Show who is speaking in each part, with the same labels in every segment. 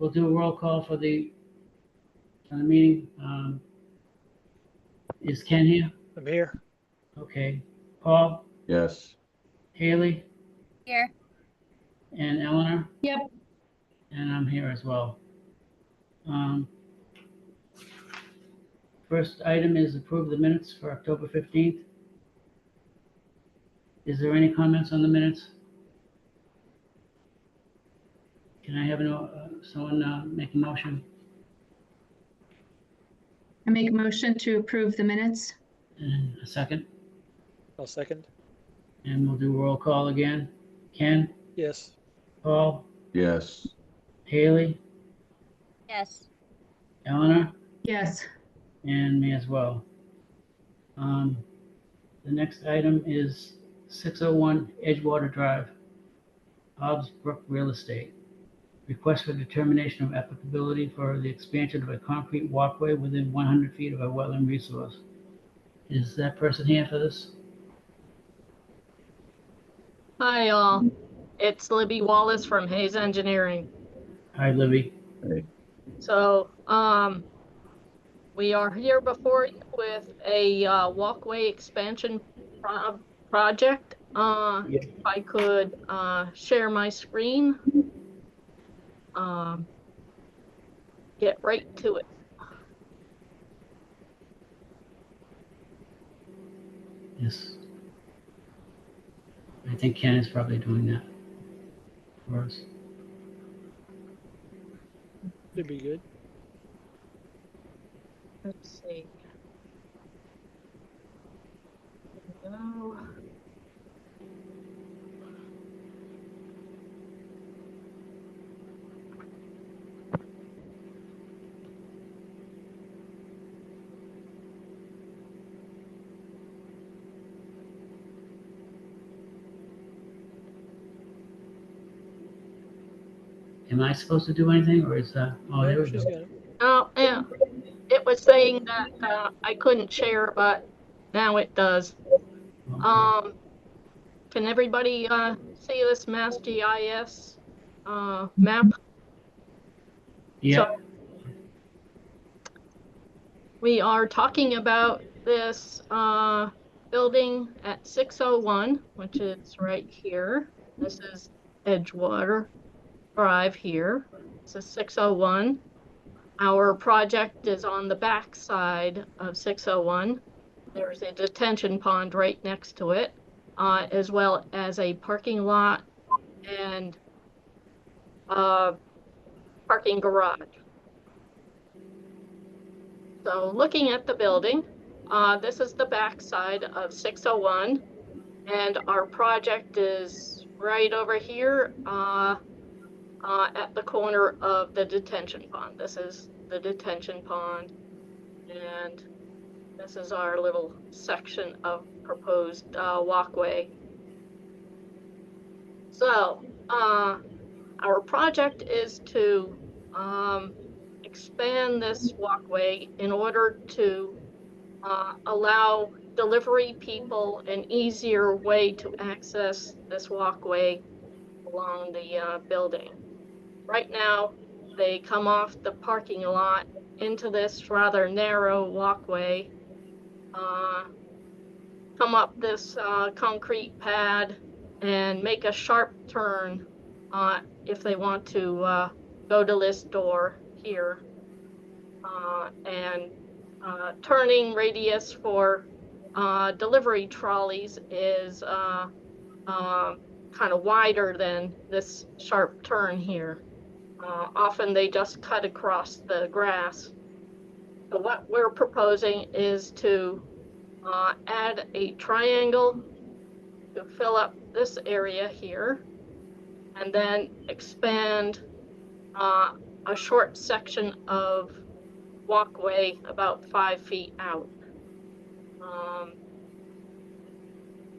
Speaker 1: we'll do a roll call for the meeting. Is Ken here?
Speaker 2: I'm here.
Speaker 1: Okay. Paul,
Speaker 3: Yes.
Speaker 1: Haley,
Speaker 4: Here.
Speaker 1: and Eleanor,
Speaker 4: Yep.
Speaker 1: and I'm here as well. First item is approve the minutes for October 15th. Is there any comments on the minutes? Can I have someone make a motion?
Speaker 4: I make a motion to approve the minutes.
Speaker 1: And a second?
Speaker 2: I'll second.
Speaker 1: And we'll do roll call again. Ken,
Speaker 2: Yes.
Speaker 1: Paul,
Speaker 3: Yes.
Speaker 1: Haley,
Speaker 4: Yes.
Speaker 1: Eleanor,
Speaker 4: Yes.
Speaker 1: and me as well. The next item is 601 Edgewater Drive, Hobbs Brook Real Estate. Request for determination of applicability for the expansion of a concrete walkway within 100 feet of a wetland resource. Is that person here for this?
Speaker 5: Hi, all. It's Libby Wallace from Hayes Engineering.
Speaker 1: Hi, Libby.
Speaker 3: Hey.
Speaker 5: So, we are here before you with a walkway expansion project. If I could share my screen, get right to it.
Speaker 1: Yes. I think Ken is probably doing that for us.
Speaker 2: Should be good.
Speaker 5: Let's see. There we go.
Speaker 1: Am I supposed to do anything, or is that? Oh, there we
Speaker 2: She's
Speaker 1: go.
Speaker 2: got it.
Speaker 5: Oh, yeah. It was saying that I couldn't share, but now it does.
Speaker 1: Okay.
Speaker 5: Can everybody see this Mass GIS map?
Speaker 1: Yeah.
Speaker 5: So we are talking about this building at 601, which is right here. This is Edgewater Drive here. This is 601. Our project is on the back side of 601. There's a detention pond right next to it, as well as a parking lot and parking garage. So looking at the building, this is the back side of 601, and our project is right over here at the corner of the detention pond. This is the detention pond, and this is our little section of proposed walkway. So our project is to expand this walkway in order to allow delivery people an easier way to access this walkway along the building. Right now, they come off the parking lot into this rather narrow walkway, come up this concrete pad, and make a sharp turn if they want to go to this door here. And turning radius for delivery trolleys is kind of wider than this sharp turn here. Often they just cut across the grass. So what we're proposing is to add a triangle to fill up this area here, and then expand a short section of walkway about 5 feet out.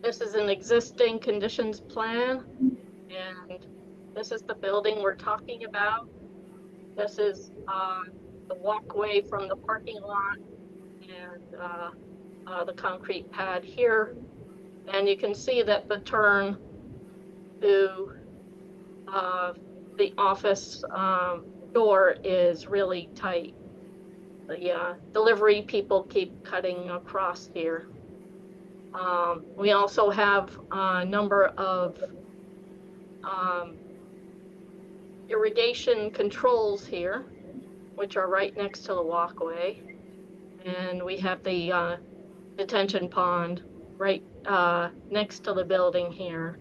Speaker 5: This is an existing conditions plan, and this is the building we're talking about. This is the walkway from the parking lot and the concrete pad here. And you can see that the turn to the office door is really tight. The delivery people keep cutting across here. We also have a number of irrigation controls here, which are right next to the walkway. And we have the detention pond right next to the building here.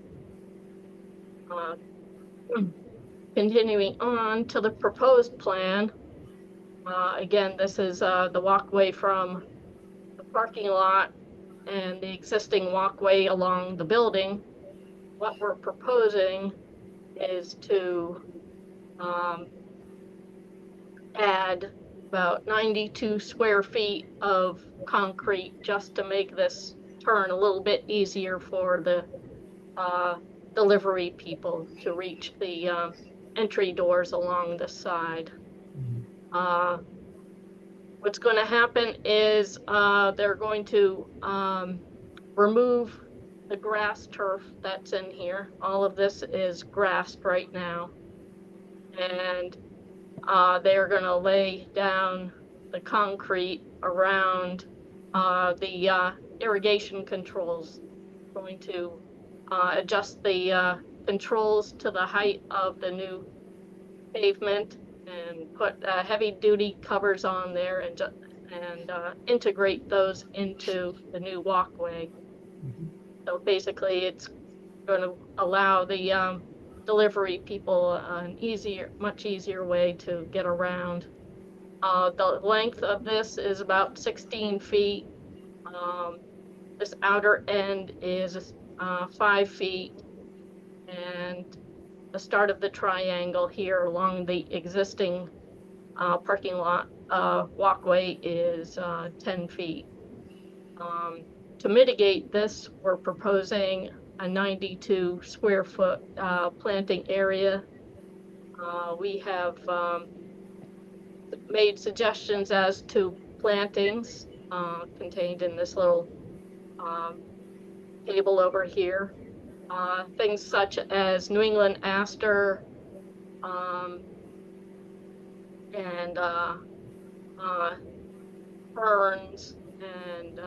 Speaker 5: Continuing on to the proposed plan. Again, this is the walkway from the parking lot and the existing walkway along the building. What we're proposing is to add about 92 square feet of concrete just to make this turn a little bit easier for the delivery people to reach the entry doors along the side. What's going to happen is they're going to remove the grass turf that's in here. All of this is grassed right now. And they're going to lay down the concrete around the irrigation controls. Going to adjust the controls to the height of the new pavement and put heavy-duty covers on there and integrate those into the new walkway. So basically, it's going to allow the delivery people an much easier way to get around. The length of this is about 16 feet. This outer end is 5 feet, and the start of the triangle here along the existing parking lot walkway is 10 feet. To mitigate this, we're proposing a 92 square foot planting area. We have made suggestions as to plantings contained in this little table over here. Things such as New England aster and ferns and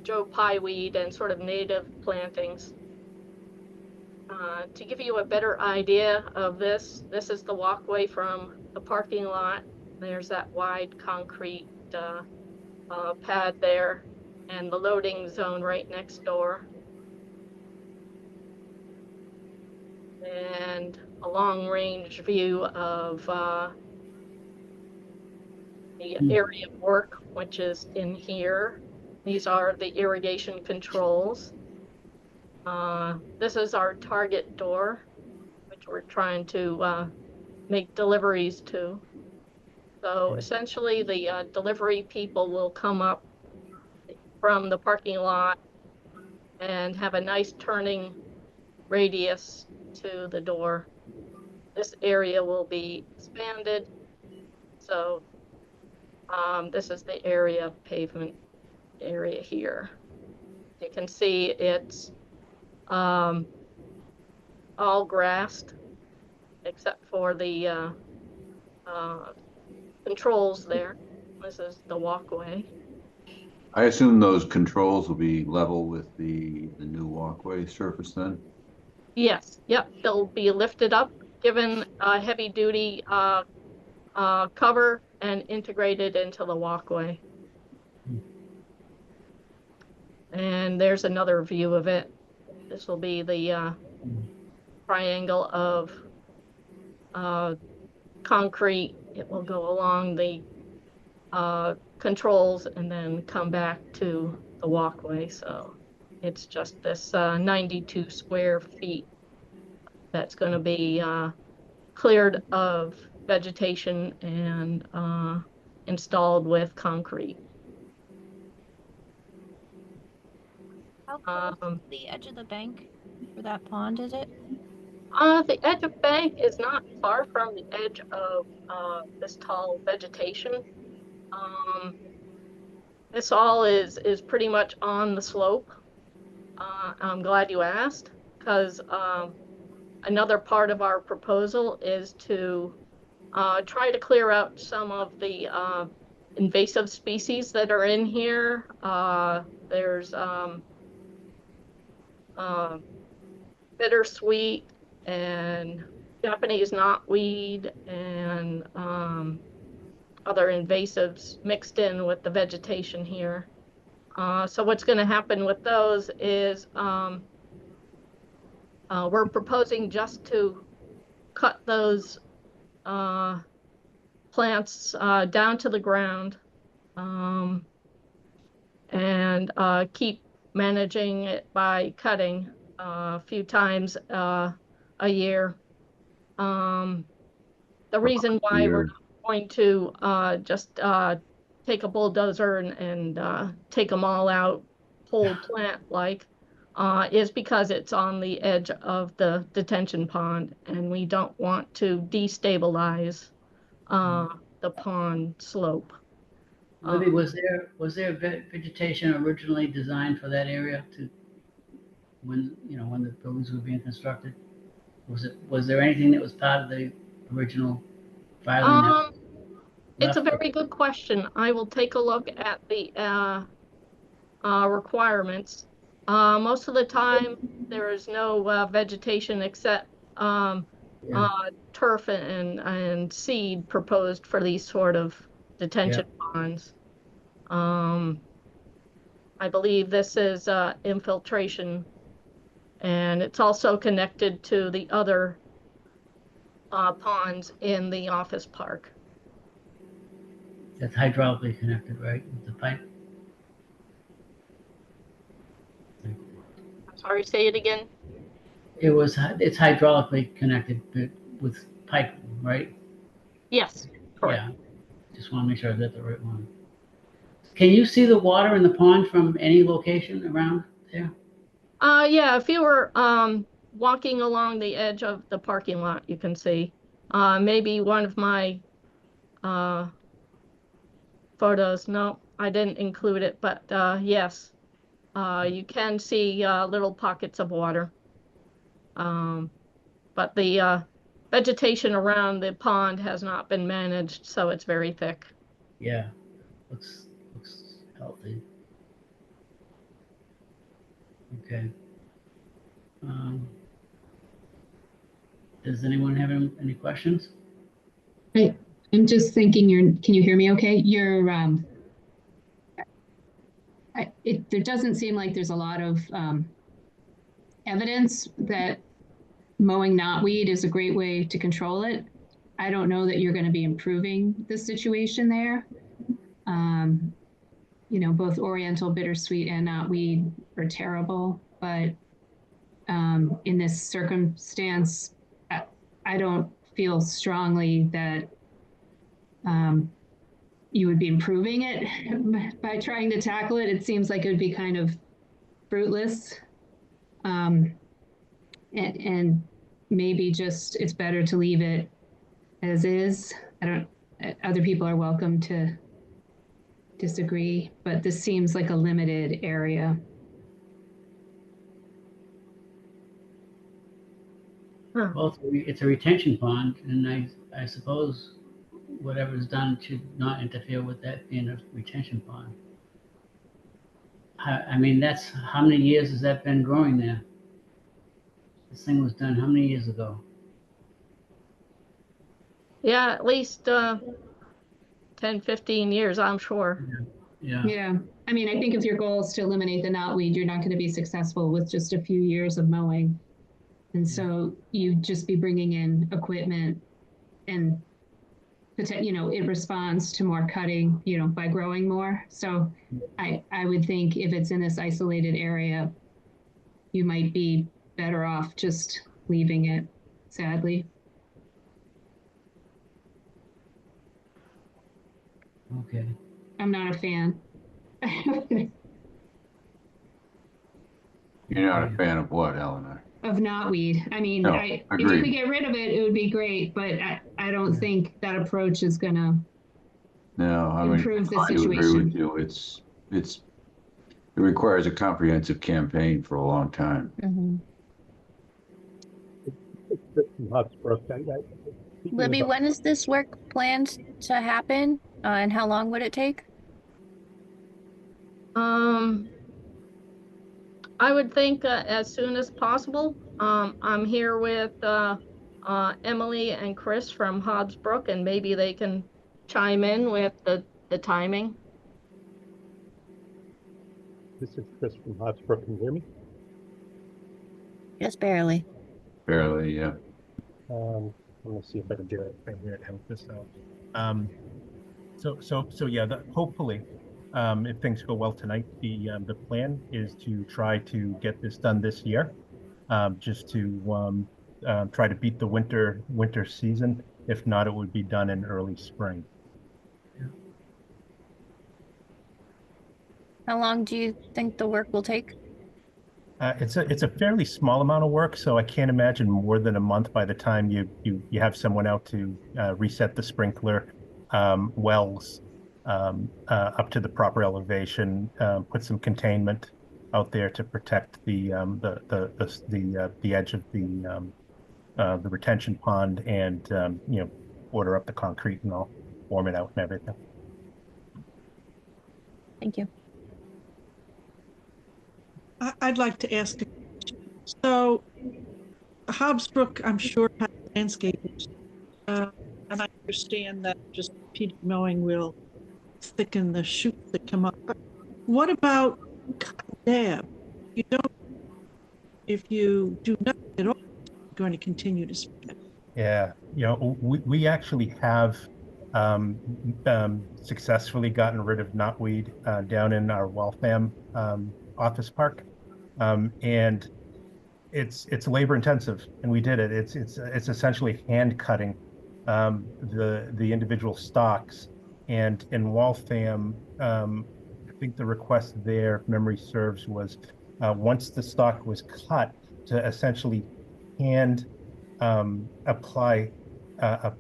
Speaker 5: Joe pieweed and sort of native plantings. To give you a better idea of this is the walkway from the parking lot. There's that wide concrete pad there and the loading zone right next door. And a long-range view of the area of work, which is in here. These are the irrigation controls. This is our target door, which we're trying to make deliveries to. So essentially, the delivery people will come up from the parking lot and have a nice turning radius to the door. This area will be expanded. So this is the area, pavement area here. You can see it's all grassed except for the controls there. This is the walkway.
Speaker 3: I assume those controls will be level with the new walkway surface then?
Speaker 5: Yes, yep, they'll be lifted up, given a heavy-duty cover, and integrated into the walkway. And there's another view of it. This will be the triangle of concrete. It will go along the controls and then come back to the walkway. So it's just this 92 square feet that's going to be cleared of vegetation and installed with concrete.
Speaker 6: How close to the edge of the bank for that pond is it?
Speaker 5: The edge of bank is not far from the edge of this tall vegetation. This all is pretty much on the slope. I'm glad you asked, because another part of our proposal is to try to clear out some of the invasive species that are in here. There's bittersweet and Japanese knotweed and other invasives mixed in with the vegetation here. So what's going to happen with those is we're proposing just to cut those plants down to the ground and keep managing it by cutting a few times a year. The reason why we're not going to just take a bulldozer and take them all out whole plant like is because it's on the edge of the detention pond and we don't want to destabilize the pond slope.
Speaker 1: Libby, was there vegetation originally designed for that area to, when the buildings were being constructed? Was there anything that was part of the original filing that
Speaker 5: It's a
Speaker 1: left?
Speaker 5: very good question. I will take a look at the requirements. Most of the time, there is no vegetation except
Speaker 1: Yeah.
Speaker 5: turf and seed proposed for these sort of detention ponds. I believe this is infiltration, and it's also connected to the other ponds in the office park.
Speaker 1: That's hydraulically connected, right, with the pipe?
Speaker 5: Sorry, say it again.
Speaker 1: It's hydraulically connected with pipe, right?
Speaker 5: Yes, correct.
Speaker 1: Yeah, just want to make sure I got the right one. Can you see the water in the pond from any location around there?
Speaker 5: Yeah, if you were walking along the edge of the parking lot, you can see. Maybe one of my photos. No, I didn't include it, but yes, you can see little pockets of water. But the vegetation around the pond has not been managed, so it's very thick.
Speaker 1: Yeah, looks healthy. Okay. Does anyone have any questions?
Speaker 4: I'm just thinking can you hear me okay? There doesn't seem like there's a lot of evidence that mowing knotweed is a great way to control it. I don't know that you're going to be improving the situation there. Both Oriental bittersweet and knotweed are terrible, but in this circumstance, I don't feel strongly that you would be improving it by trying to tackle it. It seems like it would be kind of fruitless. And maybe just it's better to leave it as is. Other people are welcome to disagree, but this seems like a limited area.
Speaker 1: Well, it's a retention pond, and I suppose whatever is done should not interfere with that being a retention pond. I mean, that's how many years has that been growing there? This thing was done how many years ago?
Speaker 5: Yeah, at least 10, 15 years, I'm sure.
Speaker 1: Yeah.
Speaker 4: Yeah. I mean, I think if your goal is to eliminate the knotweed, you're not going to be successful with just a few years of mowing. And so you'd just be bringing in equipment and, it responds to more cutting, by growing more. So I would think if it's in this isolated area, you might be better off just leaving it, sadly.
Speaker 1: Okay.
Speaker 4: I'm not a fan.
Speaker 3: You're not a fan of what, Eleanor?
Speaker 4: Of knotweed. I mean,
Speaker 3: No,
Speaker 4: if you
Speaker 3: agreed.
Speaker 4: could get rid of it, it would be great, but I don't think that approach is gonna
Speaker 3: No, I mean,
Speaker 4: improve the
Speaker 3: I do agree
Speaker 4: situation.
Speaker 3: with you. It requires a comprehensive campaign for a long time.
Speaker 7: From Hotspur.
Speaker 6: Libby, when is this work planned to happen? And how long would it take?
Speaker 5: I would think as soon as possible. I'm here with Emily and Chris from Hobbsbrook, and maybe they can chime in with the timing.
Speaker 7: This is Chris from Hotspur. Can you hear me?
Speaker 6: Just barely.
Speaker 3: Barely, yeah.
Speaker 7: Let me see if I can do it. I can help this out. So yeah, hopefully, if things go well tonight, the plan is to try to get this done this year, just to try to beat the winter season. If not, it would be done in early spring.
Speaker 6: How long do you think the work will take?
Speaker 7: It's a fairly small amount of work, so I can't imagine more than a month by the time you have someone out to reset the sprinkler wells up to the proper elevation, put some containment out there to protect the edge of the retention pond, and order up the concrete and all, form it out and everything.
Speaker 6: Thank you.
Speaker 8: I'd like to ask a question. So Hobbsbrook, I'm sure, has landscapers, and I understand that just repeated mowing will thicken the shoots that come up. But what about dab? You don't, if you do nothing at all, you're going to continue to spread.
Speaker 7: Yeah, we actually have successfully gotten rid of knotweed down in our Waltham office park, and it's labor intensive, and we did it. It's essentially hand cutting the individual stalks, and in Waltham, I think the request there, if memory serves, was once the stalk was cut, to essentially hand apply a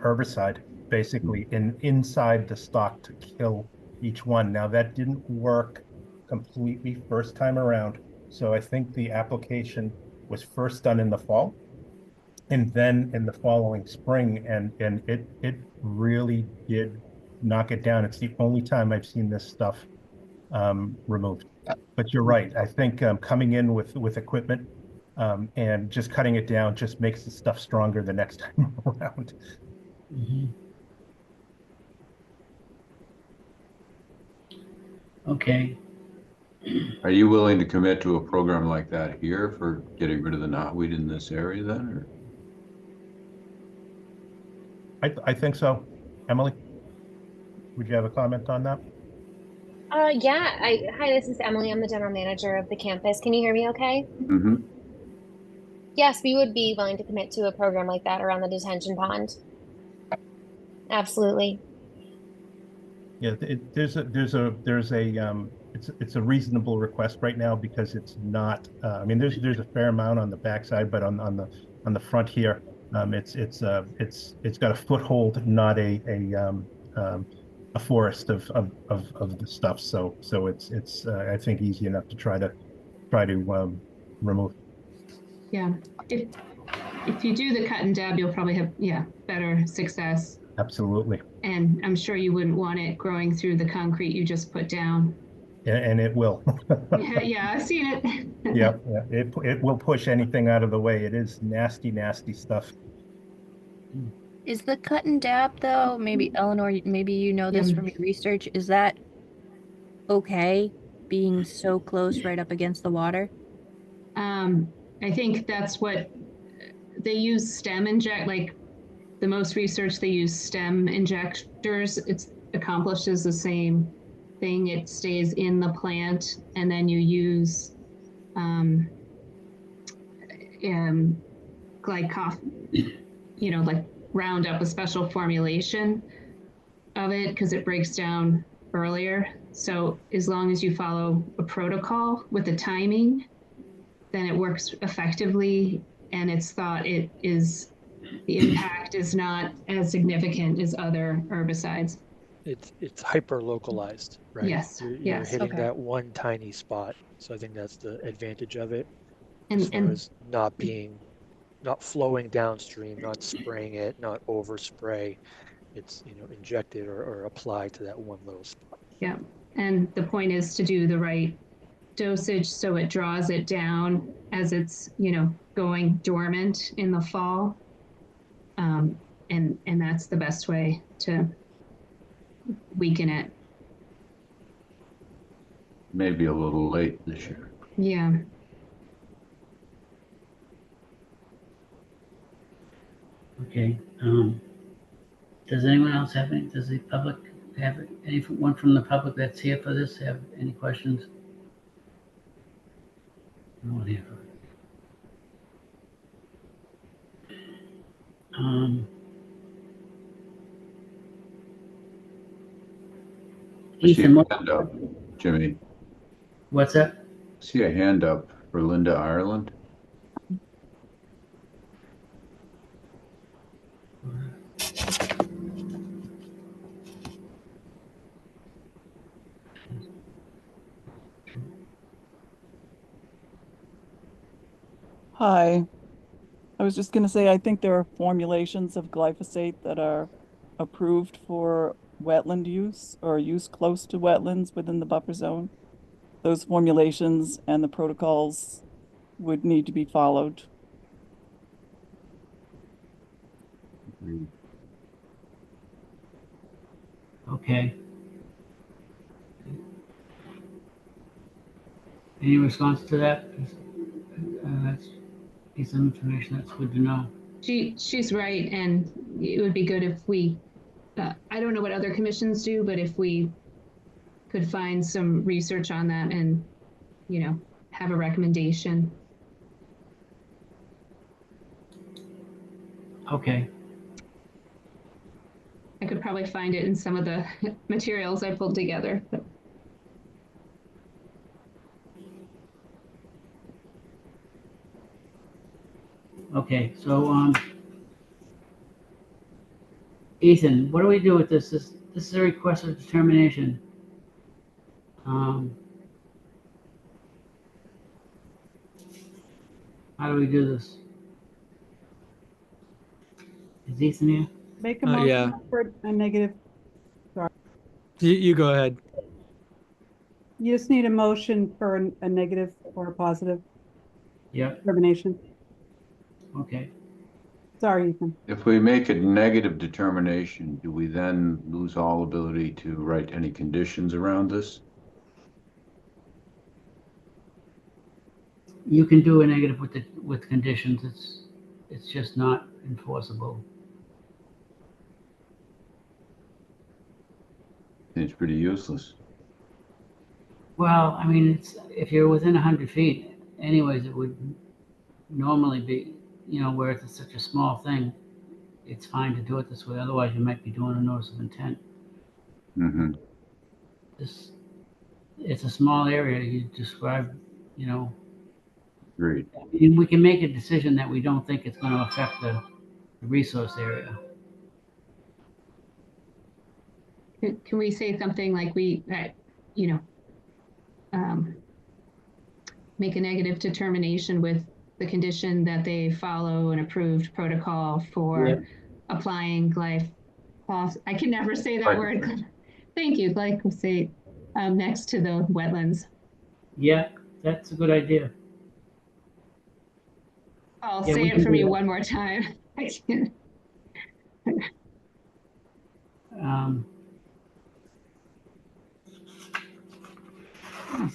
Speaker 7: herbicide basically inside the stalk to kill each one. Now that didn't work completely first time around, so I think the application was first done in the fall and then in the following spring, and it really did knock it down. It's the only time I've seen this stuff removed. But you're right, I think coming in with equipment and just cutting it down just makes the stuff stronger the next time around.
Speaker 1: Mm-hmm. Okay.
Speaker 3: Are you willing to commit to a program like that here for getting rid of the knotweed in this area then? Or?
Speaker 7: I think so. Emily, would you have a comment on that?
Speaker 9: Yeah. Hi, this is Emily. I'm the general manager of the campus. Can you hear me okay?
Speaker 3: Mm-hmm.
Speaker 9: Yes, we would be willing to commit to a program like that around the detention pond. Absolutely.
Speaker 7: Yeah, it's a reasonable request right now, because it's not. I mean, there's a fair amount on the backside, but on the front here, it's got a foothold, not a forest of the stuff. So it's I think easy enough to try to remove.
Speaker 4: Yeah, if you do the cut and dab, you'll probably have better success.
Speaker 7: Absolutely.
Speaker 4: And I'm sure you wouldn't want it growing through the concrete you just put down.
Speaker 7: And it will.
Speaker 4: Yeah, I've seen it.
Speaker 7: Yeah, it will push anything out of the way. It is nasty stuff.
Speaker 6: Is the cut and dab, though, maybe Eleanor, maybe you know this from your research, is that okay, being so close right up against the water?
Speaker 4: I think that's what they use. Stem inject, like the most research, they use stem injectors. It accomplishes the same thing. It stays in the plant, and then you use like Roundup, a special formulation of it, because it breaks down earlier. So as long as you follow a protocol with the timing, then it works effectively, and it's thought the impact is not as significant as other herbicides.
Speaker 2: It's hyper localized, right?
Speaker 4: Yes.
Speaker 2: You're
Speaker 4: yes.
Speaker 2: hitting
Speaker 6: Okay.
Speaker 2: that one tiny spot. So I think that's the advantage of it. as
Speaker 4: And,
Speaker 2: far
Speaker 4: and
Speaker 2: as not flowing downstream, not spraying it, not overspray. It's, injected or applied to that one little spot.
Speaker 4: yeah, and the point is to do the right dosage so it draws it down as it's, going dormant in the fall. And that's the best way to weaken it.
Speaker 3: Maybe a little late this year.
Speaker 4: Yeah.
Speaker 1: Okay, does anyone else have any, does the public have, anyone from the public that's here for this have any questions? No one here.
Speaker 3: I see
Speaker 1: Ethan,
Speaker 3: a hand up, Jimmy.
Speaker 1: what's that?
Speaker 3: I see a hand up for Linda Ireland.
Speaker 10: Hi. I was just going to say, I think there are formulations of glyphosate that are approved for wetland use or use close to wetlands within the buffer zone. Those formulations and the protocols would need to be followed.
Speaker 1: Okay. Any response to that? That's a piece of information that's good to know.
Speaker 4: She's right, and it would be good if we, I don't know what other commissions do, but if we could find some research on that and, have a recommendation.
Speaker 1: Okay,
Speaker 4: I could probably find it in some of the materials I pulled together. But
Speaker 1: okay, so, Ethan, what do we do with this? This is a request of determination. How do we do this? Is Ethan here?
Speaker 8: Make a
Speaker 2: Yeah.
Speaker 8: motion for a negative.
Speaker 2: You go ahead.
Speaker 8: You just need a motion for a negative or a positive
Speaker 1: Yep,
Speaker 8: determination.
Speaker 1: okay.
Speaker 8: Sorry, Ethan.
Speaker 3: If we make a negative determination, do we then lose all ability to write any conditions around this?
Speaker 1: You can do a negative with conditions. It's just not enforceable.
Speaker 3: It's pretty useless.
Speaker 1: Well, I mean, if you're within 100 feet, anyways, it would normally be, where it's such a small thing, it's fine to do it this way. Otherwise, you might be doing a notice of intent.
Speaker 3: Mm-hmm.
Speaker 1: It's a small area. You describe,
Speaker 3: Agreed.
Speaker 1: and we can make a decision that we don't think it's going to affect the resource area.
Speaker 4: can we say something like make a negative determination with the condition that they follow an approved protocol for
Speaker 1: Yeah.
Speaker 4: applying I can never say that word. Thank you, glyphosate, next to the wetlands.
Speaker 1: Yeah, that's a good idea.
Speaker 4: I'll
Speaker 1: Yeah,
Speaker 4: say
Speaker 1: we
Speaker 4: it
Speaker 1: can
Speaker 4: for
Speaker 1: do
Speaker 4: me
Speaker 1: that.
Speaker 4: one more time.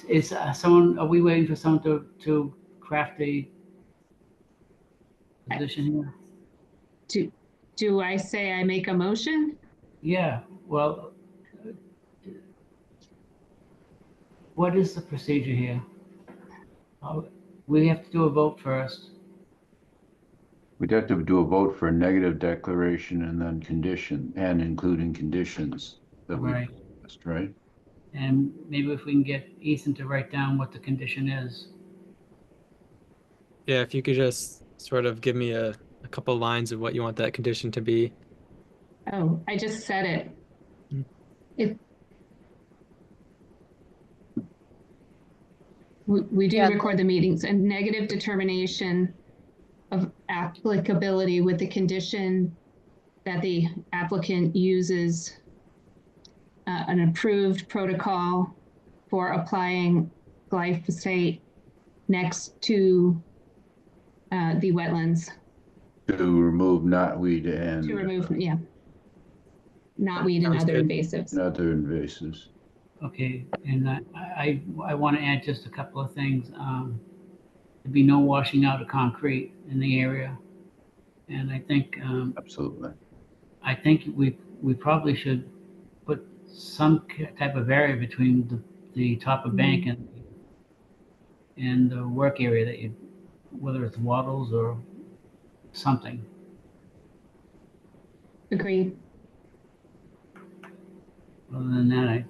Speaker 1: Is someone? Are we waiting for someone to craft a position here?
Speaker 4: Do I say I make a motion?
Speaker 1: Yeah. Well, what is the procedure here? We have to do a vote first.
Speaker 3: We'd have to do a vote for a negative declaration and then condition, and including conditions that we
Speaker 1: Right.
Speaker 3: discussed, right?
Speaker 1: And maybe if we can get Ethan to write down what the condition is.
Speaker 11: Yeah, if you could just sort of give me a couple lines of what you want that condition to be.
Speaker 4: Oh, I just said it.
Speaker 11: Hmm.
Speaker 4: It We do
Speaker 6: Yeah.
Speaker 4: record the meetings, and negative determination of applicability with the condition that the applicant uses an approved protocol for applying glyphosate next to the wetlands
Speaker 3: To remove knotweed
Speaker 4: to
Speaker 3: and
Speaker 4: remove, yeah, knotweed and
Speaker 11: Sounds
Speaker 4: other
Speaker 11: good.
Speaker 4: invasives.
Speaker 3: other invasives.
Speaker 1: Okay, and I want to add just a couple of things. There'd be no washing out of concrete in the area. And
Speaker 3: Absolutely.
Speaker 1: I think we probably should put some type of area between the top of bank and the work area that you, whether it's wattles or something.
Speaker 4: Agreed.
Speaker 1: Other than that,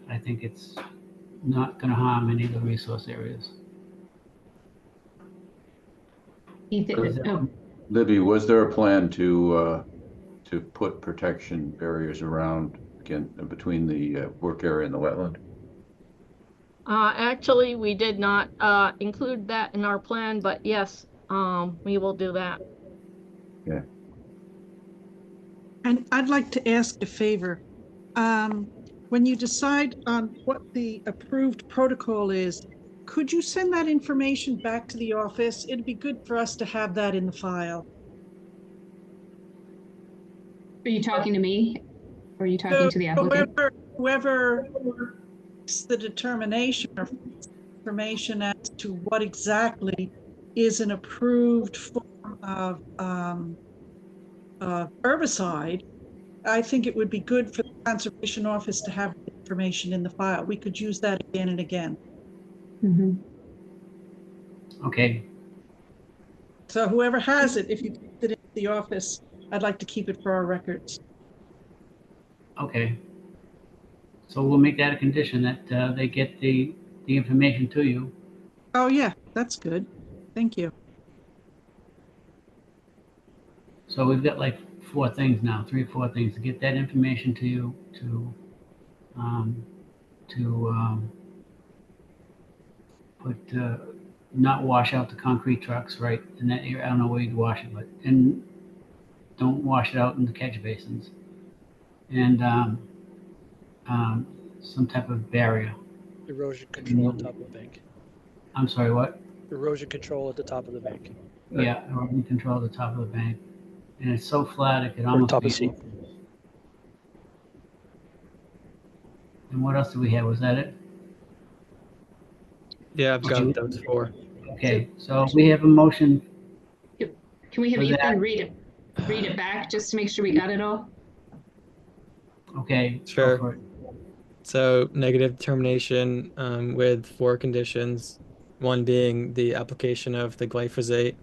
Speaker 1: I think it's not going to harm any of the resource areas.
Speaker 4: Oh,
Speaker 3: Libby, was there a plan to put protection barriers around, again, between the work area and the wetland?
Speaker 5: Actually, we did not include that in our plan, but yes, we will do that.
Speaker 3: Yeah.
Speaker 8: And I'd like to ask a favor. When you decide on what the approved protocol is, could you send that information back to the office? It'd be good for us to have that in the file.
Speaker 4: are you talking to me? Or are you talking to the applicant?
Speaker 8: Whoever makes the determination or information as to what exactly is an approved form of herbicide, I think it would be good for the conservation office to have the information in the file. We could use that again and again.
Speaker 4: Mhm.
Speaker 1: Okay,
Speaker 8: So whoever has it, if you put it in the office, I'd like to keep it for our records.
Speaker 1: okay. So we'll make that a condition that they get the information to you.
Speaker 8: Oh, yeah, that's good. Thank you.
Speaker 1: So we've got like 3 or 4 things to get that information to you um, to put not wash out the concrete trucks right in that area. I don't know where you'd wash it, but and don't wash it out in the catch basins. And some type of barrier.
Speaker 2: Erosion control on top of the bank.
Speaker 1: I'm sorry, what?
Speaker 2: Erosion control at the top of the bank.
Speaker 1: Yeah, erosion control at the top of the bank. And it's so flat it could
Speaker 2: Or
Speaker 1: almost
Speaker 2: top
Speaker 1: be.
Speaker 2: of seat.
Speaker 1: And what else do we have? Was that it?
Speaker 11: Yeah, I've
Speaker 1: Did
Speaker 11: got
Speaker 1: you-
Speaker 11: those 4.
Speaker 1: Okay, so we have a motion.
Speaker 4: Can we have
Speaker 1: So that-
Speaker 4: Ethan read it back just to make sure we got it all?
Speaker 1: Okay,
Speaker 11: Sure.
Speaker 1: go for it.
Speaker 11: So negative determination with 4 conditions, one being the application of the glyphosate.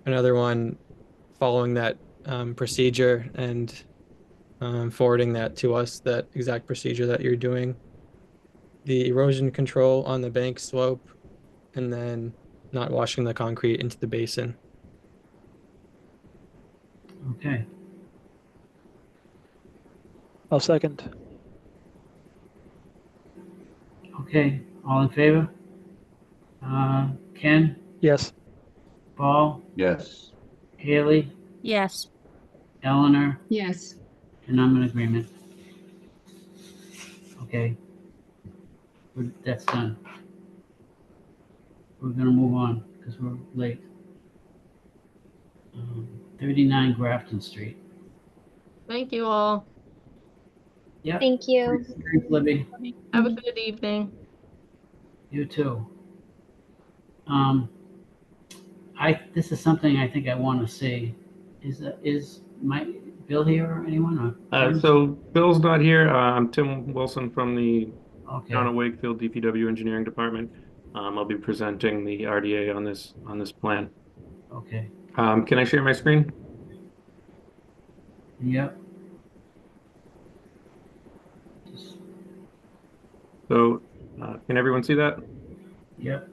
Speaker 11: Another one following that procedure and forwarding that to us, that exact procedure that you're doing. The erosion control on the bank slope, and then not washing the concrete into the basin.
Speaker 1: Okay,
Speaker 2: I'll second.
Speaker 1: okay, all in favor? Ken,
Speaker 2: Yes.
Speaker 1: Paul,
Speaker 3: Yes.
Speaker 1: Haley,
Speaker 6: Yes.
Speaker 1: Eleanor,
Speaker 4: Yes.
Speaker 1: and I'm in agreement. Okay. That's done. We're gonna move on because we're late. 39 Grafton Street.
Speaker 5: Thank you all.
Speaker 1: Yep.
Speaker 9: Thank you.
Speaker 1: Thanks, Libby.
Speaker 5: Have a good evening.
Speaker 1: You too. This is something I think I want to see. Is my Bill here or anyone? Or
Speaker 12: So Bill's not here. I'm Tim Wilson from the
Speaker 1: okay.
Speaker 12: Town of Wakefield DPW Engineering Department. I'll be presenting the RDA on this plan.
Speaker 1: Okay.
Speaker 12: Can I share my screen?
Speaker 1: Yep.
Speaker 12: So can everyone see that?
Speaker 1: Yep.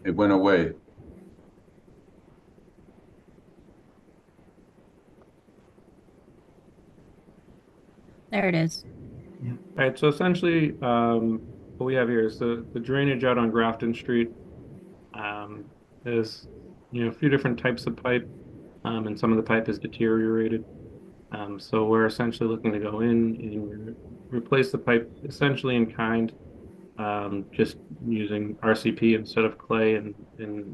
Speaker 3: It went away.
Speaker 6: There it is.
Speaker 1: Yep.
Speaker 12: All right, so essentially, what we have here is the drainage out on Grafton Street. There's, a few different types of pipe, and some of the pipe is deteriorated. So we're essentially looking to go in and replace the pipe essentially in kind, just using RCP instead of clay and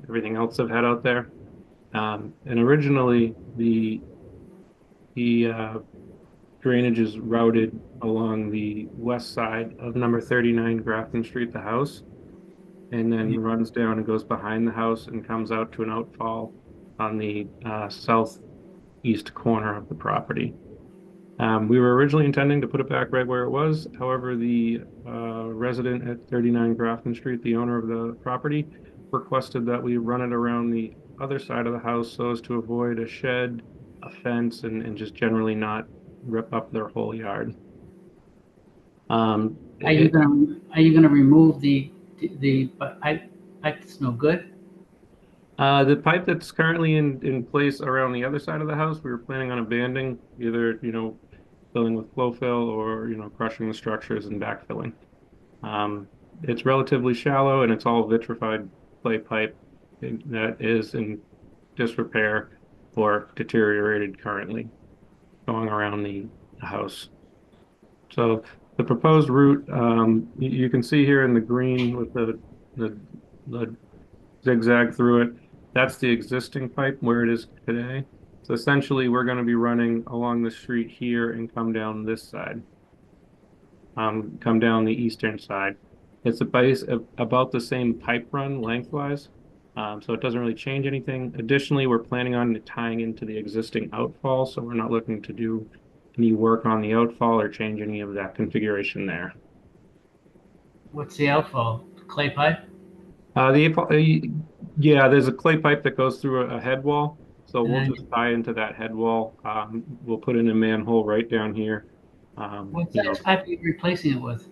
Speaker 12: everything else I've had out there. And originally the drainage is routed along the west side of number 39 Grafton Street, the house, and then runs down and goes behind the house and comes out to an outfall on the southeast corner of the property. We were originally intending to put it back right where it was. However, the resident at 39 Grafton Street, the owner of the property, requested that we run it around the other side of the house so as to avoid a shed, a fence, and just generally not rip up their whole yard.
Speaker 1: Are you gonna remove the pipe that's no good?
Speaker 12: The pipe that's currently in place around the other side of the house, we were planning on abandoning, either, filling with flow fill or, crushing the structures and backfilling. It's relatively shallow and it's all vitrified clay pipe that is in disrepair or deteriorated currently going around the house. So the proposed route, you can see here in the green with the zigzag through it. That's the existing pipe where it is today. So essentially, we're going to be running along the street here and come down this side. Come down the eastern side. It's about the same pipe run lengthwise, so it doesn't really change anything. Additionally, we're planning on tying into the existing outfall, so we're not looking to do any work on the outfall or change any of that configuration there.
Speaker 1: What's the outfall? Clay pipe?
Speaker 12: Yeah, there's a clay pipe that goes through a head wall, so
Speaker 1: And
Speaker 12: we'll
Speaker 1: then
Speaker 12: just tie into that head wall. We'll put in a manhole right down here.
Speaker 1: what
Speaker 12: You know,
Speaker 1: size pipe are you replacing it with?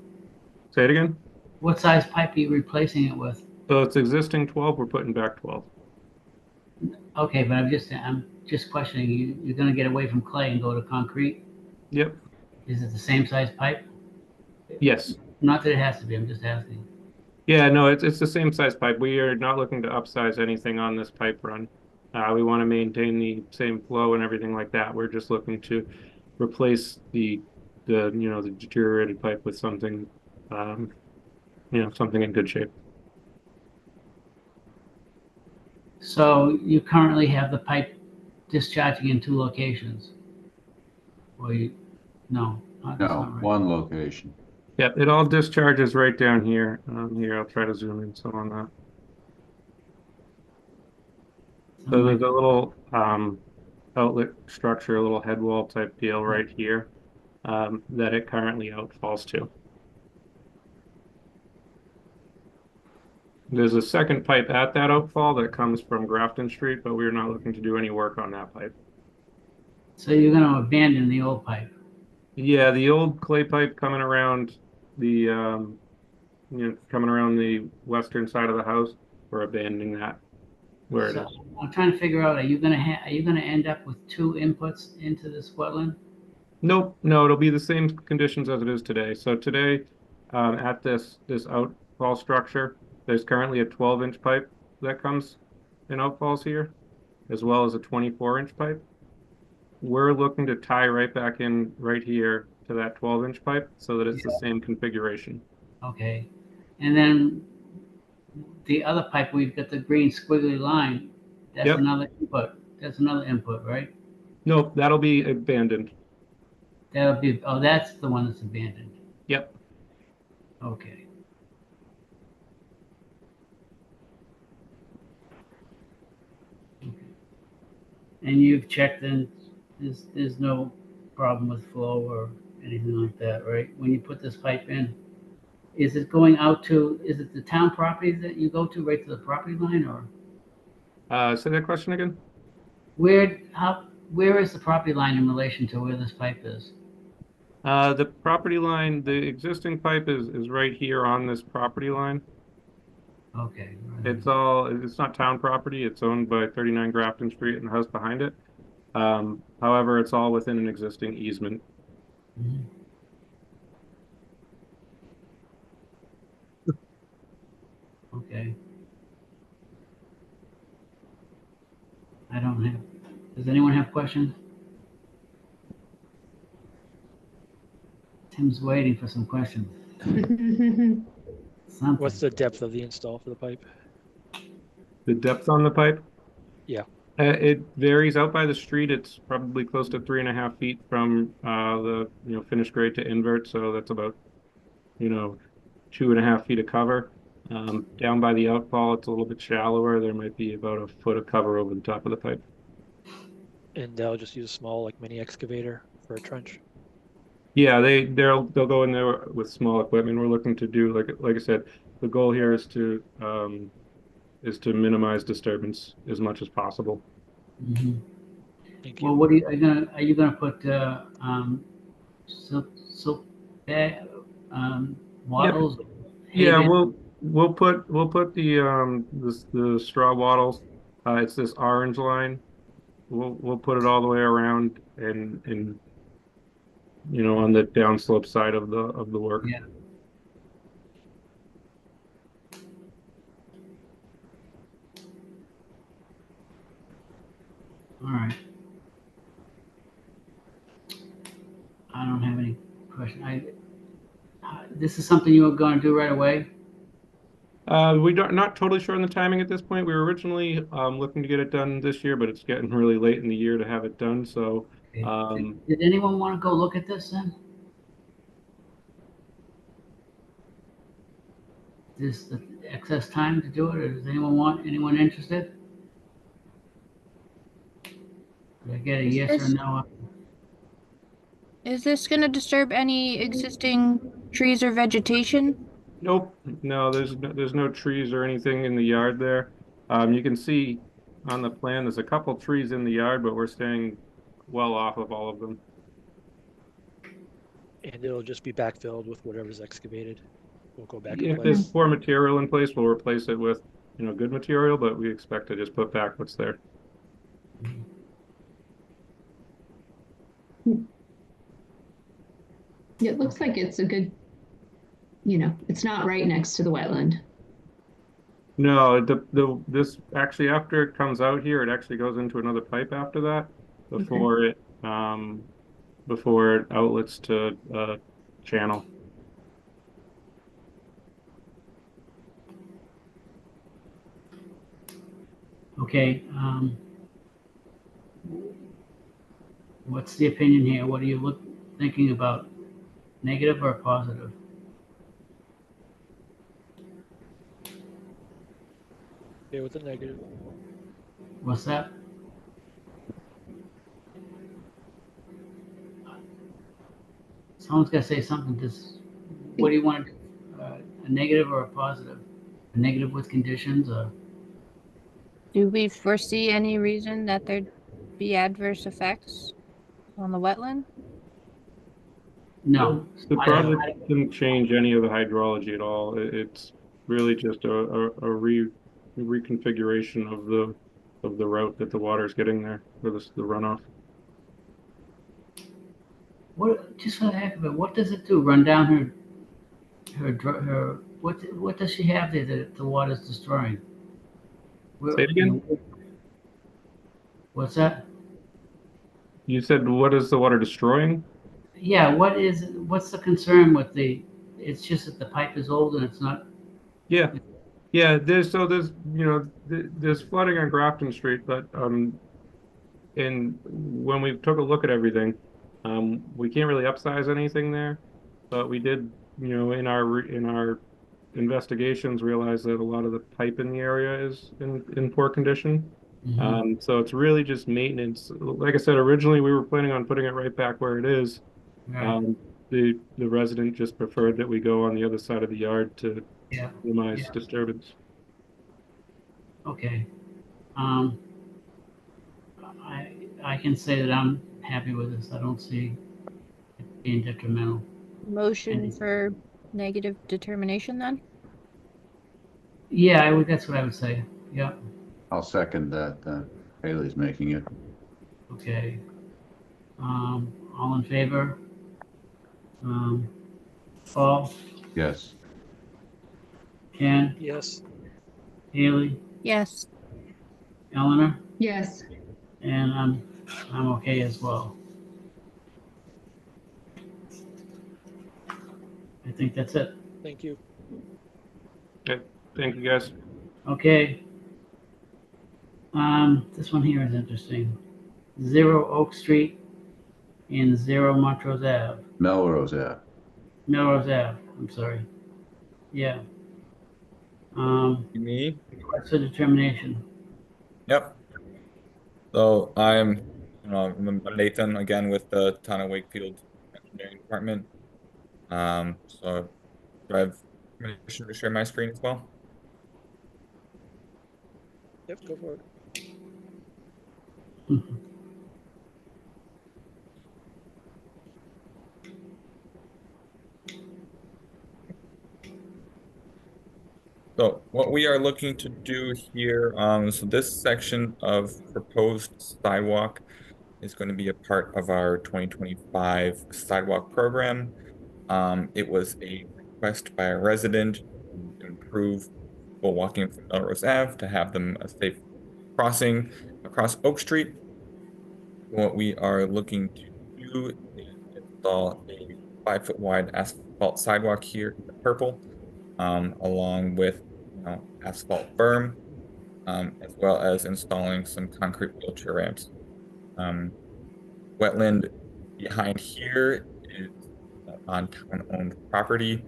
Speaker 12: say it again.
Speaker 1: What size pipe are you replacing it with?
Speaker 12: So it's existing 12, we're putting back 12.
Speaker 1: Okay, but I'm just questioning you. You're gonna get away from clay and go to concrete?
Speaker 12: Yep.
Speaker 1: Is it the same size pipe?
Speaker 12: Yes.
Speaker 1: Not that it has to be, I'm just asking.
Speaker 12: Yeah, no, it's the same size pipe. We are not looking to upsize anything on this pipe run. We want to maintain the same flow and everything like that. We're just looking to replace the deteriorated pipe with something, something in good shape.
Speaker 1: So you currently have the pipe discharging in two locations? No, that's
Speaker 3: No,
Speaker 1: not right.
Speaker 3: one location.
Speaker 12: Yep, it all discharges right down here. Here, I'll try to zoom in some on that. So there's a little outlet structure, a little head wall type deal right here that it currently outfalls to. There's a second pipe at that outfall that comes from Grafton Street, but we're not looking to do any work on that pipe.
Speaker 1: So you're gonna abandon the old pipe?
Speaker 12: Yeah, the old clay pipe coming around the western side of the house, we're abandoning that where it
Speaker 1: So
Speaker 12: is.
Speaker 1: I'm trying to figure out, are you gonna end up with two inputs into this wetland?
Speaker 12: Nope, no, it'll be the same conditions as it is today. So today, at this outfall structure, there's currently a 12-inch pipe that comes in outfalls here, as well as a 24-inch pipe. We're looking to tie right back in right here to that 12-inch pipe so that it's the same configuration.
Speaker 1: Okay, and then the other pipe, we've got the green squiggly line, that's
Speaker 12: Yep.
Speaker 1: another input, right?
Speaker 12: Nope, that'll be abandoned.
Speaker 1: That's the one that's abandoned,
Speaker 12: Yep.
Speaker 1: okay. And you've checked and there's no problem with flow or anything like that, right? When you put this pipe in, is it the town property that you go to, right to the property line, or
Speaker 12: Say that question again.
Speaker 1: where is the property line in relation to where this pipe is?
Speaker 12: The property line, the existing pipe is right here on this property line.
Speaker 1: Okay. Right.
Speaker 12: It's not town property. It's owned by 39 Grafton Street and the house behind it. However, it's all within an existing easement.
Speaker 1: Mhm. Okay. I don't have, does anyone have questions? Tim's waiting for some questions. Something.
Speaker 2: What's the depth of the install for the pipe?
Speaker 12: The depth on the pipe?
Speaker 2: Yeah.
Speaker 12: It varies. Out by the street, it's probably close to 3.5 feet from the finished grade to invert. So that's about 2.5 feet of cover. Down by the outfall, it's a little bit shallower. There might be about a foot of cover over the top of the pipe.
Speaker 2: And they'll just use a small, like, mini excavator for a trench.
Speaker 12: Yeah, they'll go in there with small equipment. We're looking to do, like I said, the goal here is to minimize disturbance as much as possible.
Speaker 1: Mhm.
Speaker 2: Thank
Speaker 1: Well,
Speaker 2: you.
Speaker 1: what are you gonna put, silk bag, wattles?
Speaker 12: Yeah,
Speaker 1: hay bale?
Speaker 12: we'll put the straw wattles. It's this orange line. We'll put it all the way around and on the downslope side of the work.
Speaker 1: Yeah. All right. I don't have any question. This is something you were gonna do right away?
Speaker 12: We don't not totally sure on the timing at this point. We were originally looking to get it done this year, but it's getting really late in the year to have it done. So
Speaker 1: Okay. Did anyone wanna go look at this then? Is the excess time to do it, or does anyone interested? Did I get a
Speaker 6: Is
Speaker 1: yes or
Speaker 6: this-
Speaker 1: no?
Speaker 6: Is this gonna disturb any existing trees or vegetation?
Speaker 12: nope, no, there's no trees or anything in the yard there. You can see on the plan there's a couple trees in the yard, but we're staying well off of all of them.
Speaker 2: And it'll just be backfilled with whatever's excavated. We'll go back in
Speaker 12: If there's
Speaker 2: place.
Speaker 12: poor material in place, we'll replace it with good material, but we expect to just put back what's there.
Speaker 4: It looks like it's a good, it's not right next to the wetland.
Speaker 12: No, this actually, after it comes out here, it actually goes into another pipe after that before it outlets to channel.
Speaker 1: Okay, what's the opinion here? What are you thinking about? Negative or positive?
Speaker 2: Okay with the negative.
Speaker 1: What's that? Someone's gotta say something. What do you want? A negative or a positive? A negative with conditions or?
Speaker 6: Do we foresee any reason that there'd be adverse effects on the wetland?
Speaker 1: No.
Speaker 12: The project didn't change any of the hydrology at all. It's really just a reconfiguration of the route that the water is getting there for the runoff.
Speaker 1: What, just for the heck of it, what does it do? Run down what does she have there that the water's destroying?
Speaker 12: Say it again?
Speaker 1: What's that?
Speaker 12: You said, what is the water destroying?
Speaker 1: Yeah, what's the concern with it's just that the pipe is old and it's not,
Speaker 12: Yeah. There's there's flooding on Grafton Street, but and when we took a look at everything, we can't really upsize anything there, but we did, in our investigations, realize that a lot of the pipe in the area is in poor condition. So it's really just maintenance. Like I said, originally we were planning on putting it right back where it is.
Speaker 1: right,
Speaker 12: The resident just preferred that we go on the other side of the yard to
Speaker 1: yeah,
Speaker 12: minimize
Speaker 1: yeah.
Speaker 12: disturbance.
Speaker 1: Okay. Um, I can say that I'm happy with this. I don't see it being detrimental.
Speaker 6: Motion for negative determination then?
Speaker 1: Yeah, that's what I would say. Yeah,
Speaker 3: I'll second that. Haley's making it.
Speaker 1: okay. All in favor? Paul,
Speaker 3: Yes.
Speaker 1: Ken,
Speaker 2: Yes.
Speaker 1: Haley,
Speaker 6: Yes.
Speaker 1: Eleanor,
Speaker 4: Yes.
Speaker 1: and I'm okay as well. I think that's it.
Speaker 2: Thank you.
Speaker 12: Okay, thank you, guys.
Speaker 1: Okay. This one here is interesting. 0 Oak Street and 0 Montrose Ave.
Speaker 3: Melrose Ave.
Speaker 1: Melrose Ave, I'm sorry. Yeah.
Speaker 13: Me?
Speaker 1: Request for determination.
Speaker 13: Yep. So I'm Nathan again with the Town of Wakefield Engineering Department. So do I have permission to share my screen as well?
Speaker 2: Yep, go for it.
Speaker 13: So what we are looking to do here, so this section of proposed sidewalk is going to be a part of our 2025 sidewalk program. It was a request by a resident to improve people walking from Melrose Ave to have them a safe crossing across Oak Street. What we are looking to do is install a 5-foot wide asphalt sidewalk here in the purple, along with asphalt berm, as well as installing some concrete wheelchair ramps. Wetland behind here is on town-owned property.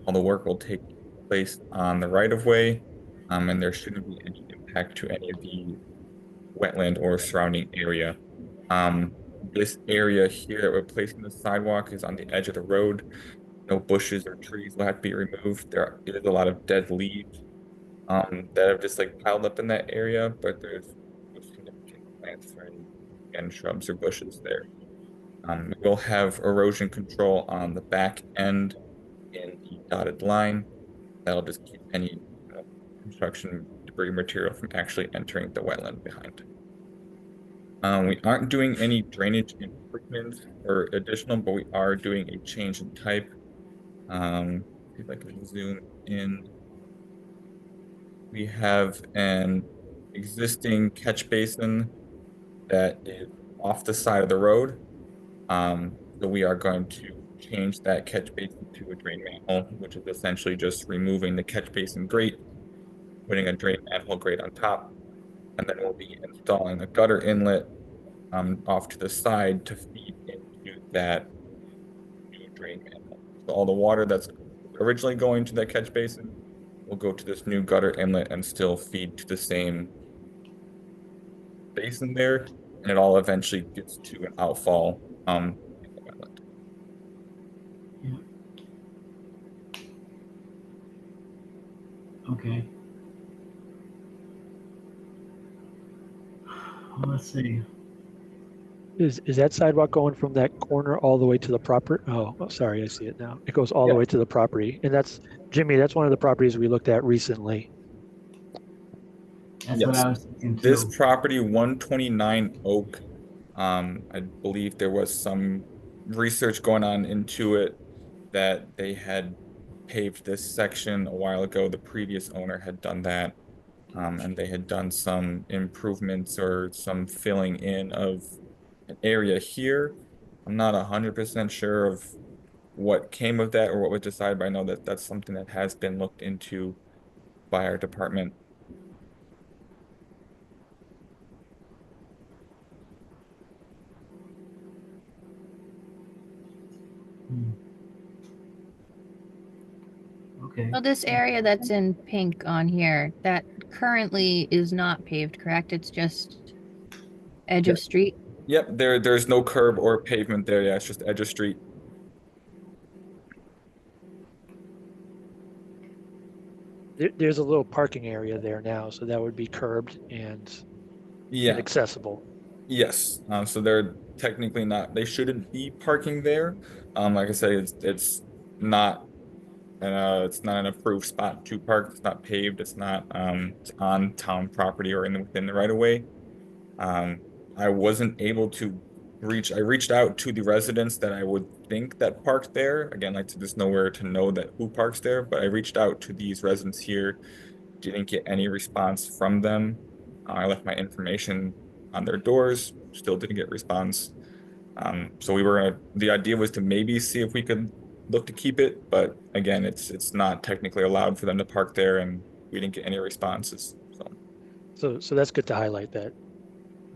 Speaker 13: All the work will take place on the right-of-way, and there shouldn't be any impact to any of the wetland or surrounding area. This area here that we're placing the sidewalk is on the edge of the road. No bushes or trees will have to be removed. There is a lot of dead leaves that have just like piled up in that area, but there's no significant plants or any again, shrubs or bushes there. We'll have erosion control on the back end in the dotted line. That'll just keep any construction debris material from actually entering the wetland behind. We aren't doing any drainage improvements or additional, but we are doing a change in type. See if I can zoom in. We have an existing catch basin that is off the side of the road. So we are going to change that catch basin to a drain manhole, which is essentially just removing the catch basin grate, putting a drain manhole grate on top, and then we'll be installing a gutter inlet off to the side to feed into that new drain manhole. So all the water that's originally going to that catch basin will go to this new gutter inlet and still feed to the same basin there, and it all eventually gets to an outfall in the wetland.
Speaker 1: Okay. Well, let's see.
Speaker 2: Is that sidewalk going from that corner all the way to the property? Oh, sorry, I see it now. It goes all the way to the property. And that's, Jimmy, that's one of the properties we looked at recently.
Speaker 1: That's what I was thinking too.
Speaker 13: This property, 129 Oak, I believe there was some research going on into it that they had paved this section a while ago. The previous owner had done that, and they had done some improvements or some filling in of an area here. I'm not 100% sure of what came of that or what was decided, but I know that that's something that has been looked into by our department.
Speaker 1: Okay.
Speaker 6: So this area that's in pink on here, that currently is not paved, correct? It's just edge of street?
Speaker 13: Yep, there's no curb or pavement there. Yeah, it's just edge of street.
Speaker 2: There's a little parking area there now, so that would be curbed and inaccessible.
Speaker 13: Yes. So they're technically not. They shouldn't be parking there. Like I said, it's not. It's not an approved spot to park. It's not paved. It's not. It's on town property or within the right of way. I wasn't able to reach. I reached out to the residents that I would think that parked there. Again, like there's nowhere to know that who parks there. But I reached out to these residents here didn't get any response from them. I left my information on their doors, still didn't get response. So the idea was to maybe see if we could look to keep it, but again, it's not technically allowed for them to park there, and we didn't get any responses.
Speaker 2: So that's good to highlight that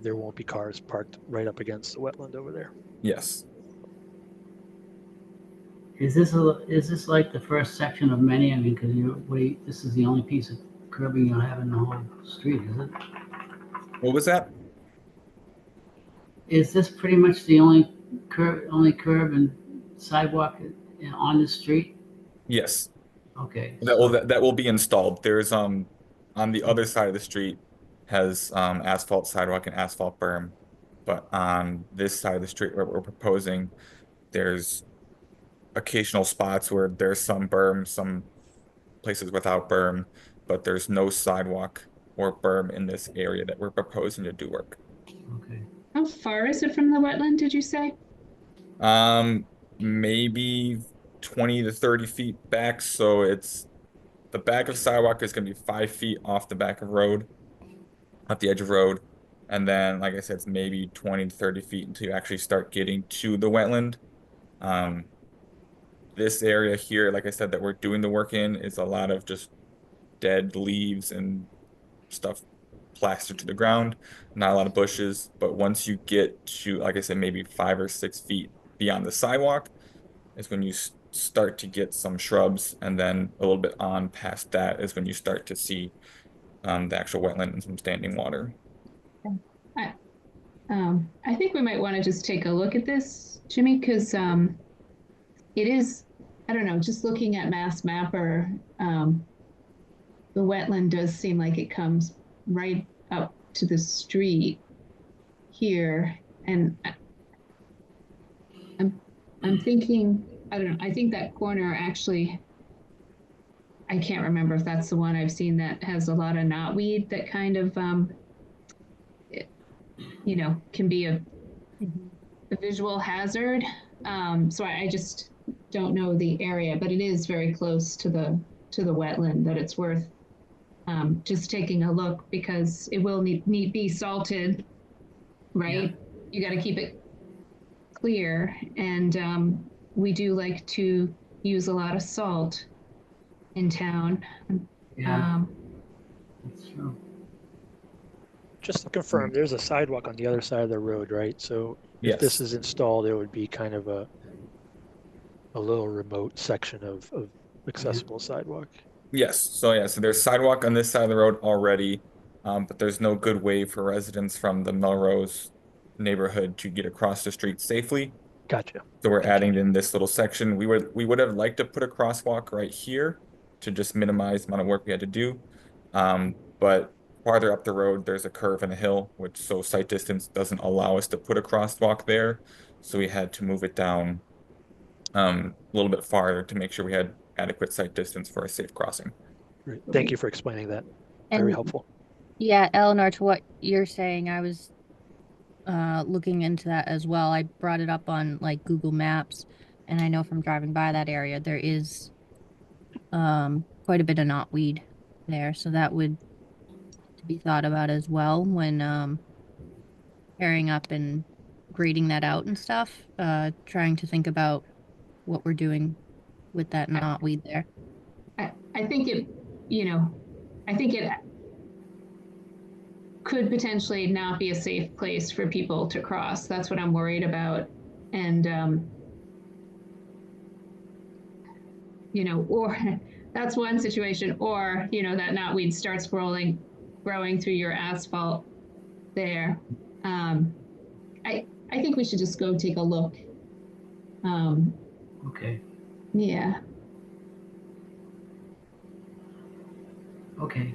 Speaker 2: there won't be cars parked right up against the wetland over there.
Speaker 13: Yes.
Speaker 1: Is this like the first section of many? I mean, because this is the only piece of curbing you'll have in the whole street, is it?
Speaker 13: What was that?
Speaker 1: Is this pretty much the only curb and sidewalk on the street?
Speaker 13: Yes.
Speaker 1: Okay.
Speaker 13: That will be installed. There's on the other side of the street has asphalt sidewalk and asphalt berm, but on this side of the street where we're proposing, there's occasional spots where there's some berm, some places without berm, but there's no sidewalk or berm in this area that we're proposing to do work.
Speaker 1: Okay.
Speaker 4: How far is it from the wetland, did you say?
Speaker 13: Maybe 20 to 30 feet back. So the back of sidewalk is going to be 5 feet off the back of road, off the edge of road. And then, like I said, it's maybe 20 to 30 feet until you actually start getting to the wetland. This area here, like I said, that we're doing the work in is a lot of just dead leaves and stuff plastered to the ground, not a lot of bushes. But once you get to, like I said, maybe 5 or 6 feet beyond the sidewalk is when you start to get some shrubs, and then a little bit on past that is when you start to see the actual wetland and some standing water.
Speaker 4: I think we might want to just take a look at this, Jimmy, because it is, I don't know, just looking at Mass Mapper, the wetland does seem like it comes right up to the street here. And I'm thinking, I don't know, I think that corner actually, I can't remember if that's the one I've seen that has a lot of knotweed that kind of, can be a visual hazard. So I just don't know the area, but it is very close to the wetland that it's worth just taking a look, because it will need be salted, right? Yeah. You got to keep it clear, and we do like to use a lot of salt in town.
Speaker 1: Yeah, that's true.
Speaker 2: Just to confirm, there's a sidewalk on the other side of the road, right? So if this is installed, it would be kind of a little remote section of accessible sidewalk.
Speaker 13: Yes. So there's sidewalk on this side of the road already, but there's no good way for residents from the Melrose neighborhood to get across the street safely.
Speaker 2: Gotcha.
Speaker 13: So we're adding in this little section. We would have liked to put a crosswalk right here to just minimize the amount of work we had to do. But farther up the road, there's a curve and a hill, so sight distance doesn't allow us to put a crosswalk there. So we had to move it down a little bit farther to make sure we had adequate sight distance for a safe crossing.
Speaker 2: Great. Thank you for explaining that. Very helpful.
Speaker 6: Yeah, Eleanor, to what you're saying, I was looking into that as well. I brought it up on like Google Maps, and I know from driving by that area there is quite a bit of knotweed there, so that would to be thought about as well when pairing up and grading that out and stuff. Trying to think about what we're doing with that knotweed there.
Speaker 4: I think it could potentially not be a safe place for people to cross. That's what I'm worried about. And, or that's one situation, or, that knotweed starts growing through your asphalt there. I think we should just go take a look.
Speaker 1: Okay.
Speaker 4: Yeah.
Speaker 1: Okay.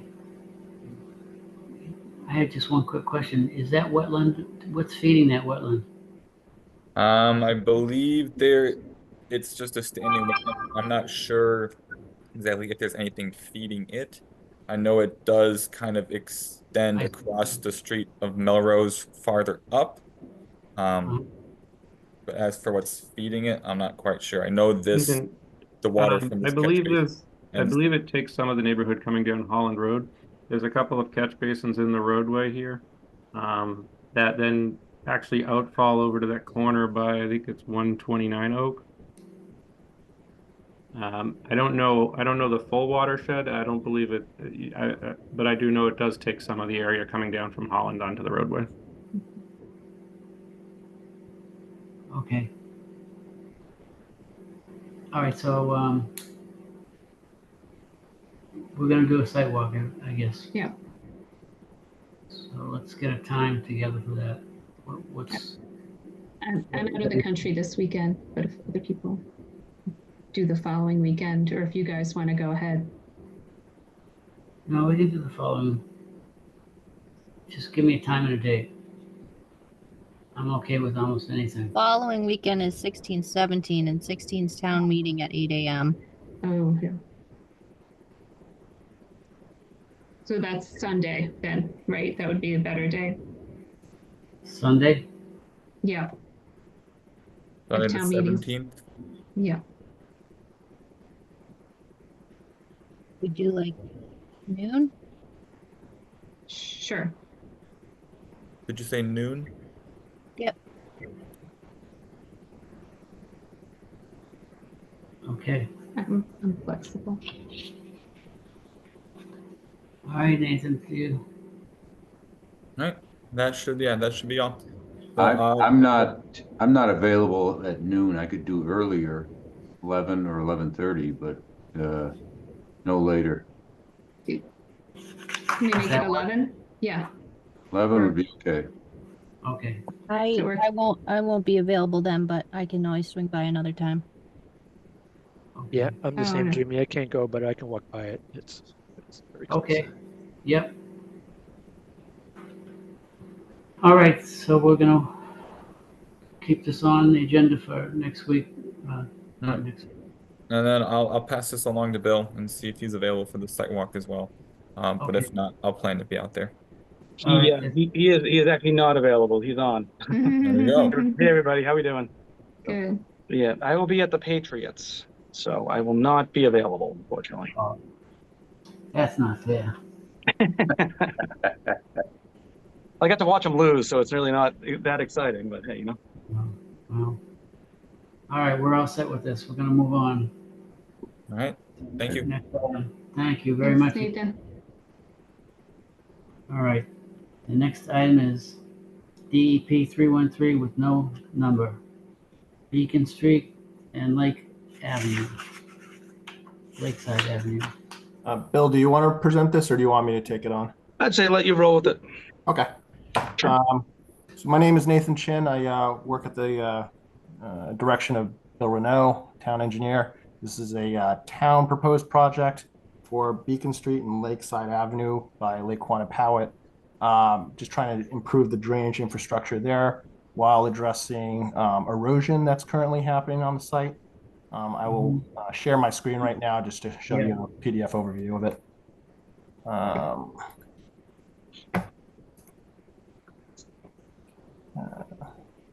Speaker 1: I had just one quick question. Is that wetland, what's feeding that wetland?
Speaker 13: I believe it's just a standing wetland. I'm not sure exactly if there's anything feeding it. I know it does kind of extend across the street of Melrose farther up. But as for what's feeding it, I'm not quite sure. I know the water from this
Speaker 12: I believe I believe it takes some of the neighborhood coming down Holland Road. There's a couple of catch basins in the roadway here that then actually outfall over to that corner by, I think it's 129 Oak. I don't know the full watershed. I don't believe it, but I do know it does take some of the area coming down from Holland onto the roadway.
Speaker 1: Okay. All right, so we're gonna do a site walk, I guess.
Speaker 4: Yeah.
Speaker 1: So let's get a time together for that. What's?
Speaker 4: I'm out of the country this weekend, but if other people do the following weekend, or if you guys want to go ahead.
Speaker 1: No, we can do the following. Just give me a time and a date. I'm okay with almost anything.
Speaker 6: Following weekend is 16, 17, and 16's town meeting at 8 a.m.
Speaker 4: Oh, yeah. So that's Sunday then, right? That would be a better day.
Speaker 1: Sunday?
Speaker 4: Yeah.
Speaker 13: Sunday
Speaker 4: If
Speaker 13: the
Speaker 4: town meetings.
Speaker 13: 17th.
Speaker 4: Yeah.
Speaker 6: We do like noon?
Speaker 4: Sure.
Speaker 13: Did you say noon?
Speaker 6: Yep.
Speaker 1: Okay.
Speaker 4: I'm flexible.
Speaker 1: All right, Nathan, to you.
Speaker 13: All right. That should be all. So,
Speaker 3: I'm not available at noon. I could do earlier, 11 or 11:30, but no later.
Speaker 4: Can we make it 11? Yeah.
Speaker 3: 11 would be okay.
Speaker 1: Okay.
Speaker 6: I won't be available then, but I can always swing by another time.
Speaker 1: Okay.
Speaker 2: Yeah, I'm the
Speaker 4: Oh,
Speaker 2: same,
Speaker 4: no.
Speaker 2: Jimmy. I can't go, but I can walk by it. It's very close.
Speaker 1: Okay. Yep. All right, so we're gonna keep this on the agenda for next week. Next.
Speaker 13: And then I'll pass this along to Bill and see if he's available for the site walk as well. But
Speaker 1: Okay.
Speaker 13: if not, I'll plan to be out there.
Speaker 1: All right.
Speaker 14: He is actually not available. He's on.
Speaker 13: There we go.
Speaker 14: Hey everybody, how we doing?
Speaker 4: Good.
Speaker 14: Yeah, I will be at the Patriots, so I will not be available, unfortunately.
Speaker 1: That's not fair.
Speaker 14: I got to watch them lose, so it's really not that exciting. But hey,
Speaker 1: Well, all right, we're all set with this. We're gonna move on.
Speaker 13: All right. Thank you.
Speaker 1: Next item. Thank you very
Speaker 4: Thanks,
Speaker 1: much.
Speaker 4: Nathan.
Speaker 1: All right. The next item is DEP 313 with no number. Beacon Street and Lakeside Avenue.
Speaker 15: Bill, do you want to present this or do you want me to take it on?
Speaker 14: I'd say let you roll with it.
Speaker 15: Okay. So my name is Nathan Chin. I work at the direction of Bill Renault, town engineer. This is a town proposed project for Beacon Street and Lakeside Avenue by Lake Quannapowitt. Just trying to improve the drainage infrastructure there while addressing erosion that's currently happening on the site. I will share my screen right now just to show you a PDF overview of it.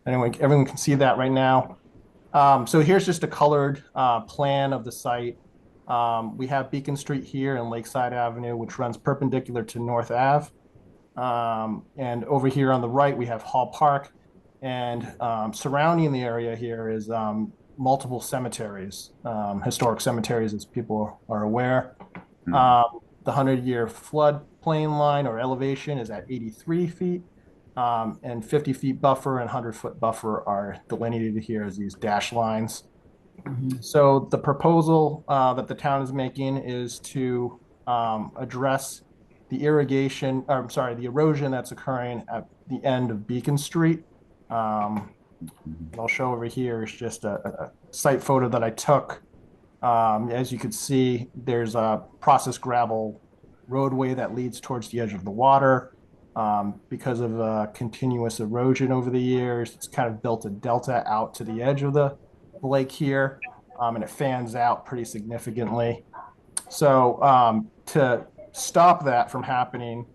Speaker 15: Anyway, everyone can see that right now. So here's just a colored plan of the site. We have Beacon Street here and Lakeside Avenue, which runs perpendicular to North Ave. And over here on the right, we have Hall Park. And surrounding the area here is multiple cemeteries, historic cemeteries, as people are aware. The 100-year floodplain line or elevation is at 83 feet. And 50 feet buffer and 100-foot buffer are delineated here as these dash lines. So the proposal that the town is making is to address the the erosion that's occurring at the end of Beacon Street. I'll show over here is just a site photo that I took. As you can see, there's a processed gravel roadway that leads towards the edge of the water. Because of continuous erosion over the years, it's kind of built a delta out to the edge of the lake here, and it fans out pretty significantly. So to stop that from happening,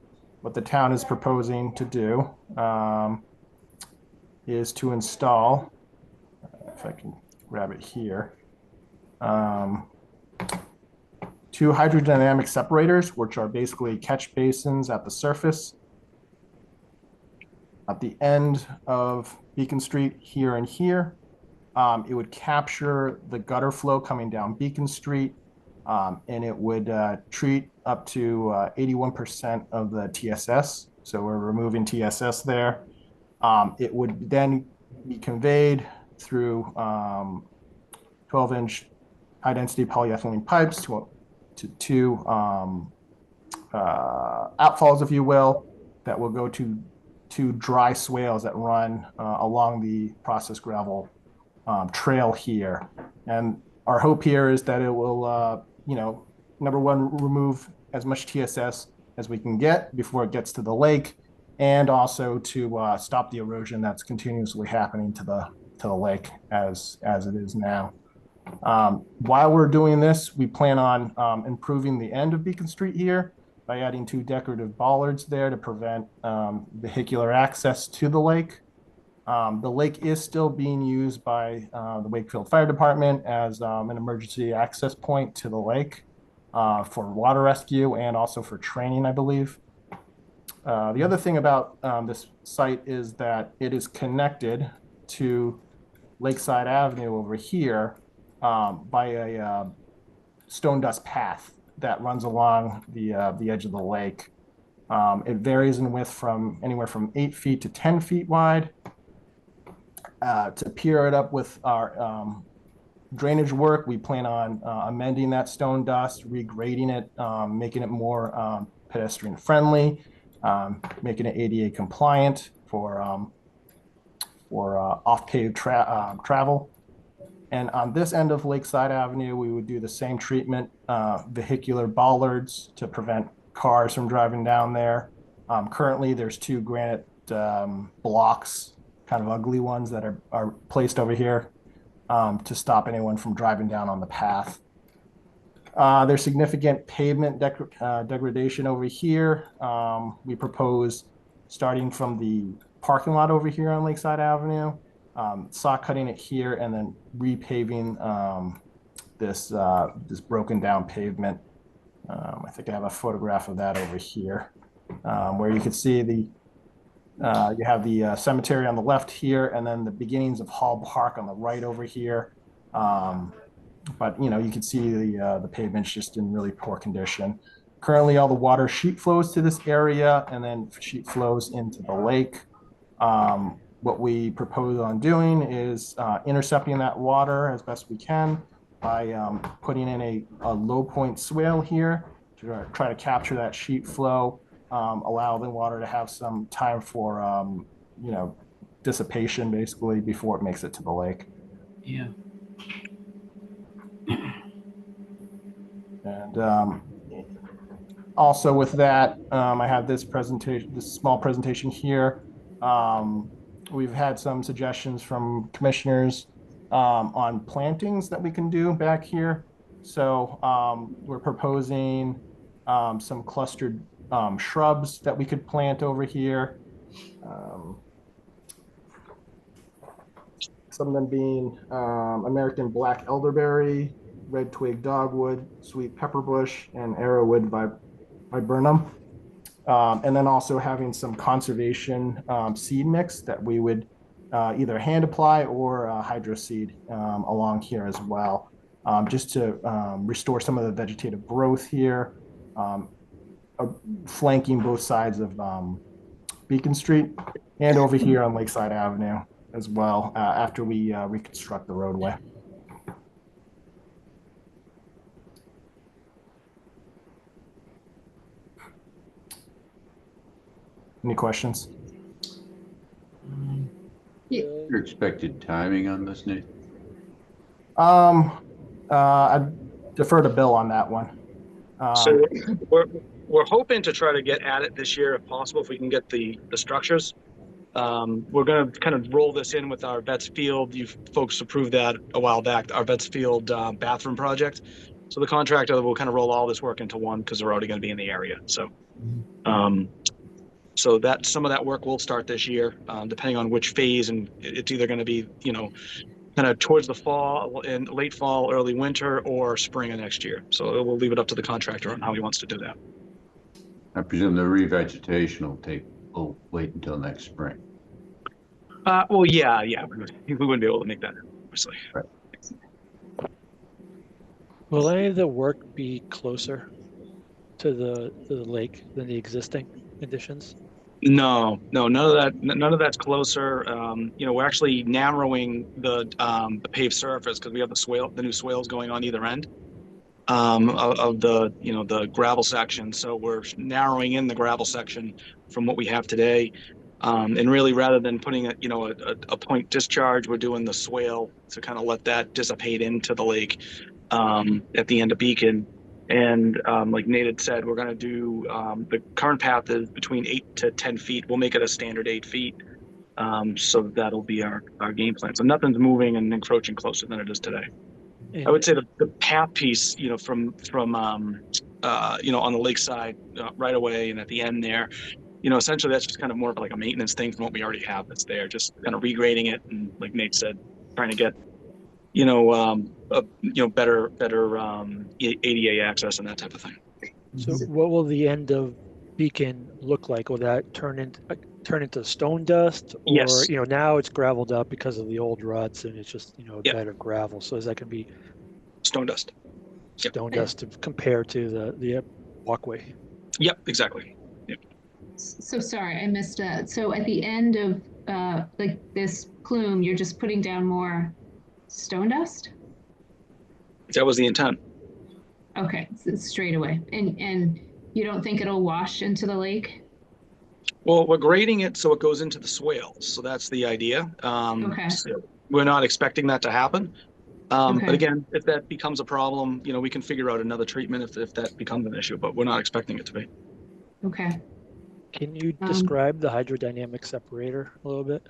Speaker 15: what the town is proposing to do is to install, if I can grab it here, 2 hydrodynamic separators, which are basically catch basins at the surface. At the end of Beacon Street here and here, it would capture the gutter flow coming down Beacon Street, and it would treat up to 81% of the TSS. So we're removing TSS there. It would then be conveyed through 12-inch high-density polyethylene pipes to two outfalls, if you will, that will go to dry swales that run along the processed gravel trail here. And our hope here is that it will, number one, remove as much TSS as we can get before it gets to the lake, and also to stop the erosion that's continuously happening to the lake as it is now. While we're doing this, we plan on improving the end of Beacon Street here by adding 2 decorative bollards there to prevent vehicular access to the lake. The lake is still being used by the Wakefield Fire Department as an emergency access point to the lake for water rescue and also for training, I believe. The other thing about this site is that it is connected to Lakeside Avenue over here by a stone dust path that runs along the edge of the lake. It varies in width from anywhere from 8 feet to 10 feet wide. To pair it up with our drainage work, we plan on amending that stone dust, regrading it, making it more pedestrian friendly, making it ADA compliant for off-paved travel. And on this end of Lakeside Avenue, we would do the same treatment, vehicular bollards to prevent cars from driving down there. Currently, there's 2 granite blocks, kind of ugly ones, that are placed over here to stop anyone from driving down on the path. There's significant pavement degradation over here. We propose starting from the parking lot over here on Lakeside Avenue, saw cutting it here, and then repaving this broken down pavement. I think I have a photograph of that over here, where you can see you have the cemetery on the left here, and then the beginnings of Hall Park on the right over here. But you can see the pavement's just in really poor condition. Currently, all the water sheet flows to this area, and then sheet flows into the lake. What we propose on doing is intercepting that water as best we can by putting in a low point swale here to try to capture that sheet flow, allow the water to have some time for dissipation, basically, before it makes it to the lake.
Speaker 1: Yeah.
Speaker 15: And also with that, I have this small presentation here. We've had some suggestions from commissioners on plantings that we can do back here. So we're proposing some clustered shrubs that we could plant over here. Some of them being American black elderberry, red twig dogwood, sweet pepperbush, and arrowwood viburnum. And then also having some conservation seed mix that we would either hand apply or hydro seed along here as well, just to restore some of the vegetative growth here, flanking both sides of Beacon Street and over here on Lakeside Avenue as well, after we reconstruct the roadway. Any questions?
Speaker 3: Your expected timing on this, Nate?
Speaker 15: I defer to Bill on that one.
Speaker 14: So we're hoping to try to get at it this year if possible, if we can get the structures. We're going to kind of roll this in with our Vets Field. You folks approved that a while back, our Vets Field bathroom project. So the contractor will kind of roll all this work into one because we're already going to be in the area. So, so that some of that work will start this year, depending on which phase, and it's either going to be, kind of towards the fall and late fall, early winter, or spring of next year. So we'll leave it up to the contractor on how he wants to do that.
Speaker 3: I presume the revegetation will wait until next spring.
Speaker 14: Well, yeah, we wouldn't be able to make that, obviously.
Speaker 3: Right.
Speaker 2: Will any of the work be closer to the lake than the existing conditions?
Speaker 14: No, none of that. None of that's closer. We're actually narrowing the paved surface because we have the new swales going on either end of the the gravel section. So we're narrowing in the gravel section from what we have today. And really, rather than putting a point discharge, we're doing the swale to kind of let that dissipate into the lake at the end of Beacon. And like Nate had said, we're going to do the current path is between 8 to 10 feet. We'll make it a standard 8 feet. So that'll be our game plan. So nothing's moving and encroaching closer than it is today. I would say the path piece, from on the lakeside right away and at the end there, essentially that's just kind of more of like a maintenance thing from what we already have that's there, just kind of regrading it. And like Nate said, trying to get, better ADA access and that type of thing.
Speaker 2: So what will the end of Beacon look like? Will that turn into stone dust? Or,
Speaker 14: yes.
Speaker 2: Now it's gravelled up because of the old ruts and it's just, a bed of gravel. So is that going to be
Speaker 14: stone dust?
Speaker 2: Stone dust compared to the walkway?
Speaker 14: Yep, exactly. Yep.
Speaker 4: So sorry, I missed that. So at the end of like this plume, you're just putting down more stone dust?
Speaker 14: That was the intent.
Speaker 4: Okay, so straight away. And you don't think it'll wash into the lake?
Speaker 14: Well, we're grading it so it goes into the swales. So that's the idea.
Speaker 4: Okay.
Speaker 14: So we're not expecting that to happen.
Speaker 4: Okay.
Speaker 14: But again, if that becomes a problem, we can figure out another treatment if that becomes an issue, but we're not expecting it to be.
Speaker 4: Okay.
Speaker 2: Can you describe the hydrodynamic separator a little bit?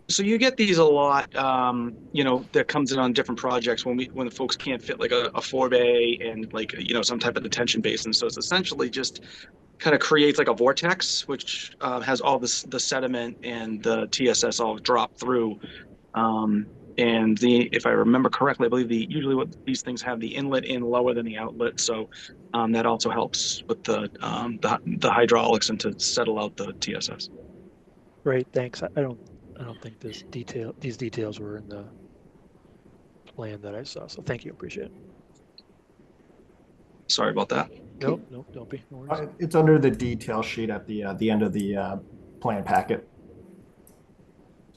Speaker 14: So you get these a lot, that comes in on different projects when the folks can't fit like a 4-bay and like, some type of detention basin. So it's essentially just kind of creates like a vortex, which has all the sediment and the TSS all drop through. And if I remember correctly, I believe usually what these things have the inlet in lower than the outlet. So that also helps with the hydraulics and to settle out the TSS.
Speaker 2: Great, thanks. I don't think these details were in the plan that I saw. So thank you, appreciate it.
Speaker 14: Sorry about that.
Speaker 2: Nope, don't be. No worries.
Speaker 15: It's under the detail sheet at the end of the plan packet.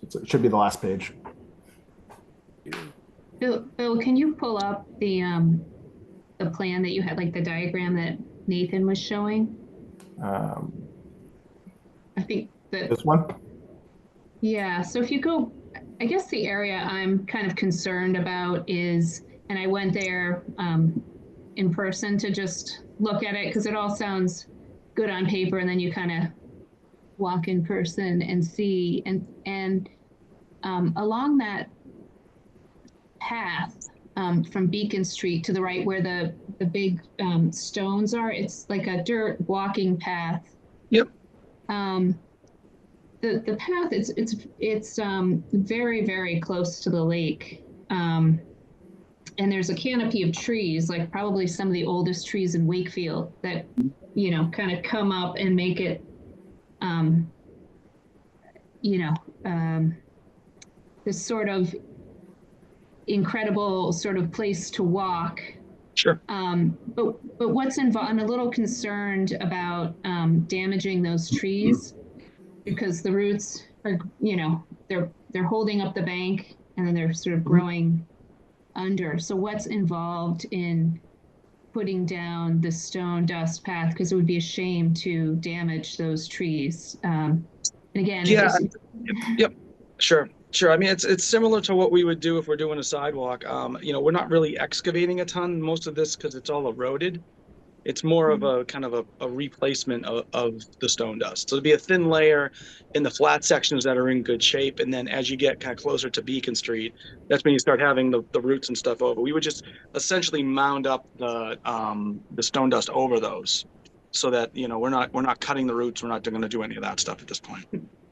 Speaker 15: It should be the last page.
Speaker 4: Bill, can you pull up the plan that you had, like the diagram that Nathan was showing? I think that
Speaker 15: this one.
Speaker 4: Yeah. So if you go, I guess the area I'm kind of concerned about is, and I went there in person to just look at it because it all sounds good on paper, and then you kind of walk in person and see, and along that path from Beacon Street to the right where the big stones are, it's like a dirt walking path.
Speaker 14: Yep.
Speaker 4: The path it's very, very close to the lake, and there's a canopy of trees, like probably some of the oldest trees in Wakefield, that kind of come up and make it this sort of incredible sort of place to walk.
Speaker 14: Sure.
Speaker 4: But what's involved? I'm a little concerned about damaging those trees because the roots are, they're holding up the bank and then they're sort of growing under. So what's involved in putting down the stone dust path? Because it would be a shame to damage those trees. And again,
Speaker 14: yeah. Yep. Sure. I mean, it's similar to what we would do if we're doing a sidewalk. We're not really excavating a ton, most of this, because it's all eroded. It's more of a kind of a replacement of the stone dust. So it'd be a thin layer in the flat sections that are in good shape. And then as you get kind of closer to Beacon Street, that's when you start having the roots and stuff over. We would just essentially mound up the stone dust over those so that, we're not cutting the roots. We're not going to do any of that stuff at this point.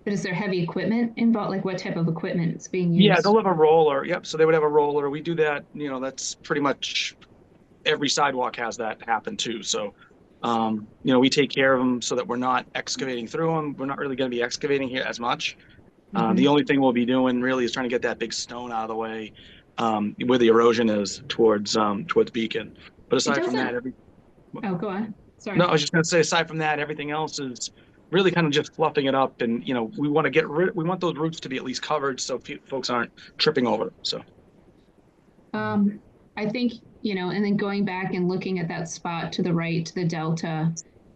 Speaker 4: But is there heavy equipment involved? Like what type of equipment is being used?
Speaker 14: Yeah, they'll have a roller. Yep. So they would have a roller. We do that. That's pretty much every sidewalk has that happen too. So, we take care of them so that we're not excavating through them. We're not really going to be excavating here as much. The only thing we'll be doing really is trying to get that big stone out of the way, where the erosion is towards Beacon. But aside from that,
Speaker 4: Oh, go on. Sorry.
Speaker 14: No, I was just going to say, aside from that, everything else is really kind of just fluffing it up, and we want to we want those roots to be at least covered so folks aren't tripping over them. So,
Speaker 4: I think and then going back and looking at that spot to the right, to the delta,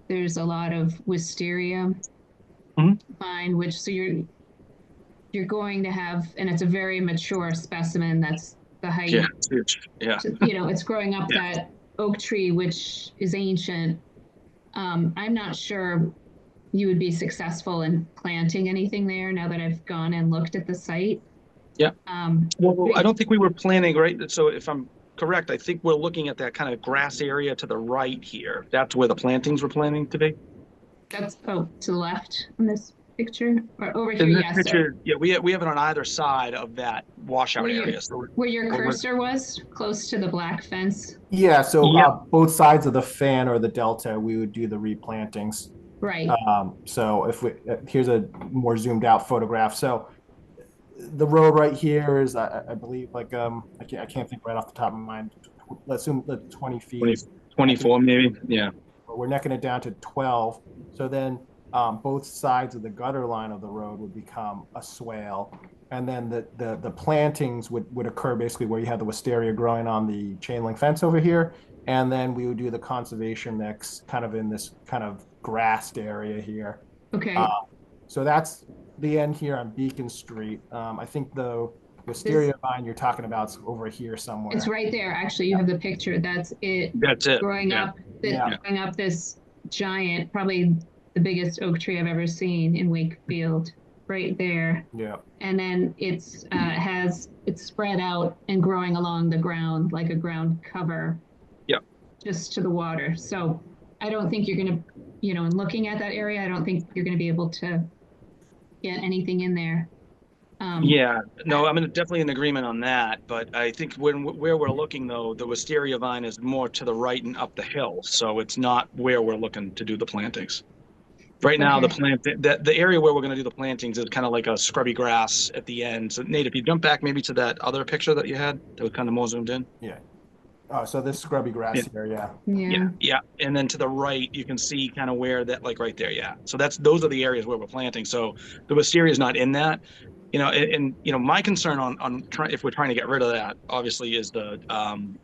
Speaker 4: there's a lot of wisteria vine, which so you're going to have, and it's a very mature specimen. That's the height.
Speaker 14: Yeah, it's huge. Yeah.
Speaker 4: It's growing up that oak tree, which is ancient. I'm not sure you would be successful in planting anything there now that I've gone and looked at the site.
Speaker 14: Yeah. Well, I don't think we were planning, right? So if I'm correct, I think we're looking at that kind of grass area to the right here. That's where the plantings were planning to be.
Speaker 4: That's to the left in this picture, or over here.
Speaker 14: In this
Speaker 4: Yes.
Speaker 14: picture, yeah, we have it on either side of that washout area. So
Speaker 4: where your cursor was, close to the black fence.
Speaker 15: Yeah. So both sides of the fan or the delta, we would do the replantings.
Speaker 4: Right.
Speaker 15: So here's a more zoomed out photograph. So the road right here is, I believe, like I can't think right off the top of my mind. Let's assume 20 feet.
Speaker 14: 24 maybe. Yeah.
Speaker 15: We're necking it down to 12. So then both sides of the gutter line of the road would become a swale. And then the plantings would occur basically where you have the wisteria growing on the chain link fence over here. And then we would do the conservation mix kind of in this kind of grassed area here.
Speaker 4: Okay.
Speaker 15: So that's the end here on Beacon Street. I think the wisteria vine you're talking about is over here somewhere.
Speaker 4: It's right there. Actually, you have the picture. That's it.
Speaker 14: That's it.
Speaker 4: Growing up this giant, probably the biggest oak tree I've ever seen in Wakefield, right there.
Speaker 15: Yeah.
Speaker 4: And then it's spread out and growing along the ground like a ground cover.
Speaker 14: Yep.
Speaker 4: Just to the water. So I don't think you're going to, in looking at that area, I don't think you're going to be able to get anything in there.
Speaker 14: Yeah, no, I'm definitely in agreement on that. But I think where we're looking, though, the wisteria vine is more to the right and up the hill. So it's not where we're looking to do the plantings. Right now, the area where we're going to do the plantings is kind of like a scrubby grass at the end. So Nate, if you jump back maybe to that other picture that you had that was kind of more zoomed in.
Speaker 15: Yeah. So this scrubby grass area.
Speaker 14: Yeah. And then to the right, you can see kind of where that, like right there. Yeah. So those are the areas where we're planting. So the wisteria is not in that. My concern on if we're trying to get rid of that, obviously, is the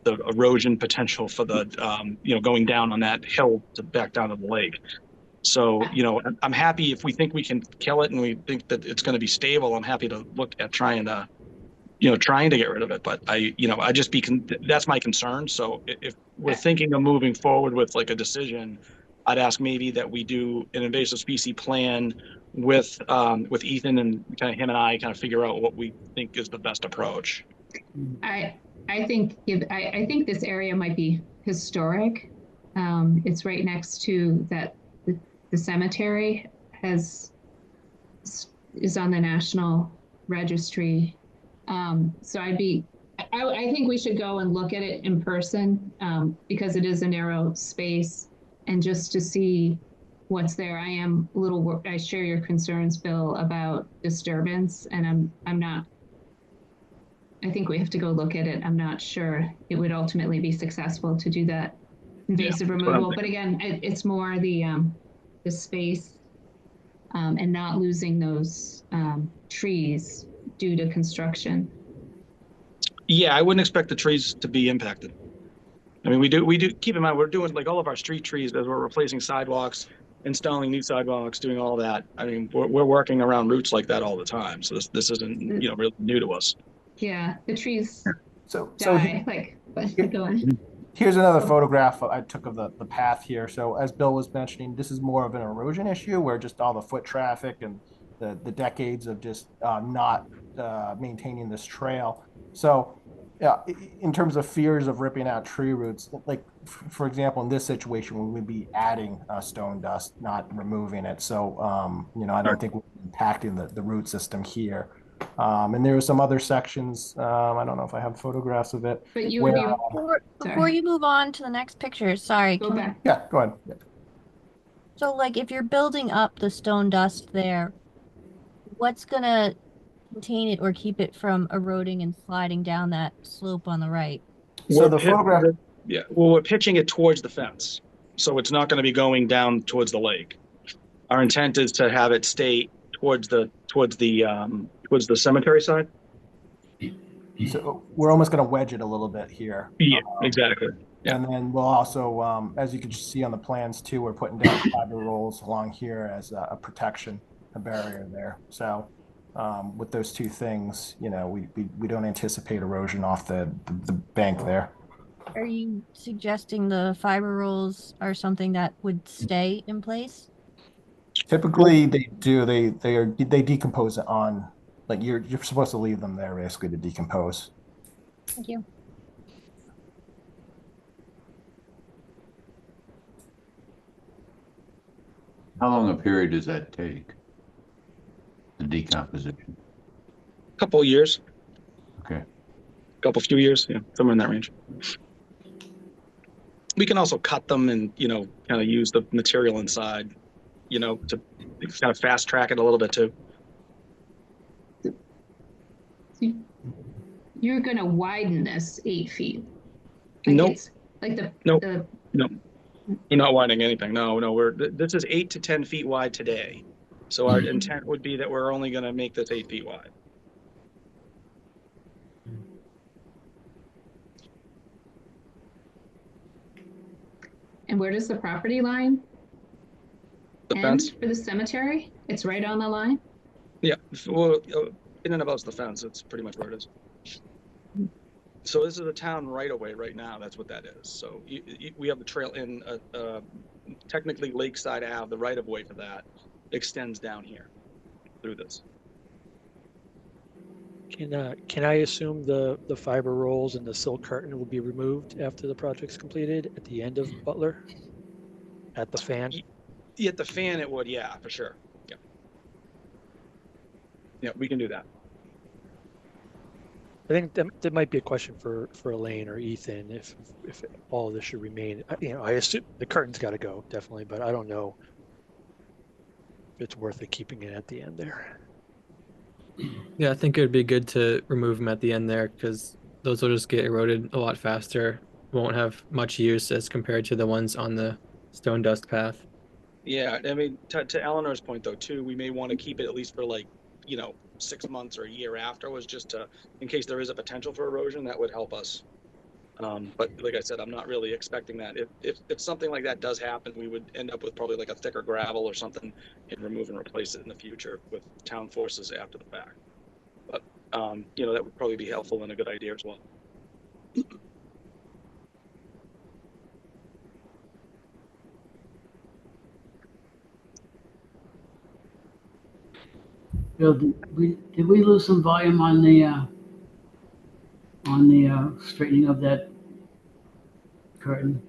Speaker 14: erosion potential for the going down on that hill to back down to the lake. So I'm happy if we think we can kill it and we think that it's going to be stable. I'm happy to look at trying to get rid of it. But that's my concern. So if we're thinking of moving forward with like a decision, I'd ask maybe that we do an invasive species plan with Ethan and kind of him and I kind of figure out what we think is the best approach.
Speaker 4: I think this area might be historic. It's right next to that the cemetery is on the National Registry. So I think we should go and look at it in person because it is a narrow space, and just to see what's there. I share your concerns, Bill, about disturbance, and I think we have to go look at it. I'm not sure it would ultimately be successful to do that invasive removal. But again, it's more the space and not losing those trees due to construction.
Speaker 14: Yeah, I wouldn't expect the trees to be impacted. I mean, we do keep in mind, we're doing like all of our street trees as we're replacing sidewalks, installing new sidewalks, doing all that. I mean, we're working around roots like that all the time. So this isn't, really new to us.
Speaker 4: Yeah, the trees
Speaker 15: die.
Speaker 4: Go on.
Speaker 15: Here's another photograph I took of the path here. So as Bill was mentioning, this is more of an erosion issue where just all the foot traffic and the decades of just not maintaining this trail. So in terms of fears of ripping out tree roots, like for example, in this situation, we would be adding stone dust, not removing it. So, I don't think we're impacting the root system here. And there are some other sections. I don't know if I have photographs of it.
Speaker 4: But you
Speaker 15: where,
Speaker 4: would be,
Speaker 6: Before you move on to the next picture, sorry.
Speaker 4: go back.
Speaker 15: yeah, go ahead. Yeah.
Speaker 6: So, like, if you're building up the stone dust there, what's gonna contain it or keep it from eroding and sliding down that slope on the right?
Speaker 15: So the photograph.
Speaker 14: Yeah, well, we're pitching it towards the fence, so it's not going to be going down towards the lake. Our intent is to have it stay towards the cemetery side.
Speaker 15: So we're almost going to wedge it a little bit here.
Speaker 14: Yeah, exactly. Yeah.
Speaker 15: And then we'll also, as you can see on the plans too, we're putting down fiber rolls along here as a protection, a barrier there. So with those two things, you know, we don't anticipate erosion off the bank there.
Speaker 6: Are you suggesting the fiber rolls are something that would stay in place?
Speaker 15: Typically they do. They decompose it on, like you're supposed to leave them there basically to decompose.
Speaker 6: Thank you.
Speaker 3: How long a period does that take? The decomposition?
Speaker 14: A couple of years.
Speaker 3: Okay.
Speaker 14: Few years, yeah, somewhere in that range. We can also cut them and, you know, kind of use the material inside, you know, to kind of fast track it a little bit too.
Speaker 4: You're going to widen this 8 feet.
Speaker 14: Like nope.
Speaker 4: Like the
Speaker 14: nope. No, we're not widening anything. No, this is 8 to 10 feet wide today. So our intent would be that we're only going to make this 8 feet wide.
Speaker 4: And where does the property line
Speaker 14: the fence
Speaker 4: for the cemetery? It's right on the line?
Speaker 14: Yeah, well, in and about the fence, it's pretty much where it is. So this is the town right away right now. That's what that is. So we have the trail in technically Lakeside Ave. The right of way for that extends down here through this.
Speaker 2: Can I assume the fiber rolls and the silk curtain will be removed after the project's completed at the end of Butler? At the fan?
Speaker 14: Yeah, at the fan it would, yeah, for sure. Yeah. Yeah, we can do that.
Speaker 2: I think that might be a question for Elaine or Ethan if all of this should remain. You know, I assume the curtain's got to go, definitely, but I don't know if it's worth it keeping it at the end there.
Speaker 11: Yeah, I think it would be good to remove them at the end there because those will just get eroded a lot faster. Won't have much use as compared to the ones on the stone dust path.
Speaker 14: Yeah, I mean, to Eleanor's point though, too, we may want to keep it at least for like, you know, 6 months or a year afterwards, just to, in case there is a potential for erosion, that would help us. But like I said, I'm not really expecting that. If something like that does happen, we would end up with probably like a thicker gravel or something and remove and replace it in the future with town forces after the fact. But, you know, that would probably be helpful and a good idea as well.
Speaker 1: Bill, did we lose some volume on the straightening of that curtain?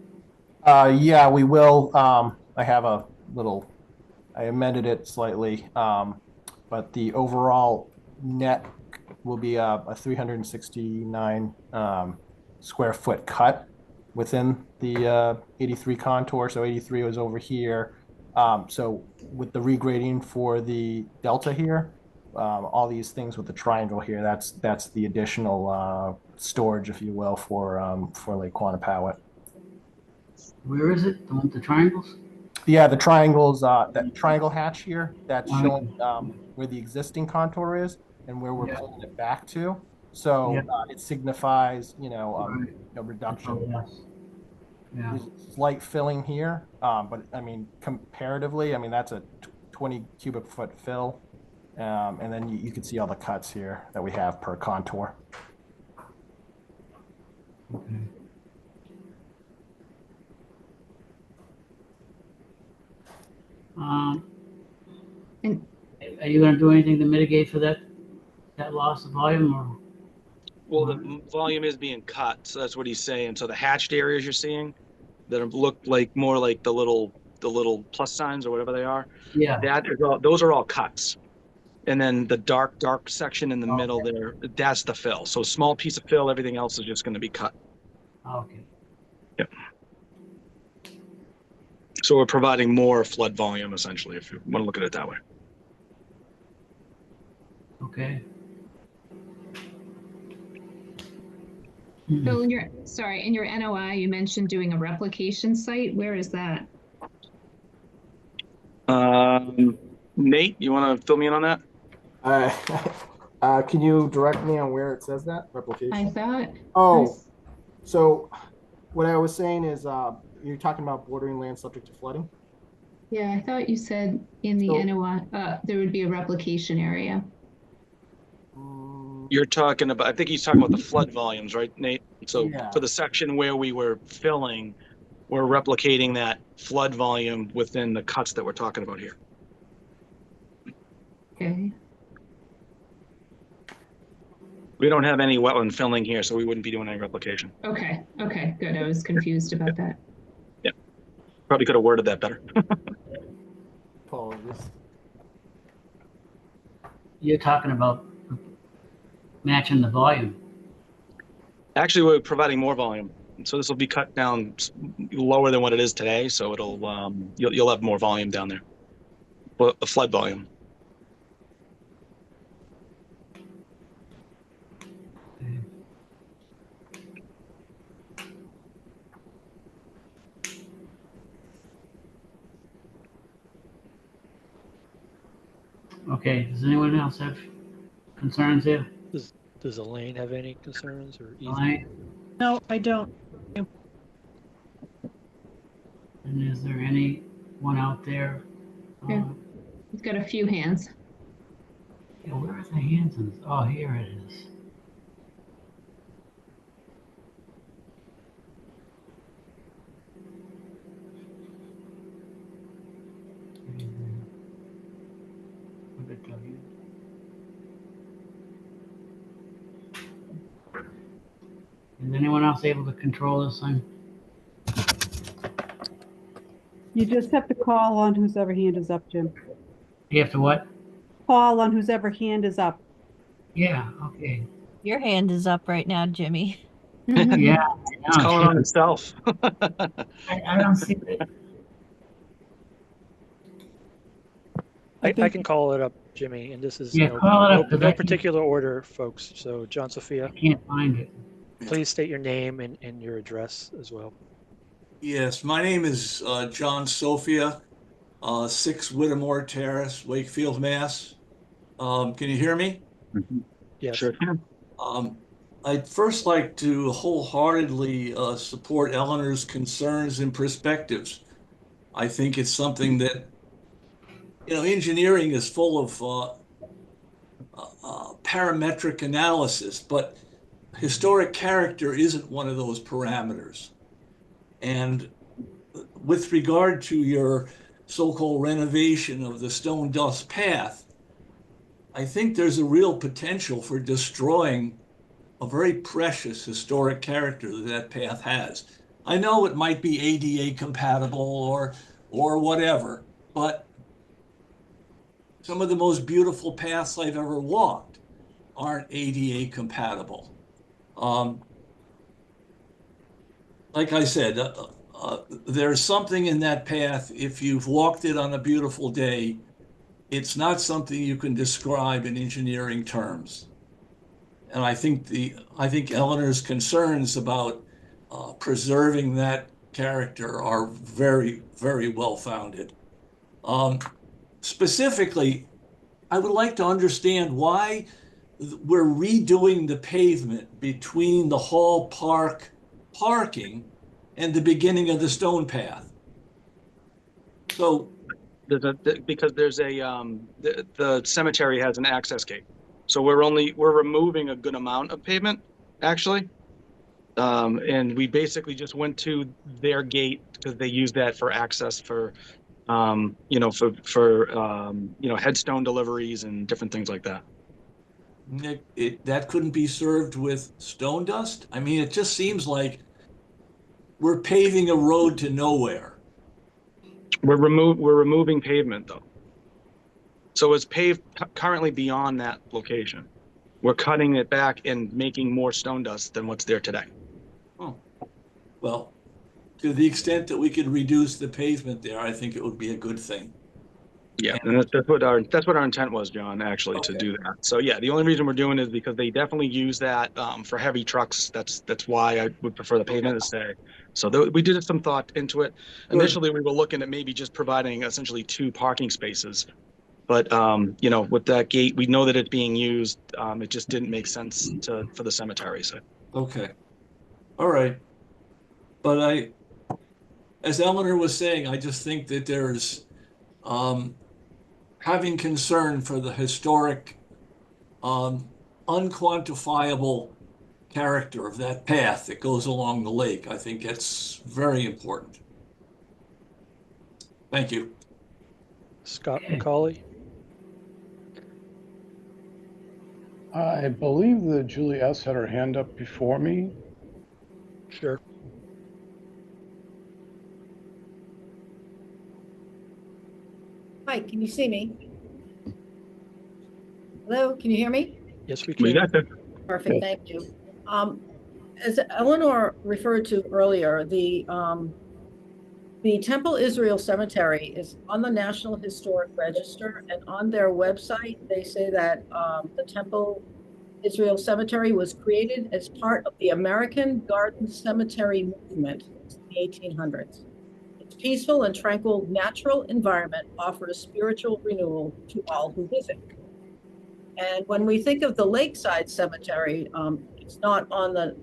Speaker 15: Yeah, we will. I have a little, I amended it slightly, but the overall net will be a 369 square foot cut within the 83 contour. So 83 was over here. So with the regrading for the delta here, all these things with the triangle here, that's the additional storage, if you will, for Lake Quantapowhat.
Speaker 1: Where is it? The one with the triangles?
Speaker 15: Yeah, the triangles, that triangle hatch here, that's showing where the existing contour is and where we're pulling it back to. So it signifies, you know, a reduction.
Speaker 1: Oh, yes. Yeah.
Speaker 15: There's slight filling here, but I mean, comparatively, I mean, that's a 20 cubic foot fill. And then you can see all the cuts here that we have per contour.
Speaker 1: Okay. Are you going to do anything to mitigate for that loss of volume, or?
Speaker 14: Well, the volume is being cut, so that's what he's saying. So the hatched areas you're seeing that look like more like the little plus signs or whatever they are.
Speaker 1: Yeah.
Speaker 14: Those are all cuts. And then the dark section in the middle there, that's the fill. So small piece of fill, everything else is just going to be cut.
Speaker 1: Okay.
Speaker 14: Yep. So we're providing more flood volume, essentially, if you want to look at it that way.
Speaker 1: Okay.
Speaker 4: So in your, sorry, in your NOI, you mentioned doing a replication site. Where is that?
Speaker 14: Nate, you want to fill me in on that?
Speaker 15: Can you direct me on where it says that replication?
Speaker 4: I thought.
Speaker 15: Oh, so what I was saying is, you're talking about bordering land subject to flooding?
Speaker 4: Yeah, I thought you said in the NOI, there would be a replication area.
Speaker 14: You're talking about, I think he's talking about the flood volumes, right, Nate? So
Speaker 15: Yeah.
Speaker 14: for the section where we were filling, we're replicating that flood volume within the cuts that we're talking about here.
Speaker 4: Okay.
Speaker 14: We don't have any wetland filling here, so we wouldn't be doing any replication.
Speaker 4: Okay. Okay. Good. I was confused about that.
Speaker 14: Yeah. Probably could have worded that better.
Speaker 15: Apologies.
Speaker 1: You're talking about matching the volume.
Speaker 14: Actually, we're providing more volume. So this will be cut down lower than what it is today. So it'll, you'll have more volume down there. Well, the flood volume.
Speaker 1: Okay, does anyone else have concerns there?
Speaker 2: Does Elaine have any concerns or Ethan?
Speaker 1: Elaine?
Speaker 8: No, I don't.
Speaker 1: And is there anyone out there?
Speaker 4: Yeah. We've got a few hands.
Speaker 1: Yeah, where are the hands? Oh, here it is. Is anyone else able to control this thing?
Speaker 16: You just have to call on whoever hand is up, Jim.
Speaker 1: You have to what?
Speaker 16: Call on whoever hand is up.
Speaker 1: Yeah, okay.
Speaker 6: Your hand is up right now, Jimmy.
Speaker 1: Yeah.
Speaker 14: It's calling on itself.
Speaker 1: I don't see it.
Speaker 2: I can call it up, Jimmy, and this is
Speaker 1: Yeah, call it up,
Speaker 2: no particular order, folks. So John Sophia.
Speaker 1: I can't find it.
Speaker 2: Please state your name and your address as well.
Speaker 17: Yes, my name is John Sophia, 6 Whittemore Terrace, Wakefield, Mass. Can you hear me?
Speaker 2: Yes.
Speaker 14: Sure can.
Speaker 17: I'd first like to wholeheartedly support Eleanor's concerns and perspectives. I think it's something that, engineering is full of parametric analysis, but historic character isn't one of those parameters. And with regard to your so-called renovation of the stone dust path, I think there's a real potential for destroying a very precious historic character that path has. I know it might be ADA compatible or whatever, but some of the most beautiful paths I've ever walked aren't ADA compatible. Like I said, there's something in that path. If you've walked it on a beautiful day, it's not something you can describe in engineering terms. And I think Eleanor's concerns about preserving that character are very, very well founded. Specifically, I would like to understand why we're redoing the pavement between the Hall Park parking and the beginning of the stone path. So
Speaker 14: because there's the cemetery has an access gate. So we're removing a good amount of pavement, actually. And we basically just went to their gate because they use that for access for headstone deliveries and different things like that.
Speaker 17: That couldn't be served with stone dust? I mean, it just seems like we're paving a road to nowhere.
Speaker 14: We're removing pavement, though. So it's paved currently beyond that location. We're cutting it back and making more stone dust than what's there today.
Speaker 17: Oh, well, to the extent that we could reduce the pavement there, I think it would be a good thing.
Speaker 14: Yeah, and that's what our intent was, John, actually, to do that. So yeah, the only reason we're doing it is because they definitely use that for heavy trucks. That's why I would prefer the pavement to stay. So we did some thought into it.
Speaker 17: Good.
Speaker 14: Initially, we were looking at maybe just providing essentially 2 parking spaces. But you know, with that gate, we know that it's being used. It just didn't make sense for the cemetery. So
Speaker 17: Okay. All right. But as Eleanor was saying, I just think that there's having concern for the historic, unquantifiable character of that path that goes along the lake. I think that's very important. Thank you.
Speaker 2: Scott McCauley.
Speaker 18: I believe that Julie S. had her hand up before me.
Speaker 2: Sure.
Speaker 19: Hi, can you see me? Hello, can you hear me?
Speaker 2: Yes, we can.
Speaker 14: we got that.
Speaker 19: Perfect, thank you. As Eleanor referred to earlier, the Temple Israel Cemetery is on the National Historic Register, and on their website, they say that the Temple Israel Cemetery was created as part of the American Garden Cemetery movement in the 1800s. Its peaceful and tranquil natural environment offers spiritual renewal to all who visit. And when we think of the Lakeside Cemetery, it's not on the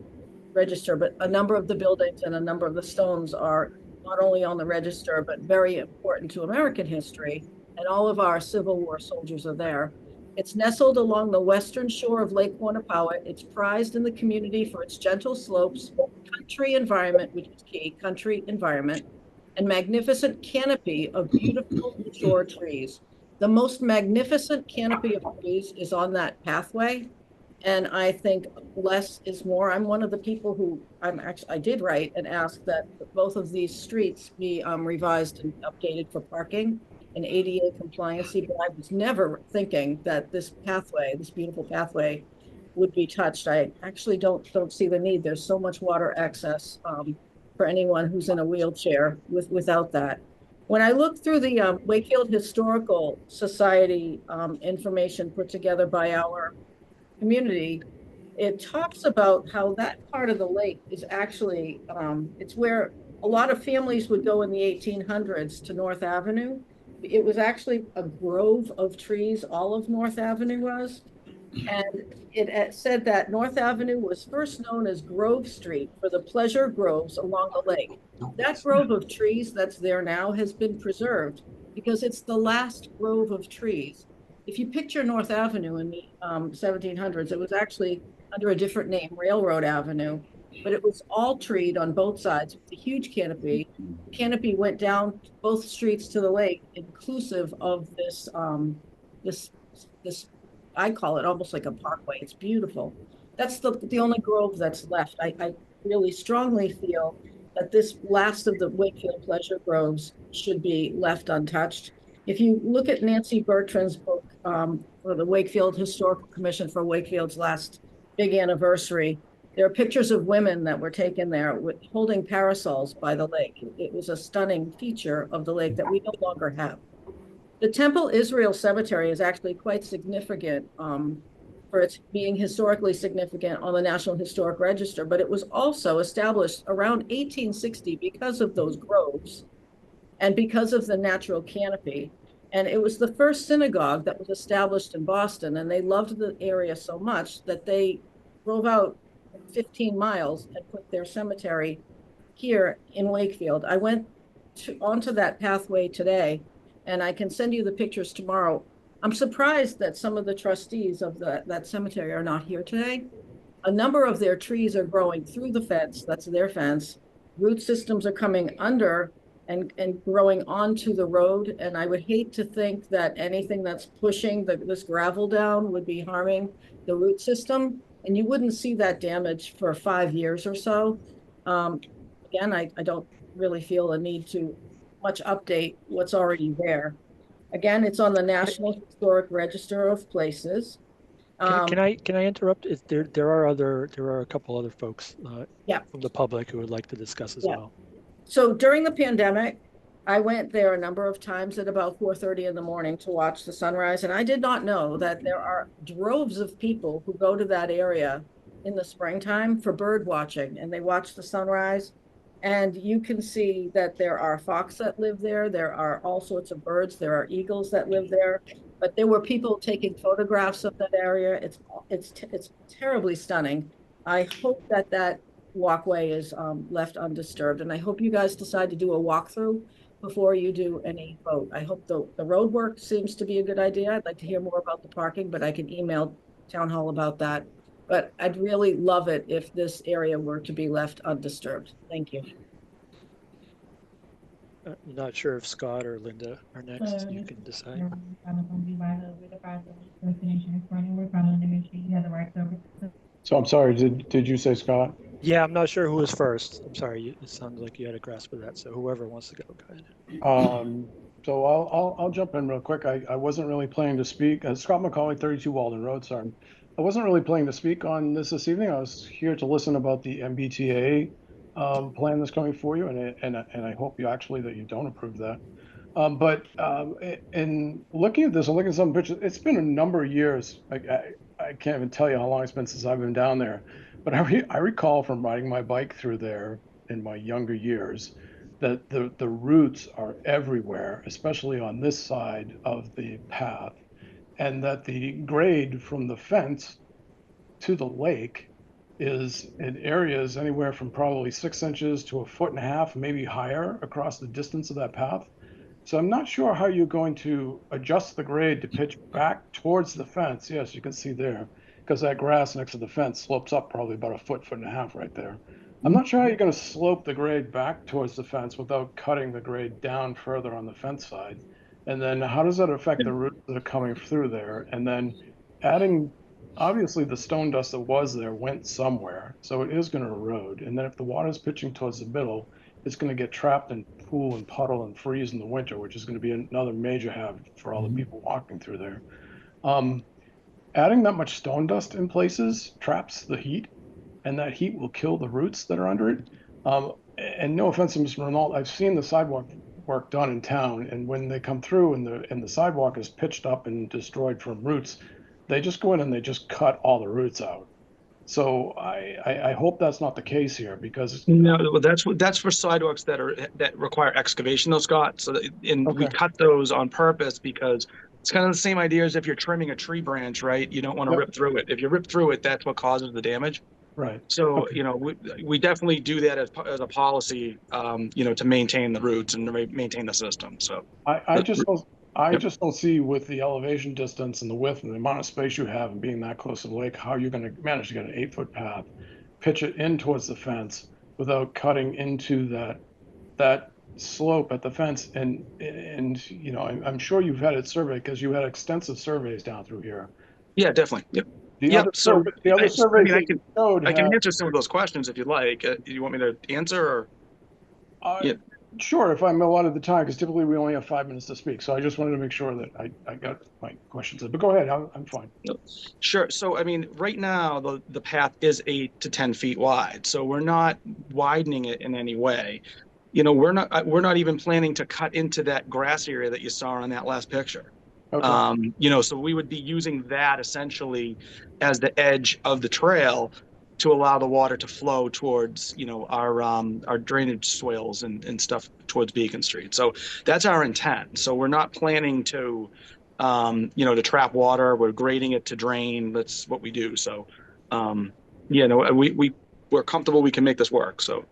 Speaker 19: register, but a number of the buildings and a number of the stones are not only on the register, but very important to American history. And all of our Civil War soldiers are there. It's nestled along the western shore of Lake Quannapowitt. It's prized in the community for its gentle slopes, country environment, which is key, country environment, and magnificent canopy of beautiful mature trees. The most magnificent canopy of trees is on that pathway. And I think less is more. I'm one of the people who I did write and ask that both of these streets be revised and updated for parking and ADA compliancy, but I was never thinking that this pathway, this beautiful pathway, would be touched. I actually don't see the need. There's so much water access for anyone who's in a wheelchair without that. When I look through the Wakefield Historical Society information put together by our community, it talks about how that part of the lake is actually, it's where a lot of families would go in the 1800s to North Avenue. It was actually a grove of trees, all of North Avenue was. And it said that North Avenue was first known as Grove Street for the pleasure groves along the lake. That grove of trees that's there now has been preserved because it's the last grove of trees. If you picture North Avenue in the 1700s, it was actually under a different name, Railroad Avenue, but it was all treed on both sides with a huge canopy. The canopy went down both streets to the lake, inclusive of this, this I call it almost like a parkway. It's beautiful. That's the only grove that's left. I really strongly feel that this last of the Wakefield pleasure groves should be left untouched. If you look at Nancy Bertrand's book for the Wakefield Historical Commission for Wakefield's last big anniversary, there are pictures of women that were taken there holding parasols by the lake. It was a stunning feature of the lake that we no longer have. The Temple Israel Cemetery is actually quite significant for its being historically significant on the National Historic Register, but it was also established around 1860 because of those groves and because of the natural canopy. And it was the first synagogue that was established in Boston, and they loved the area so much that they drove out 15 miles and put their cemetery here in Wakefield. I went onto that pathway today, and I can send you the pictures tomorrow. I'm surprised that some of the trustees of that cemetery are not here today. A number of their trees are growing through the fence, that's their fence. Root systems are coming under and growing onto the road. And I would hate to think that anything that's pushing this gravel down would be harming the root system. And you wouldn't see that damage for 5 years or so. Again, I don't really feel a need to much update what's already there. Again, it's on the National Historic Register of Places.
Speaker 2: Can I interrupt? There are a couple other folks
Speaker 19: Yeah.
Speaker 2: from the public who would like to discuss as
Speaker 19: Yeah.
Speaker 2: well.
Speaker 19: So during the pandemic, I went there a number of times at about 4:30 in the morning to watch the sunrise. And I did not know that there are droves of people who go to that area in the springtime for bird watching, and they watch the sunrise. And you can see that there are fox that live there. There are all sorts of birds. There are eagles that live there. But there were people taking photographs of that area. It's terribly stunning. I hope that that walkway is left undisturbed. And I hope you guys decide to do a walkthrough before you do any vote. I hope the road work seems to be a good idea. I'd like to hear more about the parking, but I can email town hall about that. But I'd really love it if this area were to be left undisturbed. Thank you.
Speaker 2: I'm not sure if Scott or Linda are next. You can decide.
Speaker 18: So I'm sorry, did you say Scott?
Speaker 2: Yeah, I'm not sure who was first. I'm sorry. It sounded like you had a grasp of that. So whoever wants to go ahead.
Speaker 18: So I'll jump in real quick. I wasn't really planning to speak. Scott McCauley, 32 Walden Road, sorry. I wasn't really planning to speak on this evening. I was here to listen about the MBTA plan that's coming for you, and I hope you actually that you don't approve that. But in looking at this, I'm looking at some pictures. It's been a number of years. I can't even tell you how long it's been since I've been down there. But I recall from riding my bike through there in my younger years that the roots are everywhere, especially on this side of the path, and that the grade from the fence to the lake is in areas anywhere from probably 6 inches to 1.5 feet, maybe higher across the distance of that path. So I'm not sure how you're going to adjust the grade to pitch back towards the fence. Yes, you can see there, because that grass next to the fence slopes up probably about 1.5 feet right there. I'm not sure how you're going to slope the grade back towards the fence without cutting the grade down further on the fence side. And then how does that affect the roots that are coming through there? And then adding, obviously the stone dust that was there went somewhere, so it is going to erode. And then if the water is pitching towards the middle, it's going to get trapped and pool and puddle and freeze in the winter, which is going to be another major hazard for all the people walking through there. Adding that much stone dust in places traps the heat, and that heat will kill the roots that are under it. And no offense to Mr. Renault, I've seen the sidewalk work done in town, and when they come through and the sidewalk is pitched up and destroyed from roots, they just go in and they just cut all the roots out. So I hope that's not the case here, because
Speaker 14: no, that's for sidewalks that require excavation, though, Scott. So we cut those on purpose because it's kind of the same idea as if you're trimming a tree branch, right? You don't want to rip through it. If you rip through it, that's what causes the damage.
Speaker 18: Right.
Speaker 14: So we definitely do that as a policy, to maintain the roots and maintain the system. So
Speaker 18: I just don't see, with the elevation distance and the width and the amount of space you have and being that close to the lake, how you're going to manage to get an 8-foot path, pitch it in towards the fence without cutting into that slope at the fence. And I'm sure you've had it surveyed, because you had extensive surveys down through here.
Speaker 14: Yeah, definitely. Yep.
Speaker 18: The other surveys
Speaker 14: I can answer some of those questions if you'd like. You want me to answer, or?
Speaker 18: Sure, if I'm allotted the time, because typically we only have 5 minutes to speak. So I just wanted to make sure that I got my questions in. But go ahead, I'm fine.
Speaker 14: Sure. So, right now the path is 8 to 10 feet wide. So we're not widening it in any way. We're not even planning to cut into that grass area that you saw on that last picture. Okay. So we would be using that essentially as the edge of the trail to allow the water to flow towards, our drainage swales and stuff towards Beacon Street. So that's our intent. So we're not planning to, to trap water. We're grading it to drain. That's what we do. So, we're comfortable we can make this work.
Speaker 18: So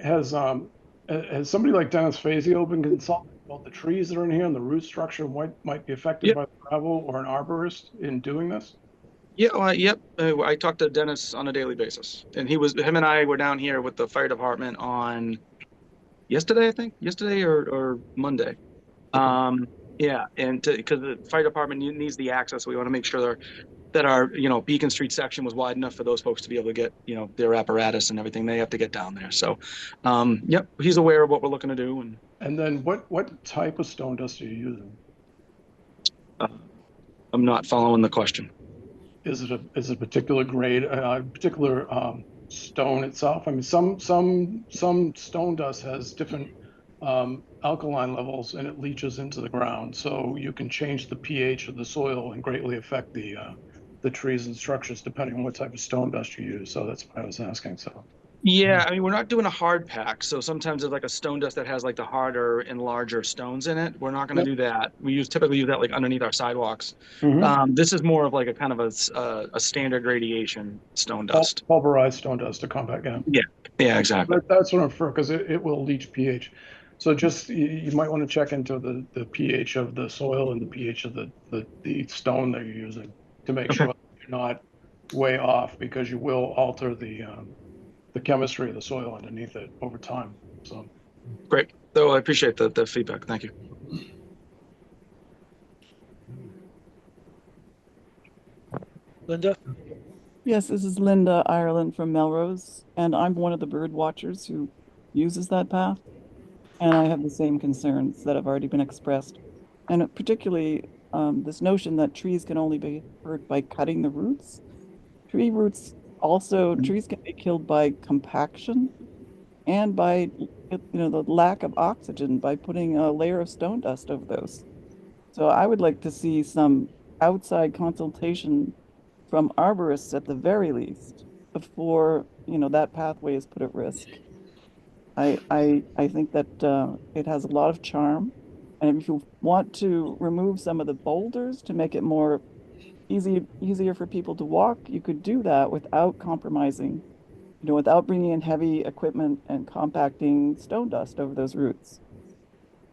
Speaker 18: has somebody like Dennis Fazio been consulting about the trees that are in here and the root structure might be affected by the gravel, or an arborist in doing this?
Speaker 14: Yeah, yep. I talk to Dennis on a daily basis, and him and I were down here with the fire department on yesterday, I think, or Monday. Yeah, and because the fire department needs the access, we want to make sure that our, Beacon Street section was wide enough for those folks to be able to get, their apparatus and everything. They have to get down there. So, yep, he's aware of what we're looking to do.
Speaker 18: And then what type of stone dust are you using?
Speaker 14: I'm not following the question.
Speaker 18: Is it a particular grade, particular stone itself? I mean, some stone dust has different alkaline levels, and it leaches into the ground. So you can change the pH of the soil and greatly affect the trees and structures depending on what type of stone dust you use. So that's what I was asking. So.
Speaker 14: Yeah, I mean, we're not doing a hard pack. So sometimes there's like a stone dust that has like the harder and larger stones in it. We're not going to do that. We typically use that like underneath our sidewalks. This is more of like a kind of a standard radiation stone dust.
Speaker 18: Pulverized stone dust to compact, yeah.
Speaker 14: Yeah, exactly.
Speaker 18: That's what I'm for, because it will leach pH. So just, you might want to check into the pH of the soil and the pH of the stone that you're using to make sure you're not way off, because you will alter the chemistry of the soil underneath it over time. So
Speaker 14: great. So I appreciate the feedback. Thank you.
Speaker 2: Linda?
Speaker 10: Yes, this is Linda Ireland from Melrose, and I'm one of the bird watchers who uses that path. And I have the same concerns that have already been expressed. And particularly this notion that trees can only be hurt by cutting the roots. Trees can be killed by compaction and by the lack of oxygen by putting a layer of stone dust over those. So I would like to see some outside consultation from arborists at the very least before that pathway is put at risk. I think that it has a lot of charm, and if you want to remove some of the boulders to make it more easier for people to walk, you could do that without compromising, without bringing in heavy equipment and compacting stone dust over those roots.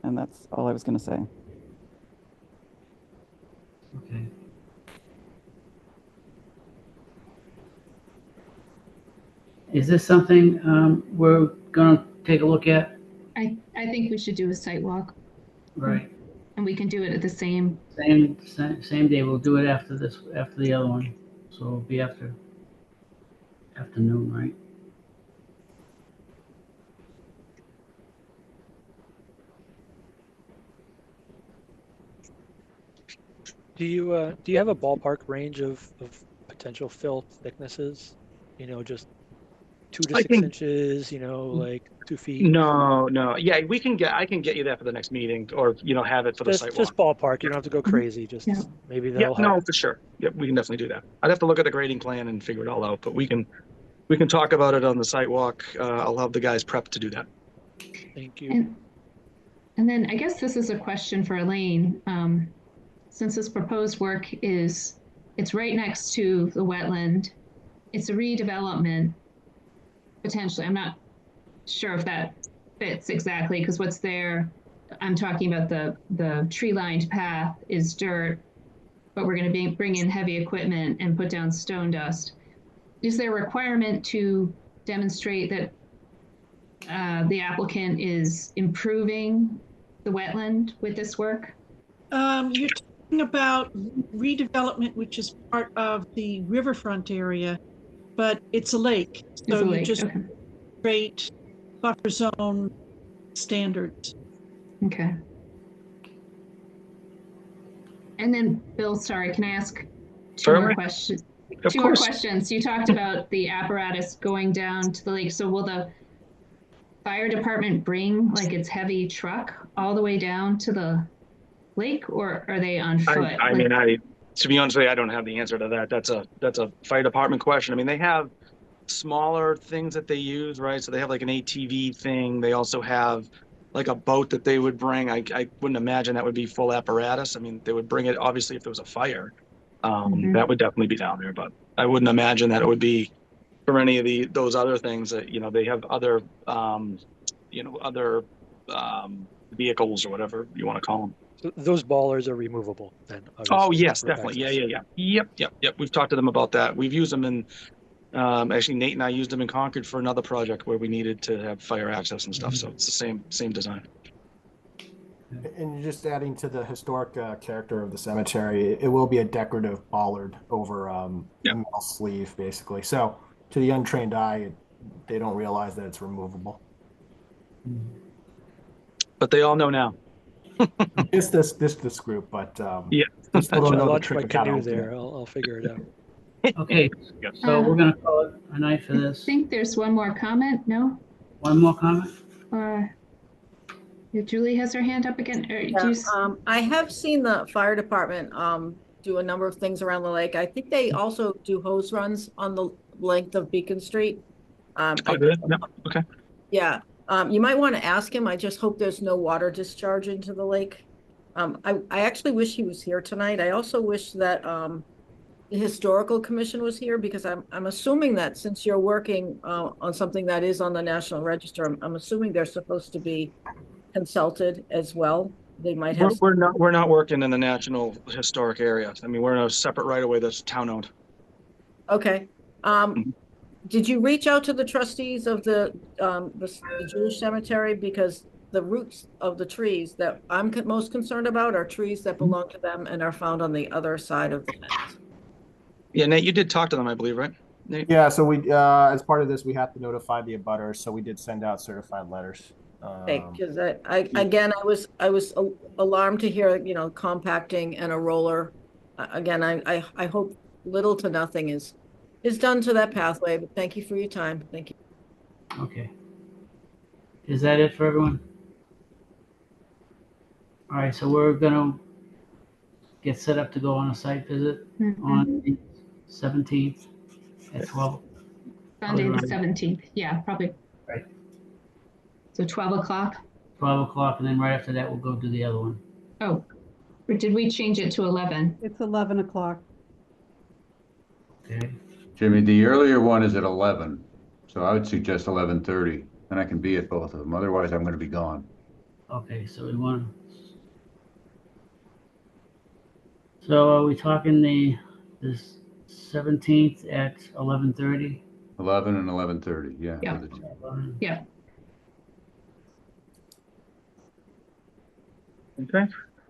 Speaker 10: And that's all I was going to say.
Speaker 1: Okay. Is this something we're going to take a look at?
Speaker 4: I think we should do a site walk.
Speaker 1: Right.
Speaker 4: And we can do it at the same
Speaker 1: day. We'll do it after the other one. So it'll be afternoon, right?
Speaker 2: Do you have a ballpark range of potential fill thicknesses? Just 2 to 6 inches, like 2 feet?
Speaker 14: No. Yeah, I can get you that for the next meeting, or, have it for the sidewalk.
Speaker 2: Just ballpark. You don't have to go crazy. Just maybe that'll help.
Speaker 14: No, for sure. Yep, we can definitely do that. I'd have to look at the grading plan and figure it all out, but we can talk about it on the sidewalk. I'll have the guys prepped to do that.
Speaker 2: Thank you.
Speaker 4: And then I guess this is a question for Elaine. Since this proposed work it's right next to the wetland, it's a redevelopment, potentially. I'm not sure if that fits exactly, because what's there, I'm talking about the tree-lined path is dirt, but we're going to bring in heavy equipment and put down stone dust. Is there a requirement to demonstrate that the applicant is improving the wetland with this work?
Speaker 8: You're talking about redevelopment, which is part of the riverfront area, but it's a lake. So you just create buffer zone standards.
Speaker 4: Okay. And then, Bill, sorry, can I ask two more questions?
Speaker 14: Of
Speaker 4: Two
Speaker 14: course.
Speaker 4: more questions. You talked about the apparatus going down to the lake. So will the fire department bring like its heavy truck all the way down to the lake, or are they on foot?
Speaker 14: To be honest with you, I don't have the answer to that. That's a fire department question. I mean, they have smaller things that they use, right? So they have like an ATV thing. They also have like a boat that they would bring. I wouldn't imagine that would be full apparatus. I mean, they would bring it obviously if there was a fire. That would definitely be down there, but I wouldn't imagine that it would be for any of those other things that, they have other vehicles or whatever you want to call them.
Speaker 2: So those ballers are removable then?
Speaker 14: Oh, yes, definitely. Yeah. Yep. We've talked to them about that. We've used them in, actually Nate and I used them in Concord for another project where we needed to have fire access and stuff. So it's the same design.
Speaker 15: And you're just adding to the historic character of the cemetery. It will be a decorative bollard over a metal sleeve, basically. So to the untrained eye, they don't realize that it's removable.
Speaker 14: But they all know now.
Speaker 15: It's this group, but
Speaker 14: yeah,
Speaker 15: they still don't
Speaker 2: I
Speaker 15: know the
Speaker 2: launched
Speaker 15: trick
Speaker 2: my
Speaker 15: of how to
Speaker 2: canoe
Speaker 15: open
Speaker 2: there.
Speaker 15: it.
Speaker 2: I'll figure it out.
Speaker 1: Okay, so we're gonna call it a night for
Speaker 4: I
Speaker 1: this.
Speaker 4: think there's one more comment, no?
Speaker 1: One more comment?
Speaker 4: Yeah, Julie has her hand up again. Or do
Speaker 19: Yeah,
Speaker 4: you
Speaker 19: I have seen the fire department do a number of things around the lake. I think they also do hose runs on the length of Beacon Street.
Speaker 14: Oh, good. Yeah. Okay.
Speaker 19: Yeah, you might want to ask him. I just hope there's no water discharge into the lake. I actually wish he was here tonight. I also wish that the historical commission was here because I'm assuming that since you're working on something that is on the National Register, I'm assuming they're supposed to be consulted as well. They might have.
Speaker 14: We're not working in the National Historic Area. I mean, we're in a separate right of way that's town owned.
Speaker 19: Okay. Did you reach out to the trustees of the Jewish cemetery? Because the roots of the trees that I'm most concerned about are trees that belong to them and are found on the other side of the fence.
Speaker 14: Yeah, Nate, you did talk to them, I believe, right? Nate?
Speaker 15: Yeah, so we as part of this, we have to notify the abutters, so we did send out certified letters.
Speaker 19: Because I was alarmed to hear, you know, compacting and a roller. Again, I hope little to nothing is done to that pathway, but thank you for your time. Thank you.
Speaker 1: Okay. Is that it for everyone? All right, so we're gonna get set up to go on a site visit on the 17th at 12.
Speaker 4: Sunday the
Speaker 1: Right.
Speaker 4: 17th? Yeah, probably.
Speaker 1: Right.
Speaker 4: So 12 o'clock?
Speaker 1: 12 o'clock, and then right after that, we'll go do the other one.
Speaker 4: Oh, or did we change it to 11?
Speaker 16: It's 11 o'clock.
Speaker 1: Okay.
Speaker 3: Jimmy, the earlier one is at 11, so I would suggest 11:30, and I can be at both of them. Otherwise, I'm going to be gone.
Speaker 1: Okay, so we want to. So are we talking this 17th at 11:30?
Speaker 3: 11 and 11:30, yeah.
Speaker 4: Yeah.
Speaker 3: for the two.
Speaker 4: Yeah.
Speaker 14: Okay.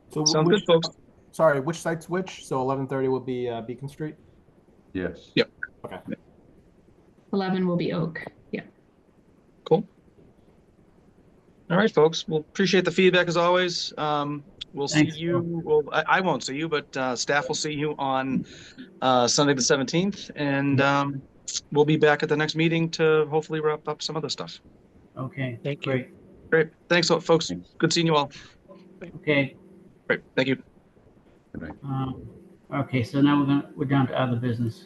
Speaker 15: So
Speaker 14: Sounds good, folks.
Speaker 15: Sorry, which site's which? So 11:30 will be Beacon Street?
Speaker 3: Yes.
Speaker 14: Yep.
Speaker 15: Okay.
Speaker 4: 11 will be Oak. Yeah.
Speaker 14: Cool. All right, folks. We'll appreciate the feedback as always. We'll
Speaker 1: Thanks,
Speaker 14: see you. Well, I won't see you, but staff will see you on Sunday the 17th, and we'll be back at the next meeting to hopefully wrap up some other stuff.
Speaker 1: Okay.
Speaker 2: Thank you.
Speaker 1: Great.
Speaker 14: Great. Thanks, folks. Good seeing you all.
Speaker 1: Okay.
Speaker 14: Great. Thank you.
Speaker 3: Good night.
Speaker 1: Okay, so now we're down to other business.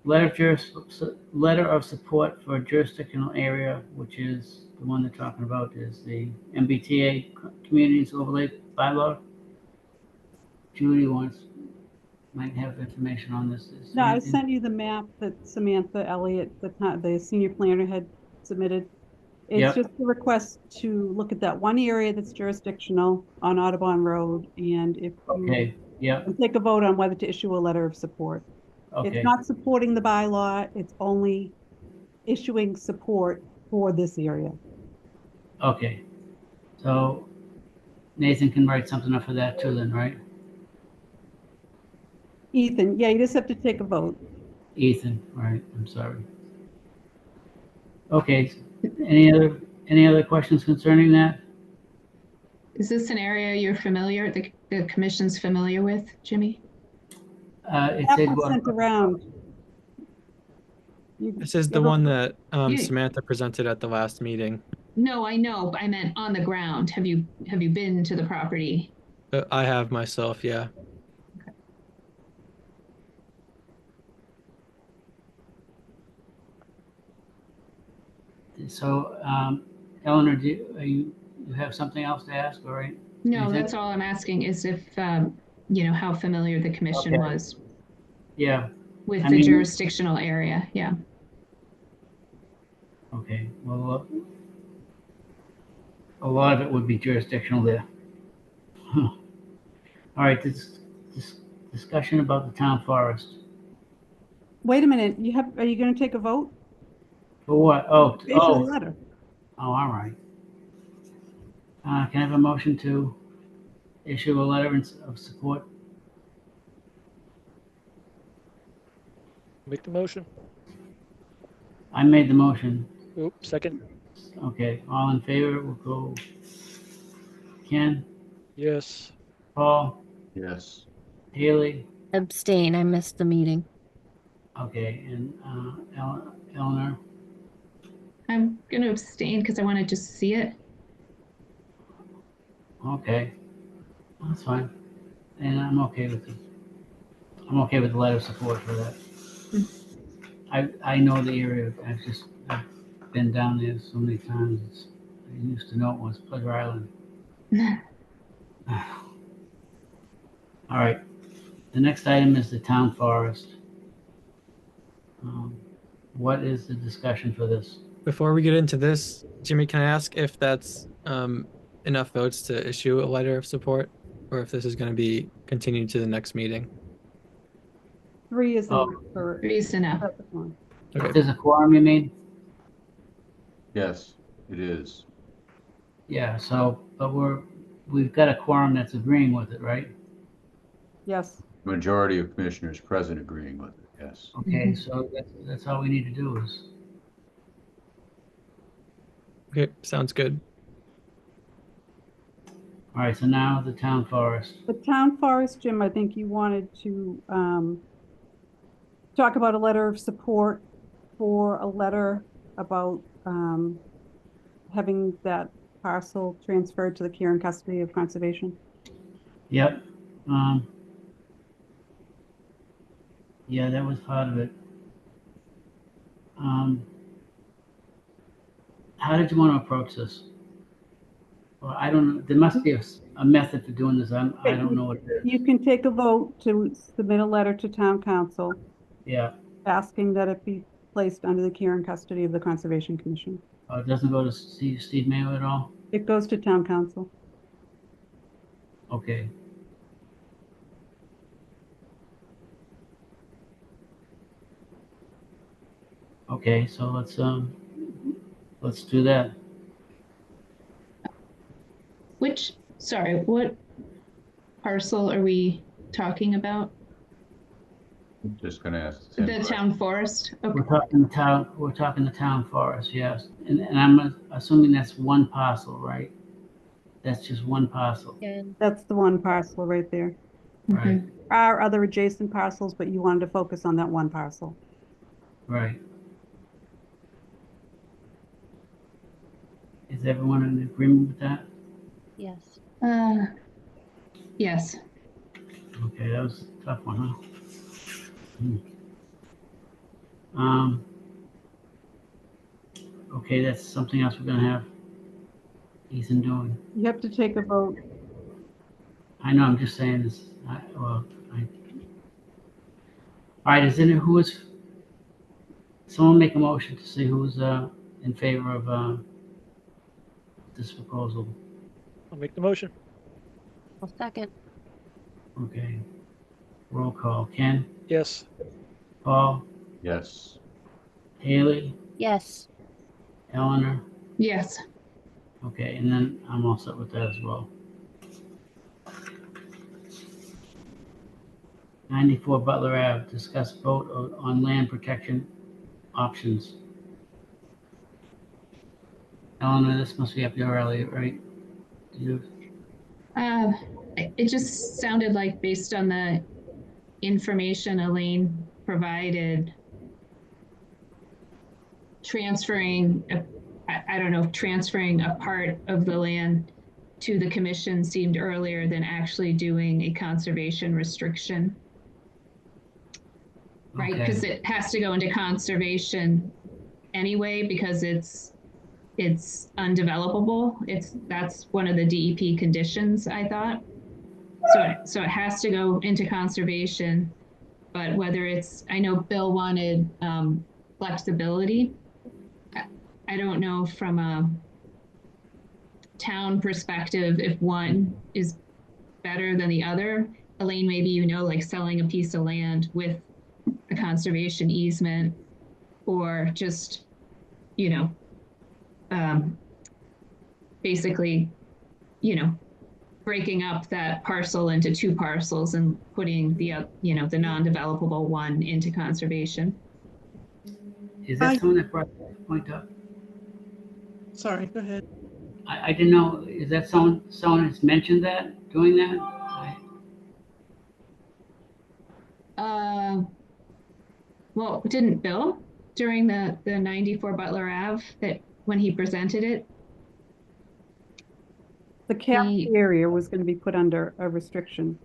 Speaker 1: Letter of support for jurisdictional area, which is the one they're talking about, is the MBTA Communities Overlay Bylaw. Judy might have information on this.
Speaker 16: No, I sent you the map that Samantha Elliott, the senior planner, had submitted. It's just a request to look at that one area that's jurisdictional on Audubon Road, and if and take a vote on whether to issue a letter of support.
Speaker 1: Okay.
Speaker 16: It's not supporting the bylaw, it's only issuing support for this area.
Speaker 1: Okay. So Nathan can write something up for that too then, right?
Speaker 16: Ethan, yeah, you just have to take a vote.
Speaker 1: Ethan, right, I'm sorry. Okay, any other questions concerning that?
Speaker 4: Is this an area you're familiar, the commission's familiar with, Jimmy?
Speaker 1: It's
Speaker 16: That was sent around.
Speaker 11: This is the one that Samantha presented at the last meeting.
Speaker 4: No, I know, but I meant on the ground. Have you been to the property?
Speaker 11: I have myself, yeah.
Speaker 1: So, Eleanor, you have something else to ask, all right?
Speaker 4: No, that's all I'm asking is if, how familiar the commission was.
Speaker 1: Yeah.
Speaker 4: With the jurisdictional area, yeah.
Speaker 1: Okay, well, a lot of it would be jurisdictional there. Huh. All right, this discussion about the town forest.
Speaker 16: Wait a minute, are you going to take a vote?
Speaker 1: For what? Oh,
Speaker 16: Issue a letter.
Speaker 1: Oh, all right. Can I have a motion to issue a letter of support?
Speaker 2: Make the motion.
Speaker 1: I made the motion.
Speaker 2: Oop, second.
Speaker 1: Okay, all in favor, we'll go Ken,
Speaker 2: Yes.
Speaker 1: Paul,
Speaker 3: Yes.
Speaker 1: Haley,
Speaker 6: Abstain. I missed the meeting.
Speaker 1: okay, and Eleanor,
Speaker 4: I'm gonna abstain because I want to just see it.
Speaker 1: okay, that's fine. And I'm okay with it. I'm okay with the letter of support for that. I know the area. I've been down there so many times. I used to know it was Pleasure Island. All right. The next item is the town forest. What is the discussion for this?
Speaker 11: Before we get into this, Jimmy, can I ask if that's enough votes to issue a letter of support, or if this is going to be continued to the next meeting?
Speaker 16: 3 is
Speaker 1: Oh.
Speaker 16: enough for.
Speaker 4: 3 is enough.
Speaker 1: If there's a quorum, you mean?
Speaker 3: Yes, it is.
Speaker 1: Yeah, so, but we've got a quorum that's agreeing with it, right?
Speaker 16: Yes.
Speaker 3: Majority of commissioners present agreeing with it, yes.
Speaker 1: Okay, so that's all we need to do is,
Speaker 11: Okay, sounds good.
Speaker 1: all right, so now the town forest.
Speaker 16: The town forest, Jim, I think you wanted to talk about a letter of support for a letter about having that parcel transferred to the care and custody of conservation.
Speaker 1: Yep. Yeah, that was part of it. How did you want to approach this? Well, I don't know. There must be a method for doing this. I don't know what it is.
Speaker 16: You can take a vote to submit a letter to town council.
Speaker 1: Yeah.
Speaker 16: Asking that it be placed under the care and custody of the Conservation Commission.
Speaker 1: It doesn't go to Steve Mayo at all?
Speaker 16: It goes to town council.
Speaker 1: Okay. Okay, so let's do that.
Speaker 4: What parcel are we talking about?
Speaker 3: I'm just gonna ask.
Speaker 4: The town forest? Okay.
Speaker 1: We're talking the town forest, yes. And I'm assuming that's one parcel, right? That's just one parcel.
Speaker 16: That's the one parcel right there.
Speaker 1: Right.
Speaker 16: There are other adjacent parcels, but you wanted to focus on that one parcel.
Speaker 1: Right. Is everyone in agreement with that?
Speaker 6: Yes.
Speaker 4: Yes.
Speaker 1: Okay, that was a tough one, huh? Okay, that's something else we're gonna have Ethan doing.
Speaker 16: You have to take a vote.
Speaker 1: I know, I'm just saying this, all right, who is, someone make a motion to see who's, in favor of, this proposal.
Speaker 2: I'll make the motion.
Speaker 6: I'll second.
Speaker 1: Okay. Roll call. Ken?
Speaker 2: Yes.
Speaker 1: Paul?
Speaker 3: Yes.
Speaker 1: Haley?
Speaker 6: Yes.
Speaker 1: Eleanor?
Speaker 4: Yes.
Speaker 1: Okay, and then I'm all set with that as well. 94 Butler Ave, discuss vote on land protection options. Eleanor, this must be up your alley, right?
Speaker 4: It just sounded like, based on the information Elaine provided, transferring a part of the land to the commission seemed earlier than actually doing a conservation restriction. Right, because it has to go into conservation anyway, because it's undevelopable. That's one of the DEP conditions, I thought. So it has to go into conservation, but whether I know Bill wanted flexibility. I don't know from a town perspective if one is better than the other. Elaine, maybe like selling a piece of land with a conservation easement, or just, basically breaking up that parcel into 2 parcels and putting the non-developable one into conservation.
Speaker 1: Is that someone that brought that point up?
Speaker 8: Sorry, go ahead.
Speaker 1: I didn't know, is that someone that's mentioned that, doing that?
Speaker 4: Well, didn't Bill during the 94 Butler Ave that when he presented it?
Speaker 16: The cap area was going to be put under a restriction.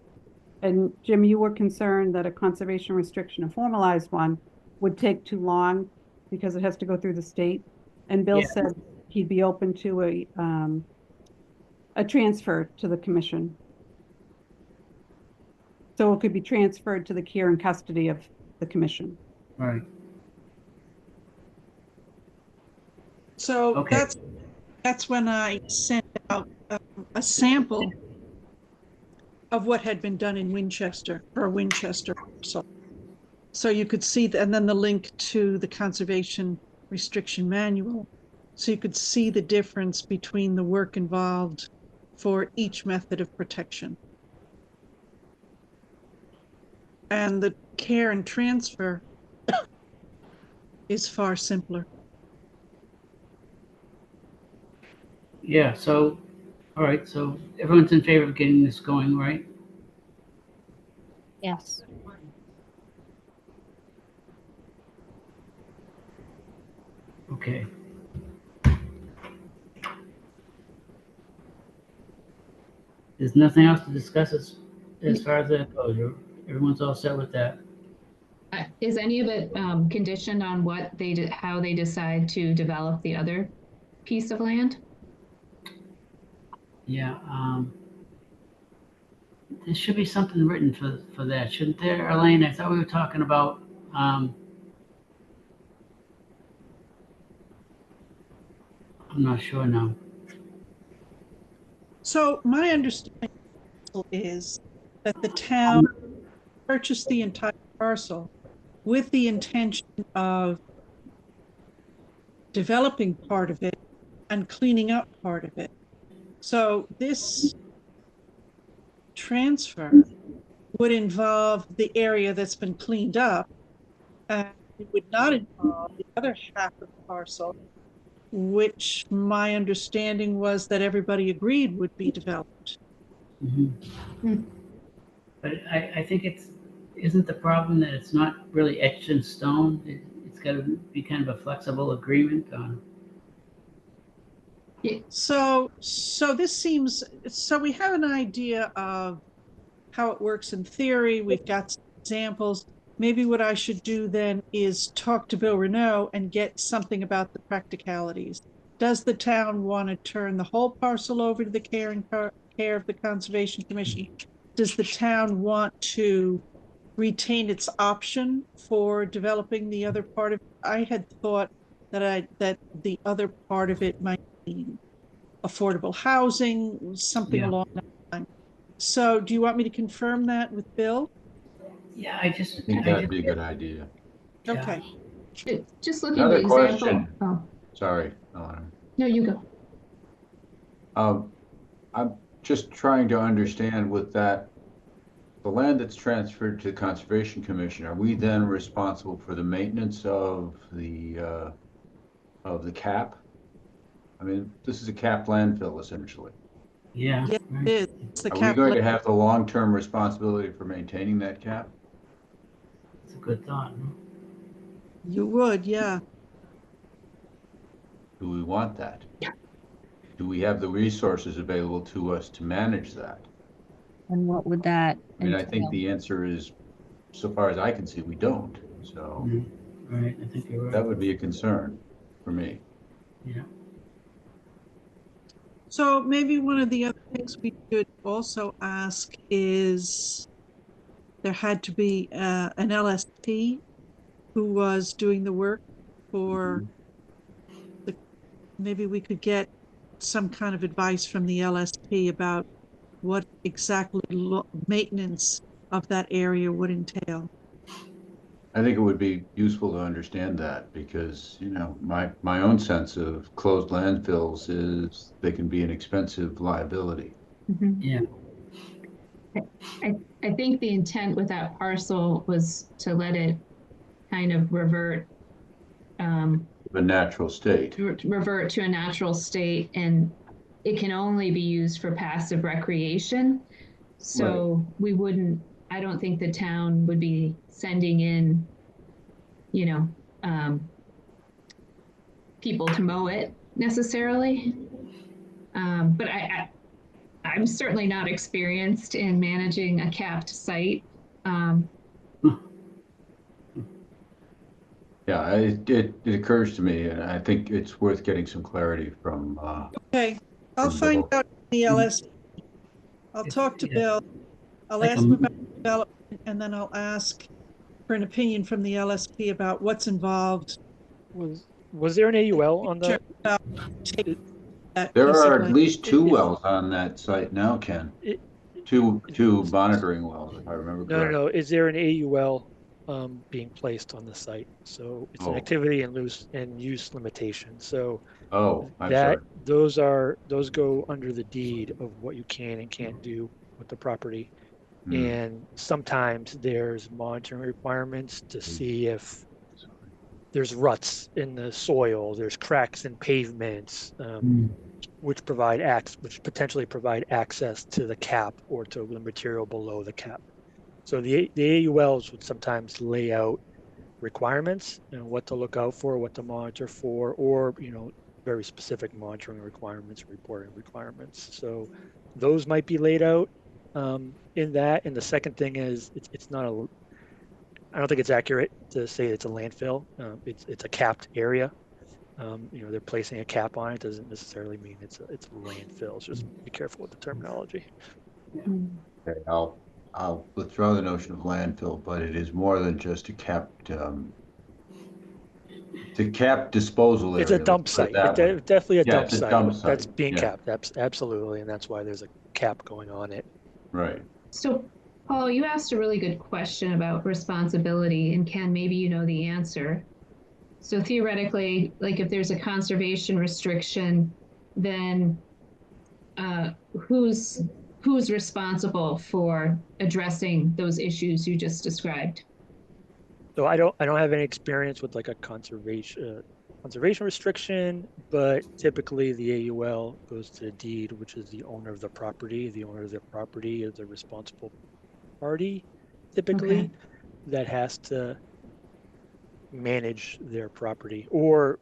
Speaker 16: And Jim, you were concerned that a conservation restriction, a formalized one, would take too long because it has to go through the state. And Bill said he'd be open to a transfer to the commission. So it could be transferred to the care and custody of the commission.
Speaker 1: Right.
Speaker 8: So that's when I sent out a sample of what had been done in Winchester for Winchester. So you could see and then the link to the conservation restriction manual. So you could see the difference between the work involved for each method of protection. And the care and transfer is far simpler.
Speaker 1: Yeah, so, all right, so everyone's in favor of getting this going, right?
Speaker 6: Yes.
Speaker 1: Okay. There's nothing else to discuss as far as that goes. Everyone's all set with that.
Speaker 4: Is any of it conditioned on what how they decide to develop the other piece of land?
Speaker 1: Yeah, there should be something written for that, shouldn't there, Elaine? I thought we were talking about, I'm not sure now.
Speaker 8: So my understanding is that the town purchased the entire parcel with the intention of developing part of it and cleaning up part of it. So this transfer would involve the area that's been cleaned up, and it would not involve the other half of the parcel, which my understanding was that everybody agreed would be developed.
Speaker 1: Mm-hmm. But I think isn't the problem that it's not really etched in stone? It's got to be kind of a flexible agreement on.
Speaker 8: So this seems, so we have an idea of how it works in theory. We've got some examples. Maybe what I should do then is talk to Bill Renault and get something about the practicalities. Does the town want to turn the whole parcel over to the care of the Conservation Commission? Does the town want to retain its option for developing the other part of it? I had thought that the other part of it might be affordable housing, something along that line. So do you want me to confirm that with Bill?
Speaker 1: Yeah, I
Speaker 3: think that'd be a good idea.
Speaker 8: Okay.
Speaker 4: Just looking
Speaker 3: Another
Speaker 4: at the example.
Speaker 3: question.
Speaker 4: Oh.
Speaker 3: Sorry.
Speaker 4: No, you go.
Speaker 3: I'm just trying to understand with that, the land that's transferred to the Conservation Commission, are we then responsible for the maintenance of the cap? I mean, this is a capped landfill essentially.
Speaker 1: Yeah.
Speaker 8: It is.
Speaker 3: Are we going to have the long-term responsibility for maintaining that cap?
Speaker 1: It's a good thought. Huh?
Speaker 8: You would, yeah.
Speaker 3: Do we want that? Do we have the resources available to us to manage that?
Speaker 6: And what would that
Speaker 3: I
Speaker 6: entail?
Speaker 3: think the answer is, so far as I can see, we don't. So
Speaker 1: Right, I think you're right.
Speaker 3: that would be a concern for me.
Speaker 1: Yeah.
Speaker 8: So maybe one of the other things we could also ask is there had to be an LSP who was doing the work for maybe we could get some kind of advice from the LSP about what exactly maintenance of that area would entail.
Speaker 3: I think it would be useful to understand that because, you know, my own sense of closed landfills is they can be an expensive liability.
Speaker 1: Yeah.
Speaker 4: I think the intent with that parcel was to let it kind of revert
Speaker 3: The natural state.
Speaker 4: revert to a natural state, and it can only be used for passive recreation. So we wouldn't, I don't think the town would be sending in, you know, people to mow it necessarily. But I'm certainly not experienced in managing a capped site.
Speaker 3: Yeah, it occurs to me, and I think it's worth getting some clarity from.
Speaker 8: Okay, I'll find out the LS. I'll talk to Bill. I'll ask him about development, and then I'll ask for an opinion from the LSP about what's involved.
Speaker 2: Was there an AUL on the?
Speaker 3: There are at least two wells on that site now, Ken. Two monitoring wells, if I remember correctly.
Speaker 2: No. Is there an AUL being placed on the site? So it's an activity and use limitation. So
Speaker 3: I'm sorry.
Speaker 2: those go under the deed of what you can and can't do with the property. And sometimes there's monitoring requirements to see if there's ruts in the soil, there's cracks in pavements, which potentially provide access to the cap or to the material below the cap. So the AULs would sometimes lay out requirements and what to look out for, what to monitor for, or very specific monitoring requirements, reporting requirements. So those might be laid out in that. And the second thing is it's not I don't think it's accurate to say it's a landfill. It's a capped area. They're placing a cap on it doesn't necessarily mean it's a landfill. So just be careful with the terminology.
Speaker 3: Okay, I'll withdraw the notion of landfill, but it is more than just a capped. It's a capped disposal area.
Speaker 2: It's a dump site. It's definitely a dump site.
Speaker 3: Dump site.
Speaker 2: That's being capped. Absolutely, and that's why there's a cap going on it.
Speaker 3: Right.
Speaker 4: So, Paul, you asked a really good question about responsibility, and Ken, maybe you know the answer. So theoretically, like if there's a conservation restriction, then who's responsible for addressing those issues you just described?
Speaker 2: So I don't have any experience with like a conservation restriction, but typically the AUL goes to the deed, which is the owner of the property. The owner of the property is the responsible party, typically, that has to manage their property. Or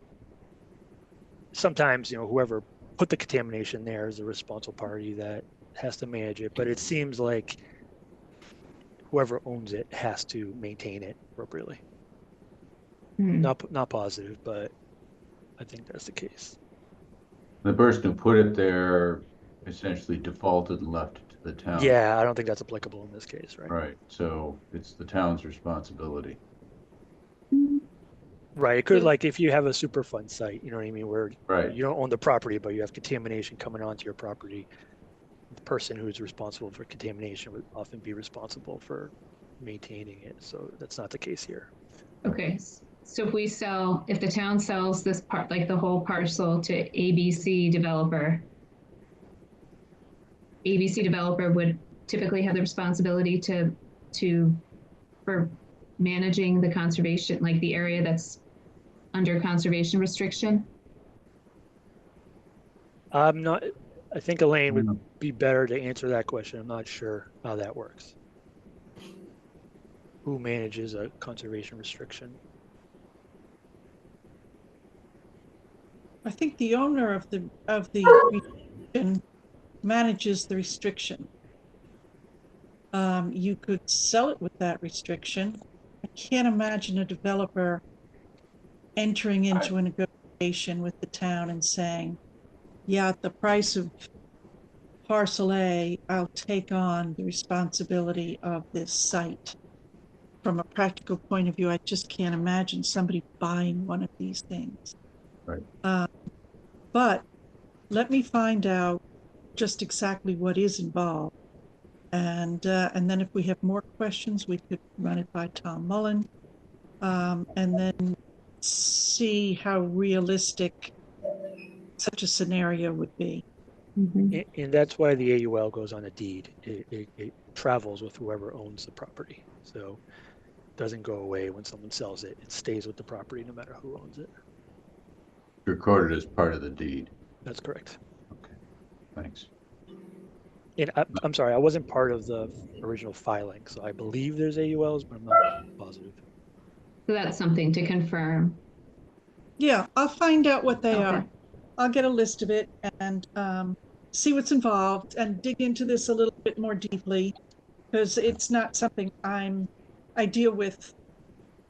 Speaker 2: sometimes, whoever put the contamination there is the responsible party that has to manage it. But it seems like whoever owns it has to maintain it appropriately. Not positive, but I think that's the case.
Speaker 3: The person who put it there essentially defaulted and left it to the town.
Speaker 2: Yeah, I don't think that's applicable in this case, right?
Speaker 3: Right. So it's the town's responsibility.
Speaker 2: Right. It could, like, if you have a Superfund site, you know what I mean, where you don't own the property, but you have contamination coming onto your property. The person who's responsible for contamination would often be responsible for maintaining it. So that's not the case here.
Speaker 4: Okay. So if the town sells this part, like the whole parcel to ABC developer would typically have the responsibility for managing the conservation, like the area that's under conservation restriction?
Speaker 2: I think Elaine would be better to answer that question. I'm not sure how that works. Who manages a conservation restriction?
Speaker 8: I think the owner of the restriction manages the restriction. You could sell it with that restriction. I can't imagine a developer entering into a negotiation with the town and saying, yeah, at the price of parcel A, I'll take on the responsibility of this site. From a practical point of view, I just can't imagine somebody buying one of these things.
Speaker 3: Right.
Speaker 8: But let me find out just exactly what is involved. And then if we have more questions, we could run it by Tom Mullen. and then see how realistic such a scenario would be.
Speaker 2: And that's why the AUL goes on a deed. It travels with whoever owns the property. So it doesn't go away when someone sells it. It stays with the property no matter who owns it.
Speaker 3: Recorded as part of the deed.
Speaker 2: That's correct.
Speaker 3: Okay, thanks.
Speaker 2: And I'm sorry, I wasn't part of the original filing, so I believe there's AULs, but I'm not positive.
Speaker 4: So that's something to confirm.
Speaker 8: Yeah, I'll find out what they
Speaker 4: Okay.
Speaker 8: are. I'll get a list of it and see what's involved and dig into this a little bit more deeply, because it's not something I deal with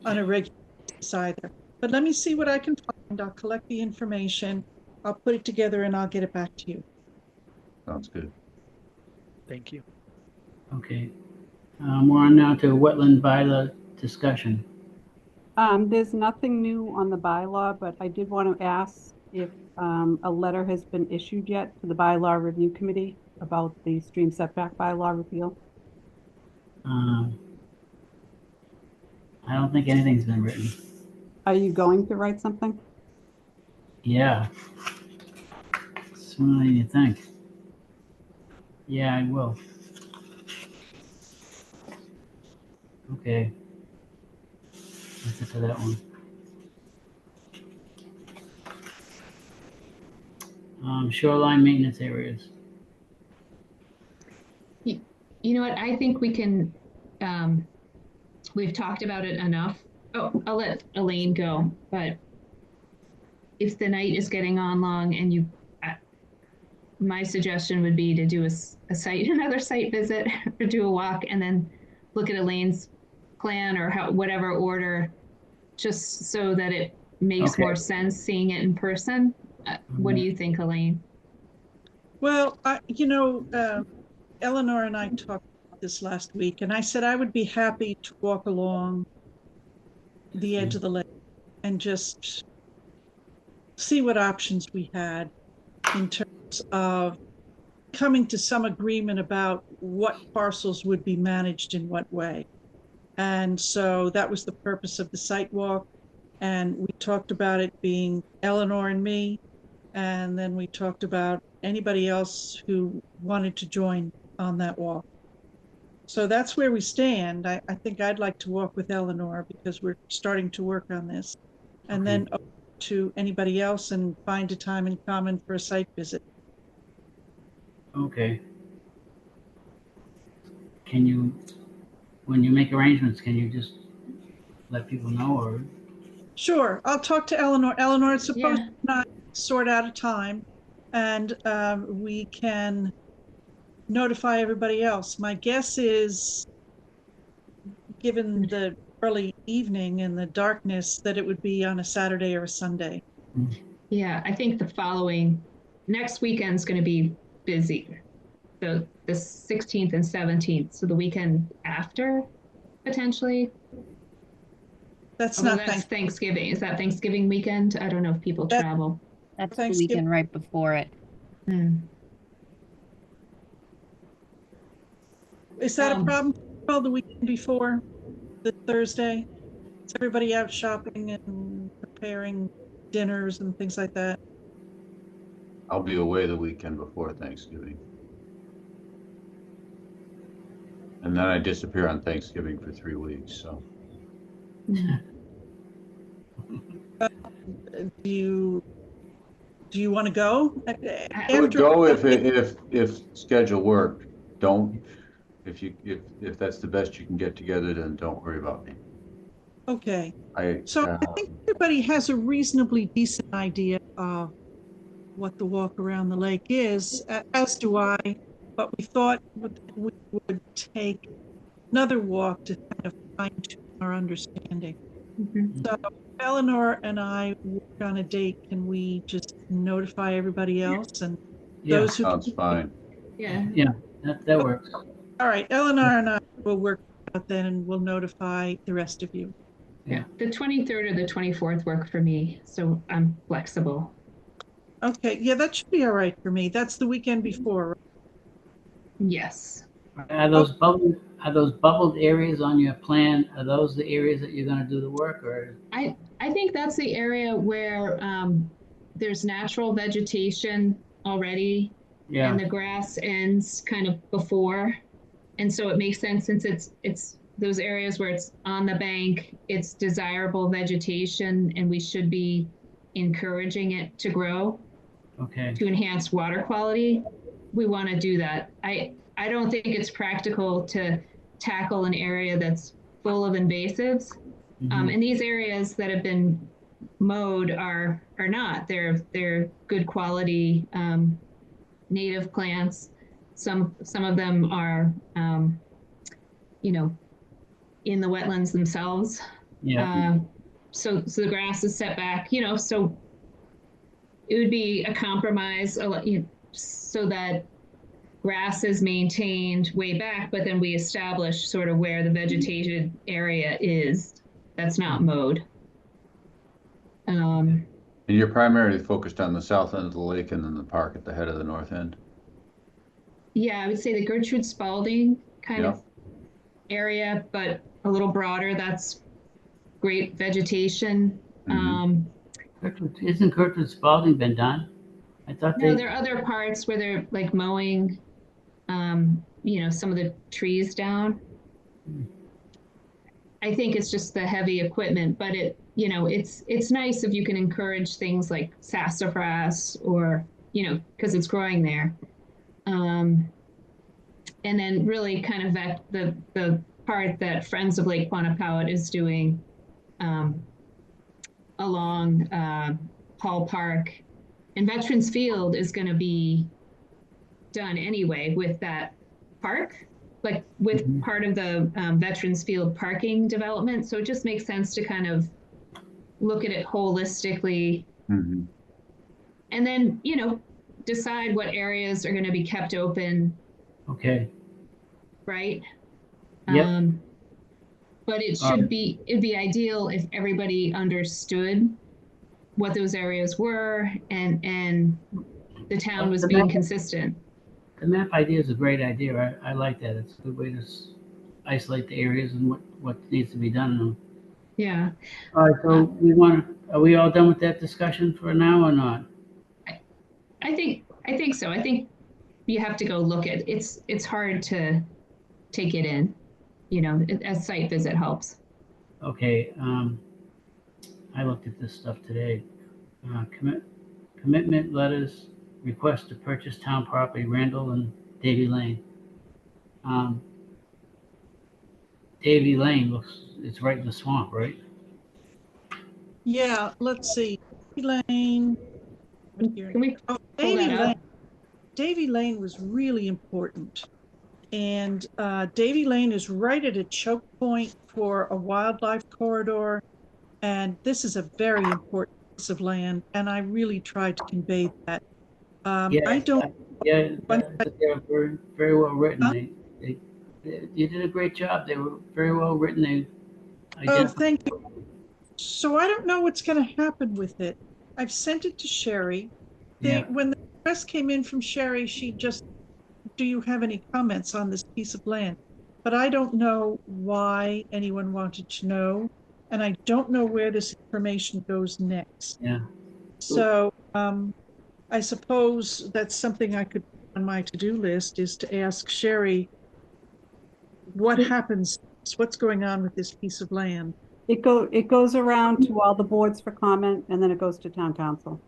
Speaker 8: on a regular basis either. But let me see what I can find. I'll collect the information. I'll put it together and I'll get it back to you.
Speaker 3: Sounds good.
Speaker 2: Thank you.
Speaker 1: Okay. We're on now to wetland bylaw discussion.
Speaker 16: There's nothing new on the bylaw, but I did want to ask if a letter has been issued yet to the bylaw review committee about the stream setback bylaw repeal.
Speaker 1: I don't think anything's been written.
Speaker 16: Are you going to write something?
Speaker 1: Yeah. Sooner than you think. Yeah, I will. Okay. That's it for that one. Shoreline maintenance areas.
Speaker 4: You know what? I think we can, we've talked about it enough. Oh, I'll let Elaine go, but if the night is getting on long and you, my suggestion would be to do another site visit or do a walk and then look at Elaine's plan or whatever order, just so that it makes more sense seeing it in person. What do you think, Elaine?
Speaker 8: Well, Eleanor and I talked about this last week, and I said I would be happy to walk along the edge of the lake and just see what options we had in terms of coming to some agreement about what parcels would be managed in what way. And so that was the purpose of the site walk. And we talked about it being Eleanor and me. And then we talked about anybody else who wanted to join on that walk. So that's where we stand. I think I'd like to walk with Eleanor because we're starting to work on this. And then to anybody else and find a time in common for a site visit.
Speaker 1: Okay. Can you, when you make arrangements, can you just let people know or?
Speaker 8: Sure, I'll talk to Eleanor. Eleanor, it's supposed to not sort out a time and we can notify everybody else. My guess is, given the early evening and the darkness, that it would be on a Saturday or a Sunday.
Speaker 4: Yeah, I think next weekend's going to be busy. So the 16th and 17th, so the weekend after, potentially.
Speaker 8: That's
Speaker 4: not Thanksgiving. Is that Thanksgiving weekend? I don't know if people travel.
Speaker 6: That's the weekend right before it.
Speaker 8: Is that a problem? Well, the weekend before, the Thursday? Is everybody out shopping and preparing dinners and things like that?
Speaker 3: I'll be away the weekend before Thanksgiving. And then I disappear on Thanksgiving for 3 weeks, so.
Speaker 8: Do you want to go?
Speaker 3: I would go if schedule worked. Don't, if that's the best you can get together, then don't worry about me.
Speaker 8: Okay.
Speaker 3: I
Speaker 8: think everybody has a reasonably decent idea of what the walk around the lake is, as do I, but we thought we would take another walk to kind of fine-tune our understanding. So Eleanor and I work on a date. Can we just notify everybody else and those who
Speaker 3: sounds fine.
Speaker 4: Yeah,
Speaker 1: that works.
Speaker 8: All right, Eleanor and I will work out then, and we'll notify the rest of you.
Speaker 4: Yeah, the 23rd or the 24th work for me, so I'm flexible.
Speaker 8: Okay, yeah, that should be all right for me. That's the weekend before.
Speaker 4: Yes.
Speaker 1: Are those bubbled areas on your plan? Are those the areas that you're going to do the work, or?
Speaker 4: I think that's the area where there's natural vegetation already,
Speaker 1: Yeah.
Speaker 4: and the grass ends kind of before, and so it makes sense since it's those areas where it's on the bank, it's desirable vegetation, and we should be encouraging it to grow.
Speaker 1: Okay.
Speaker 4: To enhance water quality. We want to do that. I don't think it's practical to tackle an area that's full of invasives. And these areas that have been mowed are not. They're good quality native plants. Some of them are you know, in the wetlands themselves.
Speaker 1: Yeah.
Speaker 4: So the grass is set back, you know, so it would be a compromise so that grass is maintained way back, but then we establish sort of where the vegetated area is that's not mowed.
Speaker 3: And you're primarily focused on the south end of the lake and then the park at the head of the north end?
Speaker 4: Yeah, I would say the Gertrude Spalding kind of area, but a little broader. That's great vegetation.
Speaker 1: Isn't Gertrude Spalding been done? I thought
Speaker 4: No, there are other parts where they're like mowing, you know, some of the trees down. I think it's just the heavy equipment, but you know, it's nice if you can encourage things like sassafras or, you know, because it's growing there. And then really kind of the part that Friends of Lake Quannapout is doing along Hall Park. And Veterans Field is going to be done anyway with that park, like with part of the Veterans Field parking development. So it just makes sense to kind of look at it holistically. And then, you know, decide what areas are going to be kept open.
Speaker 1: Okay.
Speaker 4: Right?
Speaker 1: Yep.
Speaker 4: But it'd be ideal if everybody understood what those areas were and the town was being consistent.
Speaker 1: The map idea is a great idea. I like that. It's a good way to isolate the areas and what needs to be done in them.
Speaker 4: Yeah.
Speaker 1: All right, so are we all done with that discussion for now or not?
Speaker 4: I think so. I think you have to go look at it's hard to take it in, you know, a site visit helps.
Speaker 1: Okay, I looked at this stuff today. Commitment letters, request to purchase town property, Randall and Davy Lane. Davy Lane it's right in the swamp, right?
Speaker 8: Yeah, let's see. Lane.
Speaker 4: Can we
Speaker 8: Davy Lane. Davy Lane was really important. And Davy Lane is right at a choke point for a wildlife corridor. And this is a very important piece of land. And I really tried to convey that. I don't.
Speaker 1: Yeah, they're very, very well written. You did a great job. They were very well written.
Speaker 8: Thank you. So I don't know what's going to happen with it. I've sent it to Sherry. When the press came in from Sherry, she just, do you have any comments on this piece of land? But I don't know why anyone wanted to know, and I don't know where this information goes next.
Speaker 1: Yeah.
Speaker 8: So I suppose that's something I could put on my to-do list, is to ask Sherry what happens, what's going on with this piece of land.
Speaker 16: It goes around to all the boards for comment, and then it goes to town council.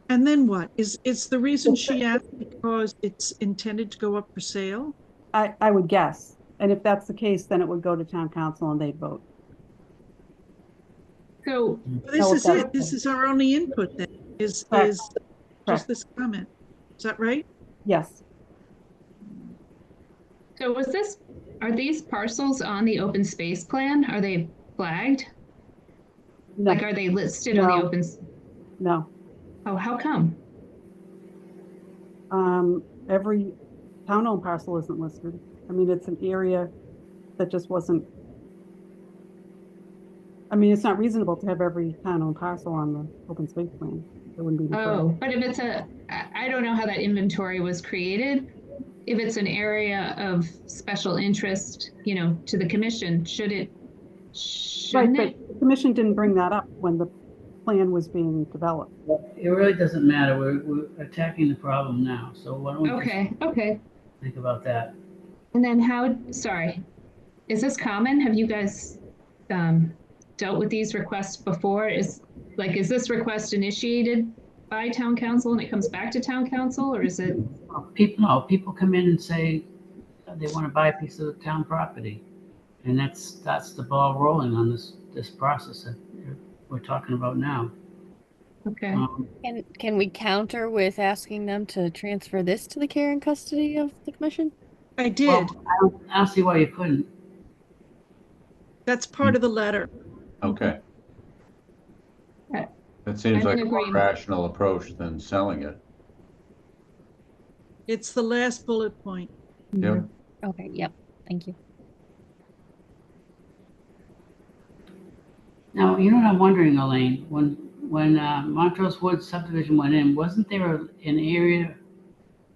Speaker 8: And then what? It's the reason she asked because it's intended to go up for sale?
Speaker 16: I would guess. And if that's the case, then it would go to town council and they'd vote.
Speaker 4: So
Speaker 8: this is it. This is our only input then, is just this comment. Is that right?
Speaker 16: Yes.
Speaker 4: So are these parcels on the open space plan? Are they flagged?
Speaker 16: No.
Speaker 4: Like, are they listed on the open?
Speaker 16: No.
Speaker 4: Oh, how come?
Speaker 16: Every town-owned parcel isn't listed. I mean, it's an area that just wasn't. I mean, it's not reasonable to have every town-owned parcel on the open space plan. It wouldn't be.
Speaker 4: But if it's I don't know how that inventory was created. if it's an area of special interest, you know, to the commission, shouldn't
Speaker 16: But
Speaker 4: it?
Speaker 16: the commission didn't bring that up when the plan was being developed.
Speaker 1: It really doesn't matter. We're attacking the problem now. So why don't we
Speaker 4: Okay, okay.
Speaker 1: think about that?
Speaker 4: And then sorry, is this common? Have you guys dealt with these requests before? Is this request initiated by town council and it comes back to town council, or is it?
Speaker 1: People come in and say they want to buy a piece of the town property. And that's the ball rolling on this process that we're talking about now.
Speaker 4: Okay.
Speaker 6: Can we counter with asking them to transfer this to the care and custody of the commission?
Speaker 8: I did.
Speaker 1: Well, I don't see why you couldn't.
Speaker 8: That's part of the letter.
Speaker 3: Okay.
Speaker 4: Okay.
Speaker 3: That seems
Speaker 4: I'm
Speaker 3: like
Speaker 4: in
Speaker 3: a more
Speaker 4: agreement.
Speaker 3: rational approach than selling it.
Speaker 8: It's the last bullet point.
Speaker 3: Yep.
Speaker 6: Okay, yep, thank you.
Speaker 1: Now, you know what I'm wondering, Elaine? When Montrose Woods subdivision went in, wasn't there an area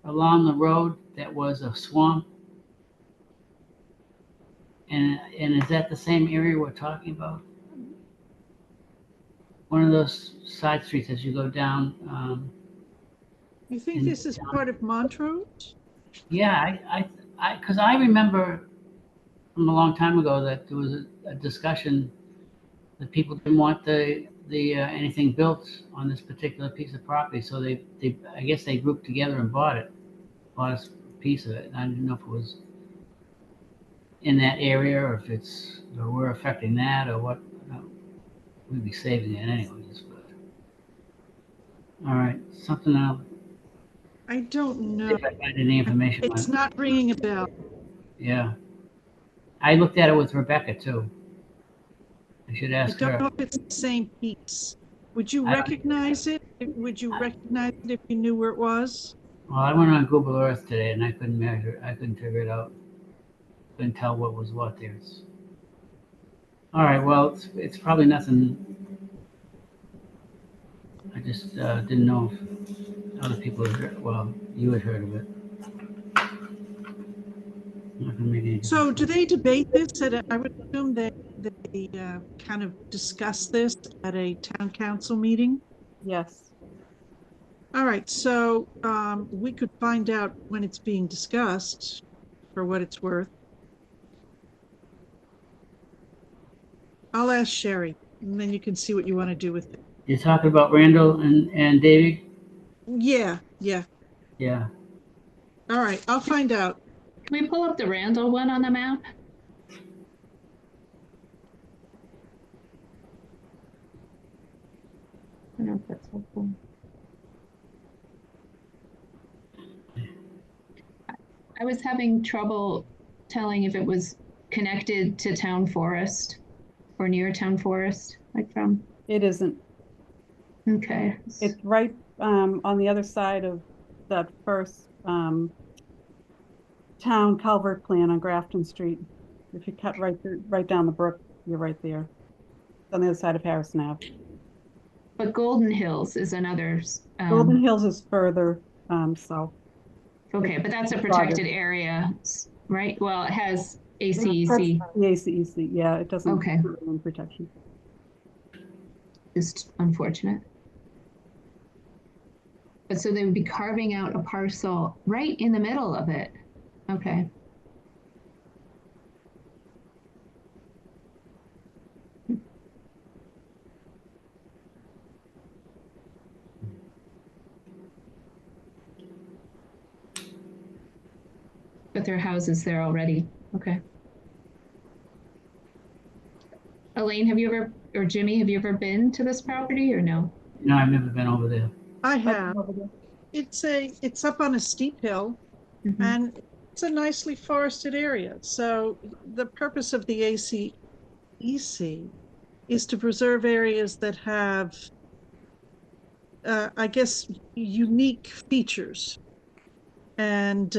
Speaker 1: along the road that was a swamp? And is that the same area we're talking about? One of those side streets as you go down.
Speaker 8: You think this is part of Montrose?
Speaker 1: Yeah, because I remember from a long time ago that there was a discussion that people didn't want the anything built on this particular piece of property, so they I guess they grouped together and bought a piece of it. And I didn't know if it was in that area or if we're affecting that or what. We'd be saving it anyways. But all right, something else.
Speaker 8: I don't know.
Speaker 1: If I find any information.
Speaker 8: It's not ringing a bell.
Speaker 1: Yeah, I looked at it with Rebecca too. I should ask her.
Speaker 8: I don't know if it's the same piece. Would you recognize it? Would you recognize it if you knew where it was?
Speaker 1: Well, I went on Google Earth today and I couldn't figure it out. Couldn't tell what was what there. All right, well, it's probably nothing. I just didn't know if other people had heard. Well, you had heard of it. Not gonna make any
Speaker 8: So do they debate this? I would assume they kind of discuss this at a town council meeting?
Speaker 16: Yes.
Speaker 8: All right, so we could find out when it's being discussed for what it's worth. I'll ask Sherry, and then you can see what you want to do with it.
Speaker 1: You're talking about Randall and Davey?
Speaker 8: Yeah.
Speaker 1: Yeah.
Speaker 8: All right, I'll find out.
Speaker 4: Can we pull up the Randall one on the map? I don't know if that's helpful. I was having trouble telling if it was connected to town forest or near town forest, like from.
Speaker 16: It isn't.
Speaker 4: Okay.
Speaker 16: It's right on the other side of that first town culvert plan on Grafton Street. If you cut right down the brook, you're right there. It's on the other side of Harrison Ave.
Speaker 4: But Golden Hills is another.
Speaker 16: Golden Hills is further south.
Speaker 4: Okay, but that's a protected area, right? Well, it has ACEC.
Speaker 16: That's the ACEC, yeah, it doesn't.
Speaker 4: Okay.
Speaker 16: In protection.
Speaker 4: Just unfortunate. But so they would be carving out a parcel right in the middle of it. Okay. But there are houses there already. Okay. Elaine, have you ever, or Jimmy, have you ever been to this property or no?
Speaker 1: No, I've never been over there.
Speaker 8: I have. It's up on a steep hill, and it's a nicely forested area. So the purpose of the ACEC is to preserve areas that have, I guess, unique features. And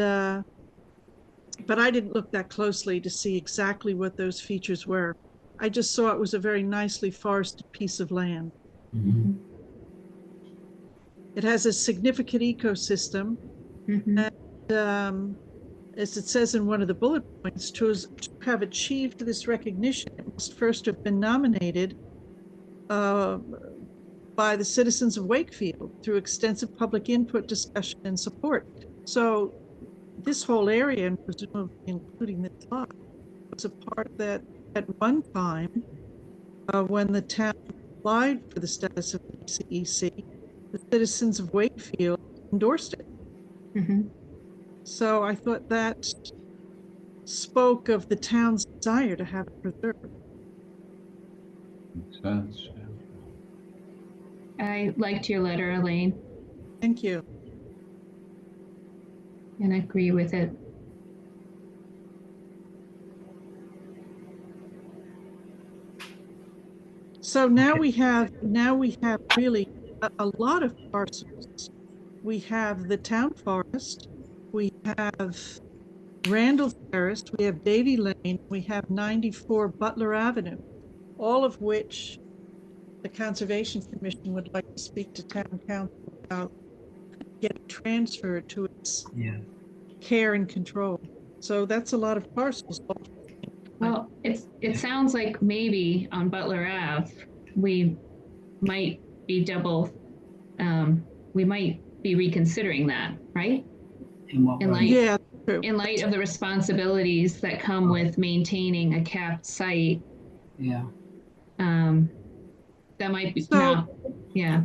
Speaker 8: but I didn't look that closely to see exactly what those features were. I just saw it was a very nicely forested piece of land.
Speaker 1: Mm-hmm.
Speaker 8: It has a significant ecosystem, and as it says in one of the bullet points, to have achieved this recognition, it must first have been nominated by the citizens of Wakefield through extensive public input, discussion, and support. So this whole area, and presumably including this lot, was a part that at one time, when the town applied for the status of CEC, the citizens of Wakefield endorsed it.
Speaker 4: Mm-hmm.
Speaker 8: So I thought that spoke of the town's desire to have it preserved.
Speaker 3: Makes sense.
Speaker 4: I liked your letter, Elaine,
Speaker 8: Thank you.
Speaker 4: and I agree with it.
Speaker 8: So now we have really a lot of parcels. We have the town forest, we have Randall Terrace, we have Davy Lane, we have 94 Butler Avenue, all of which the Conservation Commission would like to speak to town council about getting transferred to its care and control. So that's a lot of parcels.
Speaker 4: Well, it sounds like maybe on Butler Ave, we might be we might be reconsidering that, right?
Speaker 1: In what way?
Speaker 8: Yeah.
Speaker 4: In light of the responsibilities that come with maintaining a capped site,
Speaker 1: Yeah.
Speaker 4: that might be,
Speaker 8: So-
Speaker 4: yeah.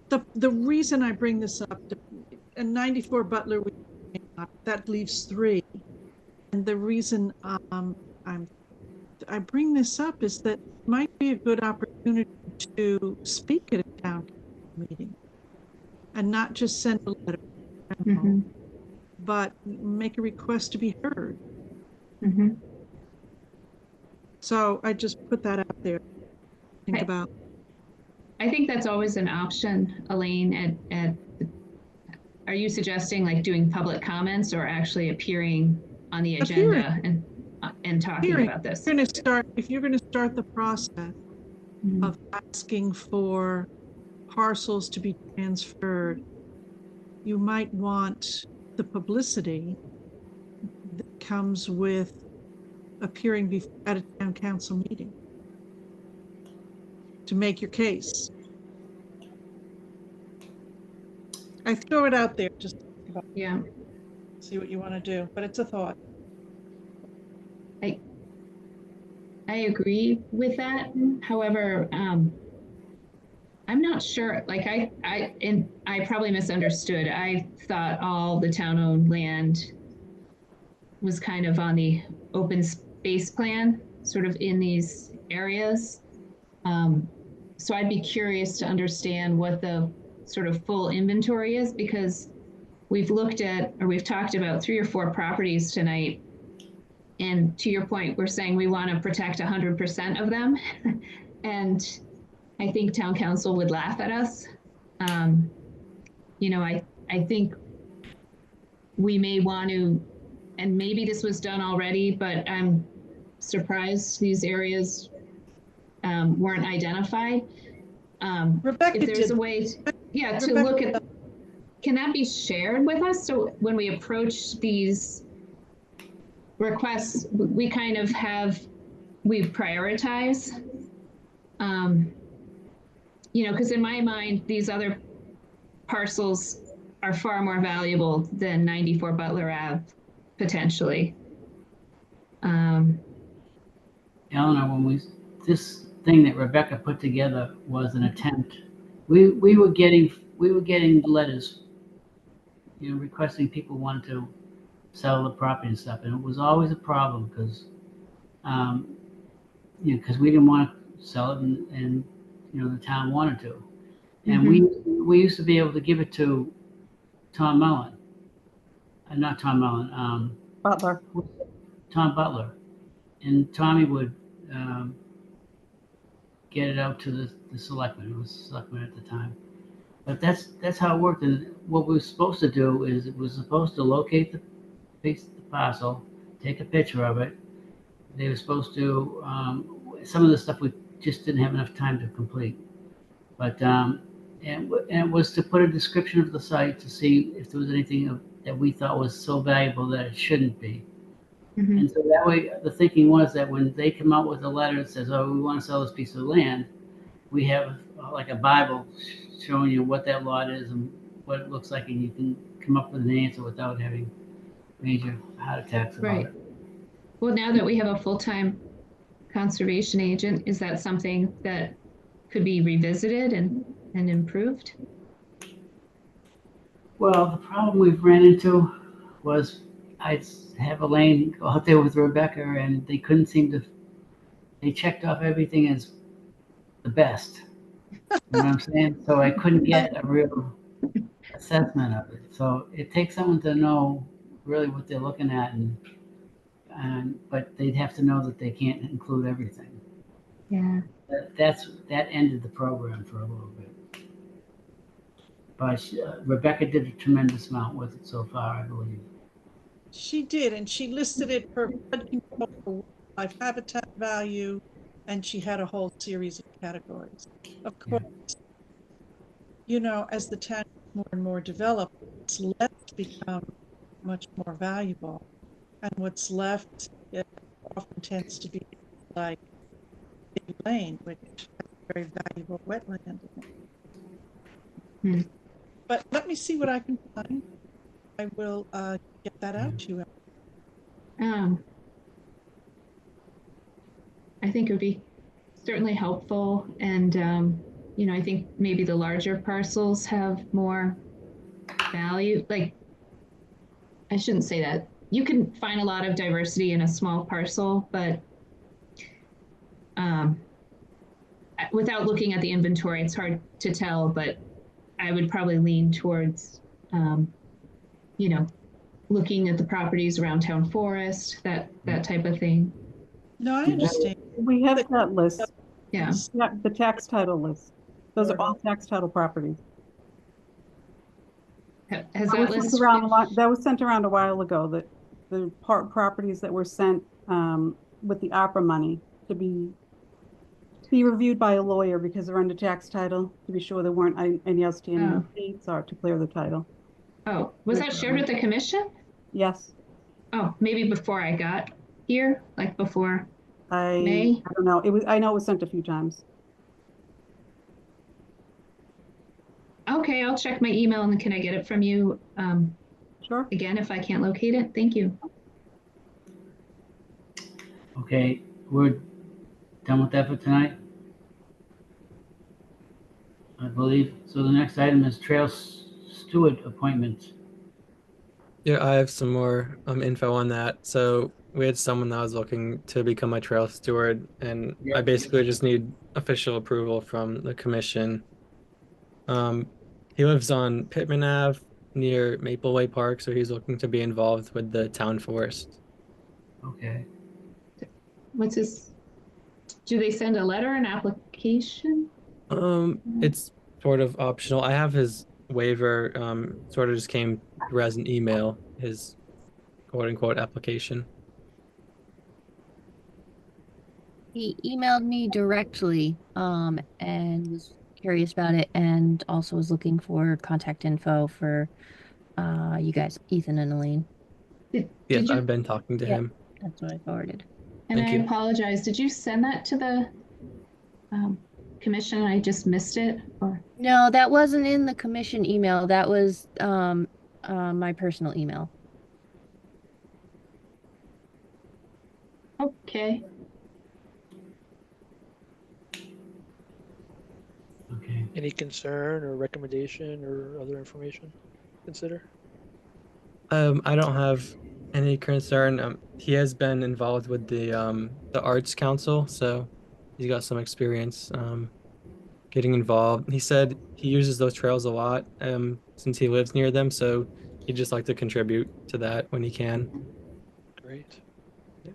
Speaker 8: The reason I bring this up, in 94 Butler, that leaves 3. And the reason I bring this up is that it might be a good opportunity to speak at a town meeting and not just send a letter,
Speaker 4: Mm-hmm.
Speaker 8: but make a request to be heard.
Speaker 4: Mm-hmm.
Speaker 8: So I just put that out there. Think about.
Speaker 4: I think that's always an option, Elaine. Are you suggesting like doing public comments or actually appearing on the agenda and talking about this?
Speaker 8: If you're going to start the process of asking for parcels to be transferred, you might want the publicity that comes with appearing at a town council meeting to make your case. I throw it out there just to think about, see what you want to do, but it's a thought.
Speaker 4: I agree with that. However, I'm not sure. Like I probably misunderstood. I thought all the town-owned land was kind of on the open space plan, sort of in these areas. So I'd be curious to understand what the sort of full inventory is, because we've talked about 3 or 4 properties tonight. And to your point, we're saying we want to protect 100% of them. And I think town council would laugh at us. I think we may want to, and maybe this was done already, but I'm surprised these areas weren't identified.
Speaker 8: Rebecca,
Speaker 4: if there's a way to look at, can that be shared with us? So when we approach these requests, we kind of we prioritize, because in my mind, these other parcels are far more valuable than 94 Butler Ave, potentially.
Speaker 1: Eleanor, this thing that Rebecca put together was an attempt. We were getting letters, requesting people wanted to sell the property and stuff, and it was always a problem because, because we didn't want to sell it, and the town wanted to, and we used to be able to give it to Tom Mullen, not Tom Mullen,
Speaker 16: Butler.
Speaker 1: Tom Butler, and Tommy would get it out to the selectman. It was the selectman at the time. But that's how it worked. And what we were supposed to do is it was supposed to locate the parcel, take a picture of it. They were supposed to, some of the stuff we just didn't have enough time to complete. But and it was to put a description of the site to see if there was anything that we thought was so valuable that it shouldn't be.
Speaker 4: Mhm.
Speaker 1: And so that way, the thinking was that when they come out with a letter that says, oh, we want to sell this piece of land, we have like a Bible showing you what that lot is and what it looks like, and you can come up with an answer without having major heart attacks about
Speaker 4: Right.
Speaker 1: it.
Speaker 4: Well, now that we have a full-time conservation agent, is that something that could be revisited and improved?
Speaker 1: Well, the problem we've ran into was I'd have Elaine go out there with Rebecca, and they couldn't seem to. They checked off everything as the best. You know what I'm saying? So I couldn't get a real assessment of it. So it takes someone to know really what they're looking at, and but they'd have to know that they can't include everything.
Speaker 4: Yeah.
Speaker 1: That ended the program for a little bit. But Rebecca did a tremendous amount with it so far, I believe.
Speaker 8: She did, and she listed it for flood control, for wildlife habitat value, and she had a whole series of categories. Of course, you know, as the town gets more and more developed, what's left becomes much more valuable, and what's left often tends to be like Big Lane, which has a very valuable wetland in it.
Speaker 4: Hmm.
Speaker 8: But let me see what I can find. I will get that out to you.
Speaker 4: I think it would be certainly helpful, and you know, I think maybe the larger parcels have more value. Like, I shouldn't say that. You can find a lot of diversity in a small parcel, but without looking at the inventory, it's hard to tell. But I would probably lean towards, you know, looking at the properties around town forest, that type of thing.
Speaker 8: No, I understand.
Speaker 16: We have that list.
Speaker 4: Yeah.
Speaker 16: The tax title list. Those are all tax title properties.
Speaker 4: Has that list
Speaker 16: that was sent around a while ago, that the properties that were sent with the ARPA money to be reviewed by a lawyer because they're under tax title, to be sure there weren't any outstanding dates or to clear the title.
Speaker 4: Oh, was that shared with the commission?
Speaker 16: Yes.
Speaker 4: Oh, maybe before I got here, like before May?
Speaker 16: I don't know. I know it was sent a few times.
Speaker 4: Okay, I'll check my email, and can I get it from you?
Speaker 16: Sure.
Speaker 4: Again, if I can't locate it, thank you.
Speaker 1: Okay, we're done with that for tonight, I believe. So the next item is trail steward appointments.
Speaker 11: Yeah, I have some more info on that. So we had someone that was looking to become a trail steward, and I basically just need official approval from the commission. He lives on Pittman Ave near Mapleway Park, so he's looking to be involved with the town forest.
Speaker 1: Okay.
Speaker 4: What's this? Do they send a letter, an application?
Speaker 11: It's sort of optional. I have his waiver, sort of just came through as an email, his quote unquote application.
Speaker 6: He emailed me directly, and was curious about it, and also was looking for contact info for you guys, Ethan and Elaine.
Speaker 11: Yes, I've been talking to him.
Speaker 6: That's what I forwarded.
Speaker 4: And
Speaker 11: Thank
Speaker 4: I
Speaker 11: you.
Speaker 4: apologize. Did you send that to the commission? I just missed it, or?
Speaker 6: No, that wasn't in the commission email. That was my personal email.
Speaker 4: Okay.
Speaker 1: Okay.
Speaker 2: Any concern or recommendation or other information consider?
Speaker 11: I don't have any concern. He has been involved with the Arts Council, so he's got some experience getting involved. He said he uses those trails a lot since he lives near them, so he'd just like to contribute to that when he can.
Speaker 2: Great.
Speaker 1: Do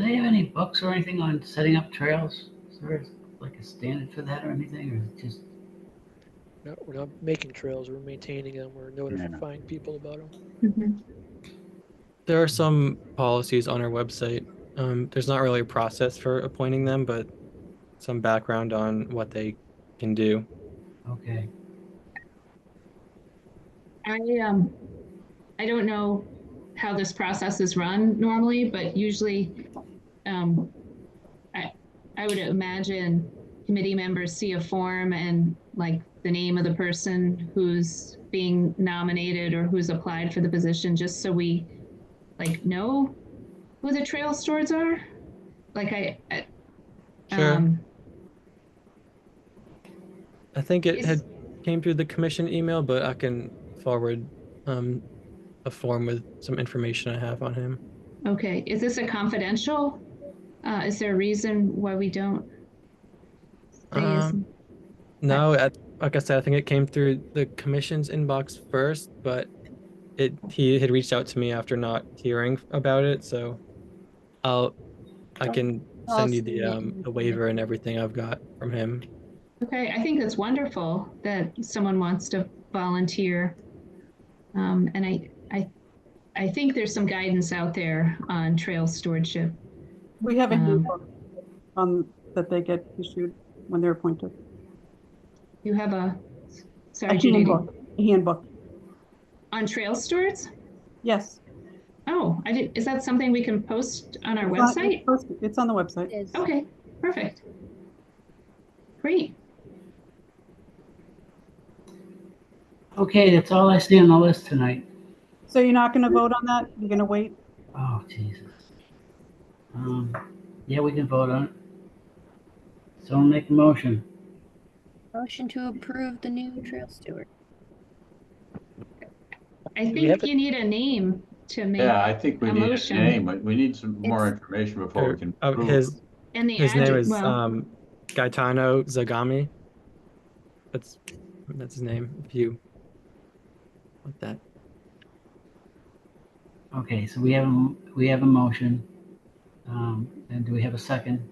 Speaker 1: they have any books or anything on setting up trails? Is there like a standard for that or anything, or is it just?
Speaker 2: No, we're not making trails, we're maintaining them, we're notifying people about them.
Speaker 4: Mm-hmm.
Speaker 11: There are some policies on our website. There's not really a process for appointing them, but some background on what they can do.
Speaker 1: Okay.
Speaker 4: I I don't know how this process is run normally, but usually I would imagine committee members see a form and like the name of the person who's being nominated or who's applied for the position, just so we like know who the trail stewards are. Like
Speaker 11: Sure. I think it had came through the commission email, but I can forward a form with some information I have on him.
Speaker 4: Okay, is this a confidential? Is there a reason why we don't say his?
Speaker 11: No, like I said, I think it came through the commission's inbox first, but he had reached out to me after not hearing about it, so I can send you the waiver and everything I've got from him.
Speaker 4: Okay, I think that's wonderful that someone wants to volunteer. And I think there's some guidance out there on trail stewardship.
Speaker 16: We have a handbook that they get issued when they're appointed.
Speaker 4: You have a
Speaker 16: handbook
Speaker 4: on trail stewards?
Speaker 16: Yes.
Speaker 4: Oh, is that something we can post on our
Speaker 16: It's
Speaker 4: website?
Speaker 16: It's on the website.
Speaker 4: Okay, perfect. Great.
Speaker 1: Okay, that's all I see on the list tonight.
Speaker 16: So you're not going to vote on that? You're going to wait?
Speaker 1: Oh, Jesus. Yeah, we can vote on it. Someone make a motion.
Speaker 6: Motion to approve the new trail steward.
Speaker 4: I think you need a name to make.
Speaker 3: Yeah, I think we
Speaker 4: a
Speaker 3: need
Speaker 4: motion.
Speaker 3: a name. We need some more information before we can approve.
Speaker 11: His
Speaker 4: And the
Speaker 11: his name
Speaker 4: address-
Speaker 11: is
Speaker 4: well-
Speaker 11: Gaetano Zagami. That's his name. If you want that.
Speaker 1: Okay, so we have a motion. And do we have a second?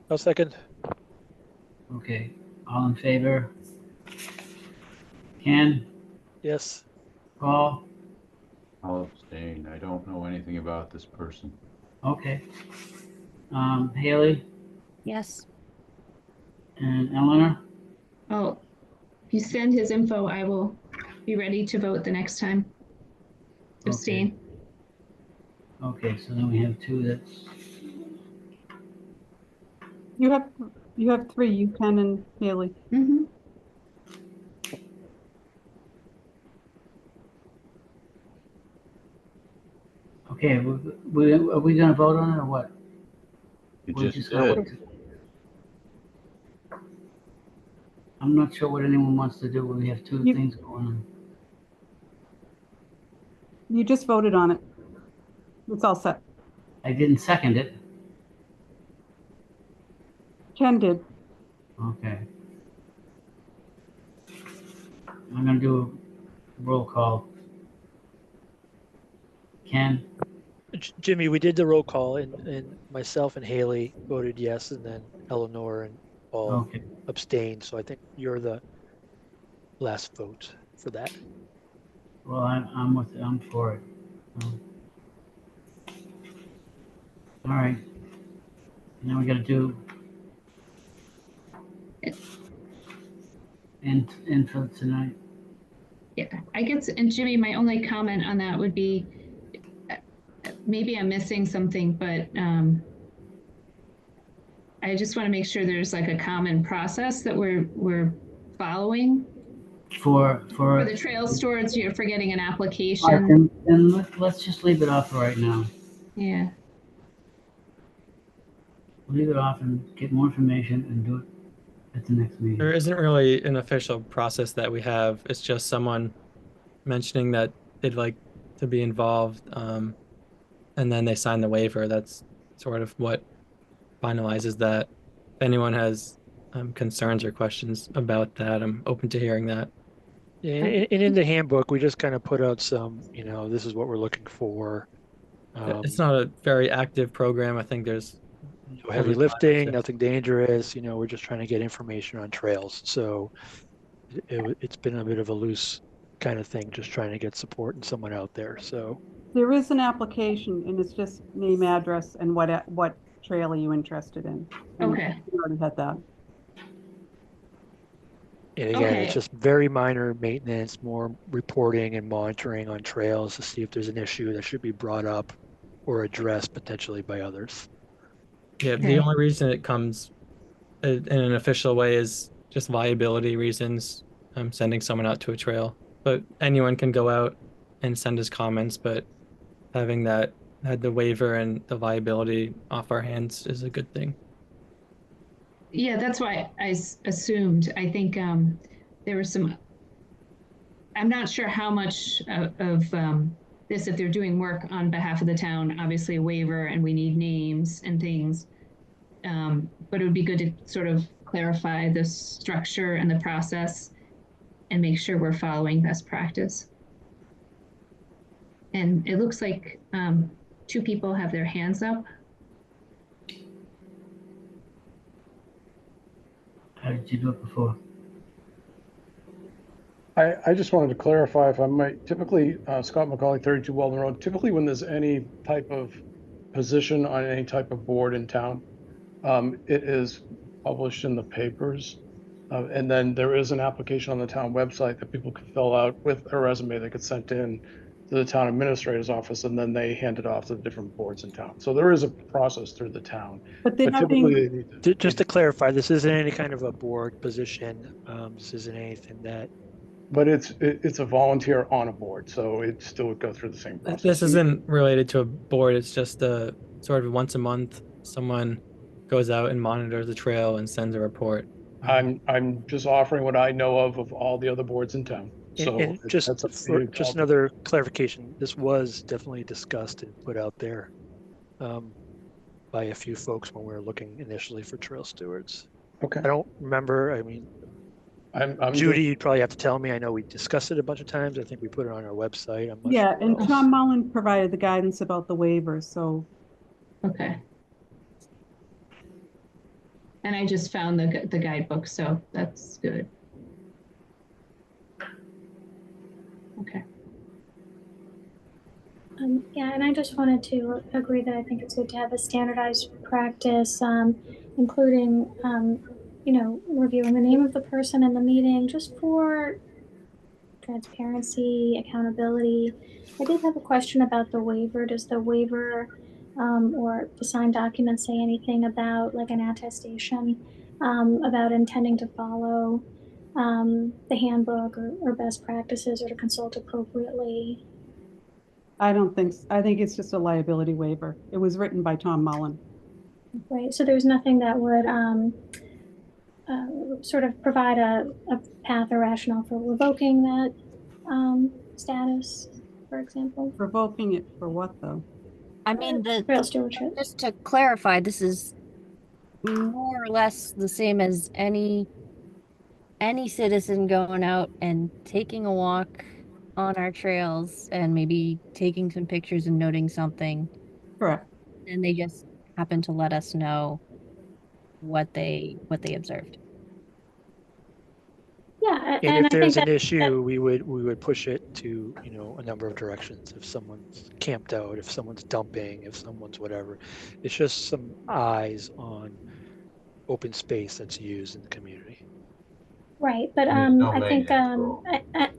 Speaker 2: I'll second.
Speaker 1: Okay, all in favor? Ken?
Speaker 2: Yes.
Speaker 1: Paul?
Speaker 3: I'll abstain. I don't know anything about this person.
Speaker 1: Okay. Haley?
Speaker 6: Yes.
Speaker 1: And Eleanor?
Speaker 4: Oh, if you send his info, I will be ready to vote the next time. Abstain.
Speaker 1: Okay, so then we have two that's...
Speaker 16: You have three, you, Ken and Haley.
Speaker 4: Mm-hmm.
Speaker 1: Okay, are we gonna vote on it or what?
Speaker 3: You
Speaker 1: We're
Speaker 3: just
Speaker 1: gonna
Speaker 3: did.
Speaker 1: wait to- I'm not sure what anyone wants to do when we have two things going on.
Speaker 16: You just voted on it. It's all set.
Speaker 1: I didn't second it.
Speaker 16: Ken did.
Speaker 1: Okay. I'm gonna do a roll call. Ken?
Speaker 2: Jimmy, we did the roll call, and myself and Haley voted yes, and then Eleanor and Paul abstained. So I think you're the last vote for that.
Speaker 1: Well, I'm for it. All right. Now we gotta do and for tonight.
Speaker 4: Yeah, I guess, and Jimmy, my only comment on that would be, maybe I'm missing something, but I just want to make sure there's like a common process that we're following.
Speaker 1: For
Speaker 4: the trail stewards, you're forgetting an
Speaker 1: All right,
Speaker 4: application.
Speaker 1: then let's just leave it off for right now.
Speaker 4: Yeah.
Speaker 1: Leave it off and get more information and do it at the next meeting.
Speaker 11: There isn't really an official process that we have. It's just someone mentioning that they'd like to be involved, and then they sign the waiver. That's sort of what finalizes that. If anyone has concerns or questions about that, I'm open to hearing that.
Speaker 2: Yeah, and in the handbook, we just kind of put out some, this is what we're looking for.
Speaker 11: It's not a very active program. I think there's
Speaker 2: no heavy lifting, nothing dangerous. We're just trying to get information on trails. So it's been a bit of a loose kind of thing, just trying to get support and someone out there. So
Speaker 16: There is an application, and it's just name, address, and what trail are you interested in? And
Speaker 4: Okay.
Speaker 16: we already had that.
Speaker 2: And again,
Speaker 4: Okay.
Speaker 2: it's just very minor maintenance, more reporting and monitoring on trails to see if there's an issue that should be brought up or addressed potentially by others.
Speaker 11: Yeah, the only reason it comes in an official way is just viability reasons. I'm sending someone out to a trail, but anyone can go out and send us comments. But having that had the waiver and the viability off our hands is a good thing.
Speaker 4: Yeah, that's why I assumed. I think there was some. I'm not sure how much of this, if they're doing work on behalf of the town, obviously a waiver, and we need names and things. But it would be good to sort of clarify the structure and the process and make sure we're following best practice. And it looks like 2 people have their hands up.
Speaker 1: How did you do it before?
Speaker 18: I just wanted to clarify if I might, typically, Scott McCauley, 32 Walden Road, typically when there's any type of position on any type of board in town, it is published in the papers. And then there is an application on the town website that people can fill out with a resume that gets sent in to the town administrator's office, and then they hand it off to the different boards in town. So there is a process through the town.
Speaker 16: But they're not
Speaker 18: typically
Speaker 16: being,
Speaker 18: they need to,
Speaker 2: Just to clarify, this isn't any kind of a board position. This isn't anything that.
Speaker 18: but it's a volunteer on a board, so it still would go through the same process.
Speaker 11: This isn't related to a board. It's just a sort of once a month, someone goes out and monitors the trail and sends a report.
Speaker 18: I'm just offering what I know of all the other boards in town. So
Speaker 2: And just another clarification, this was definitely discussed and put out there by a few folks when we were looking initially for trail stewards.
Speaker 18: Okay.
Speaker 2: I don't remember. I mean,
Speaker 18: I'm
Speaker 2: Judy, you'd probably have to tell me. I know we discussed it a bunch of times. I think we put it on our website. I'm not
Speaker 16: yeah,
Speaker 2: sure
Speaker 16: and
Speaker 2: else.
Speaker 16: Tom Mullen provided the guidance about the waivers, so.
Speaker 4: Okay. And I just found the guidebook, so that's good. Okay.
Speaker 9: Yeah, and I just wanted to agree that I think it's good to have a standardized practice, including, reviewing the name of the person in the meeting, just for transparency, accountability. I did have a question about the waiver. Does the waiver or the signed document say anything about, like, an attestation about intending to follow the handbook or best practices, or to consult appropriately?
Speaker 16: I don't think, I think it's just a liability waiver. It was written by Tom Mullen.
Speaker 9: Right, so there's nothing that would sort of provide a path or rationale for revoking that status, for example?
Speaker 16: Revoking it for what, though?
Speaker 6: I mean,
Speaker 9: Trail stewardship.
Speaker 6: just to clarify, this is more or less the same as any citizen going out and taking a walk on our trails and maybe taking some pictures and noting something.
Speaker 16: Correct.
Speaker 6: And they just happen to let us know what they observed.
Speaker 9: Yeah,
Speaker 2: And if
Speaker 9: I
Speaker 2: there's
Speaker 9: think
Speaker 2: an issue, we would push it to, a number of directions. If someone's camped out, if someone's dumping, if someone's whatever, it's just some eyes on open space that's used in the community.
Speaker 9: right, but I think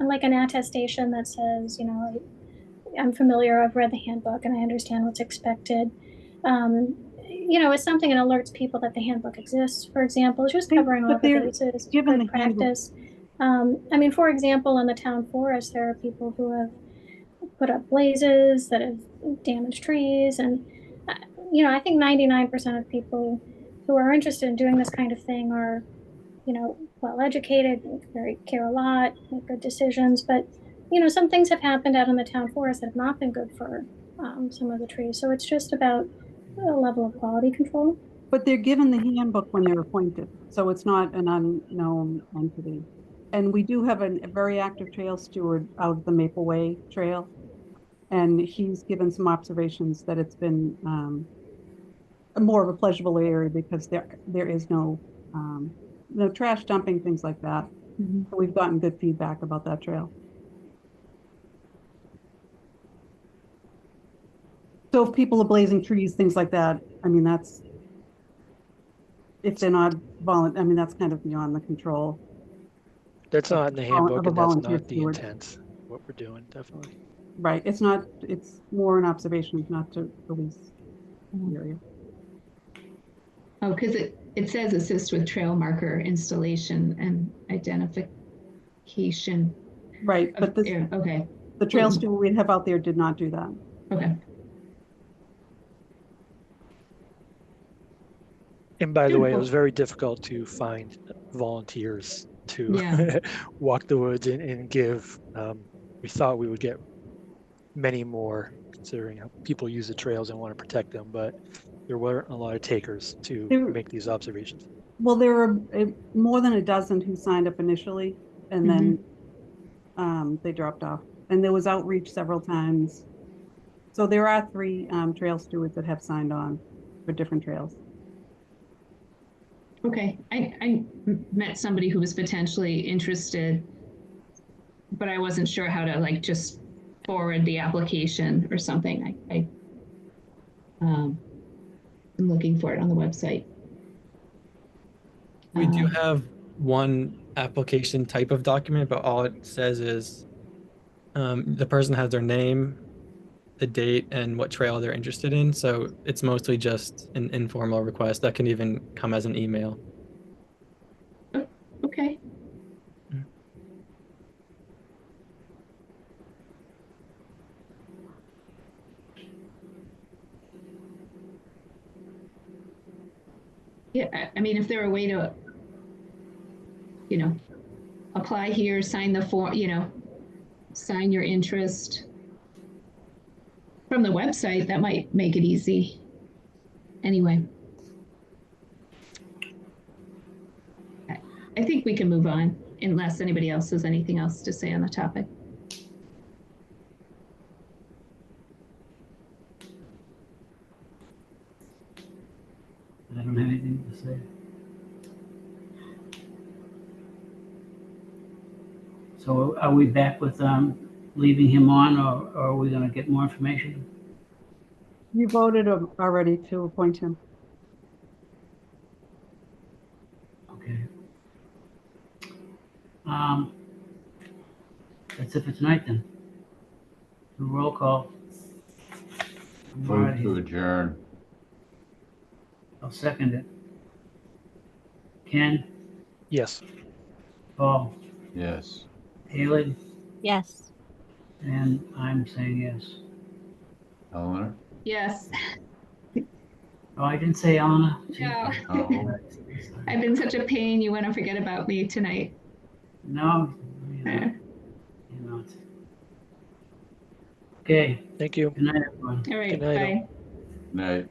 Speaker 9: like an attestation that says, I'm familiar, I've read the handbook, and I understand what's expected. It's something that alerts people that the handbook exists, for example. It's just covering all the bases,
Speaker 16: given
Speaker 9: good practice. For example, in the town forest, there are people who have put up blazes that have damaged trees, and I think 99% of people who are interested in doing this kind of thing are, well educated, care a lot, make good decisions. But some things have happened out in the town forest that have not been good for some of the trees. So it's just about a level of quality control.
Speaker 16: But they're given the handbook when they're appointed, so it's not an unknown entity. And we do have a very active trail steward out at the Maple Way Trail, and he's given some observations that it's been more of a pleasurable area because there is no trash dumping, things like that. Mm-hmm. So we've gotten good feedback about that trail. So if people are blazing trees, things like that, that's, if they're not that's kind of beyond the control.
Speaker 2: That's not in the handbook,
Speaker 16: of a
Speaker 2: and that's
Speaker 16: volunteer
Speaker 2: not the
Speaker 16: steward.
Speaker 2: intent. What we're doing, definitely.
Speaker 16: Right, it's not, it's more an observation, not to police the area.
Speaker 4: Oh, because it says assist with trail marker installation and identification.
Speaker 16: Right, but this,
Speaker 4: okay.
Speaker 16: the trail steward we'd have out there did not do that.
Speaker 4: Okay.
Speaker 2: And by the way, it was very difficult to find volunteers to walk the woods and give. We thought we would get many more, considering how people use the trails and want to protect them, but there weren't a lot of takers to make these observations.
Speaker 16: Well, there were more than a dozen who signed up initially, and then they dropped off. And there was outreach several times. So there are 3 trail stewards that have signed on for different trails.
Speaker 4: Okay, I met somebody who was potentially interested, but I wasn't sure how to like just forward the application or something. I'm looking for it on the website.
Speaker 11: We do have one application type of document, but all it says is the person has their name, the date, and what trail they're interested in. So it's mostly just an informal request that can even come as an email.
Speaker 4: Okay. Yeah, I mean, if there were a way to, apply here, sign the form, sign your interest from the website, that might make it easy. Anyway. I think we can move on unless anybody else has anything else to say on the topic.
Speaker 1: I don't have anything to say. So are we back with leaving him on, or are we going to get more information?
Speaker 16: You voted already to appoint him.
Speaker 1: Okay. That's it for tonight then. Do a roll call.
Speaker 3: Vote to adjourn.
Speaker 1: I'll second it. Ken?
Speaker 2: Yes.
Speaker 1: Paul?
Speaker 3: Yes.
Speaker 1: Haley?
Speaker 6: Yes.
Speaker 1: And I'm saying yes.
Speaker 3: Eleanor?
Speaker 4: Yes.
Speaker 1: Oh, I didn't say Eleanor.
Speaker 4: No.
Speaker 3: Oh.
Speaker 4: I've been such a pain. You want to forget about me tonight.
Speaker 1: No. Okay.
Speaker 2: Thank you.
Speaker 1: Good night, everyone.
Speaker 4: All right.
Speaker 2: Good night,
Speaker 4: Bye.
Speaker 3: Night.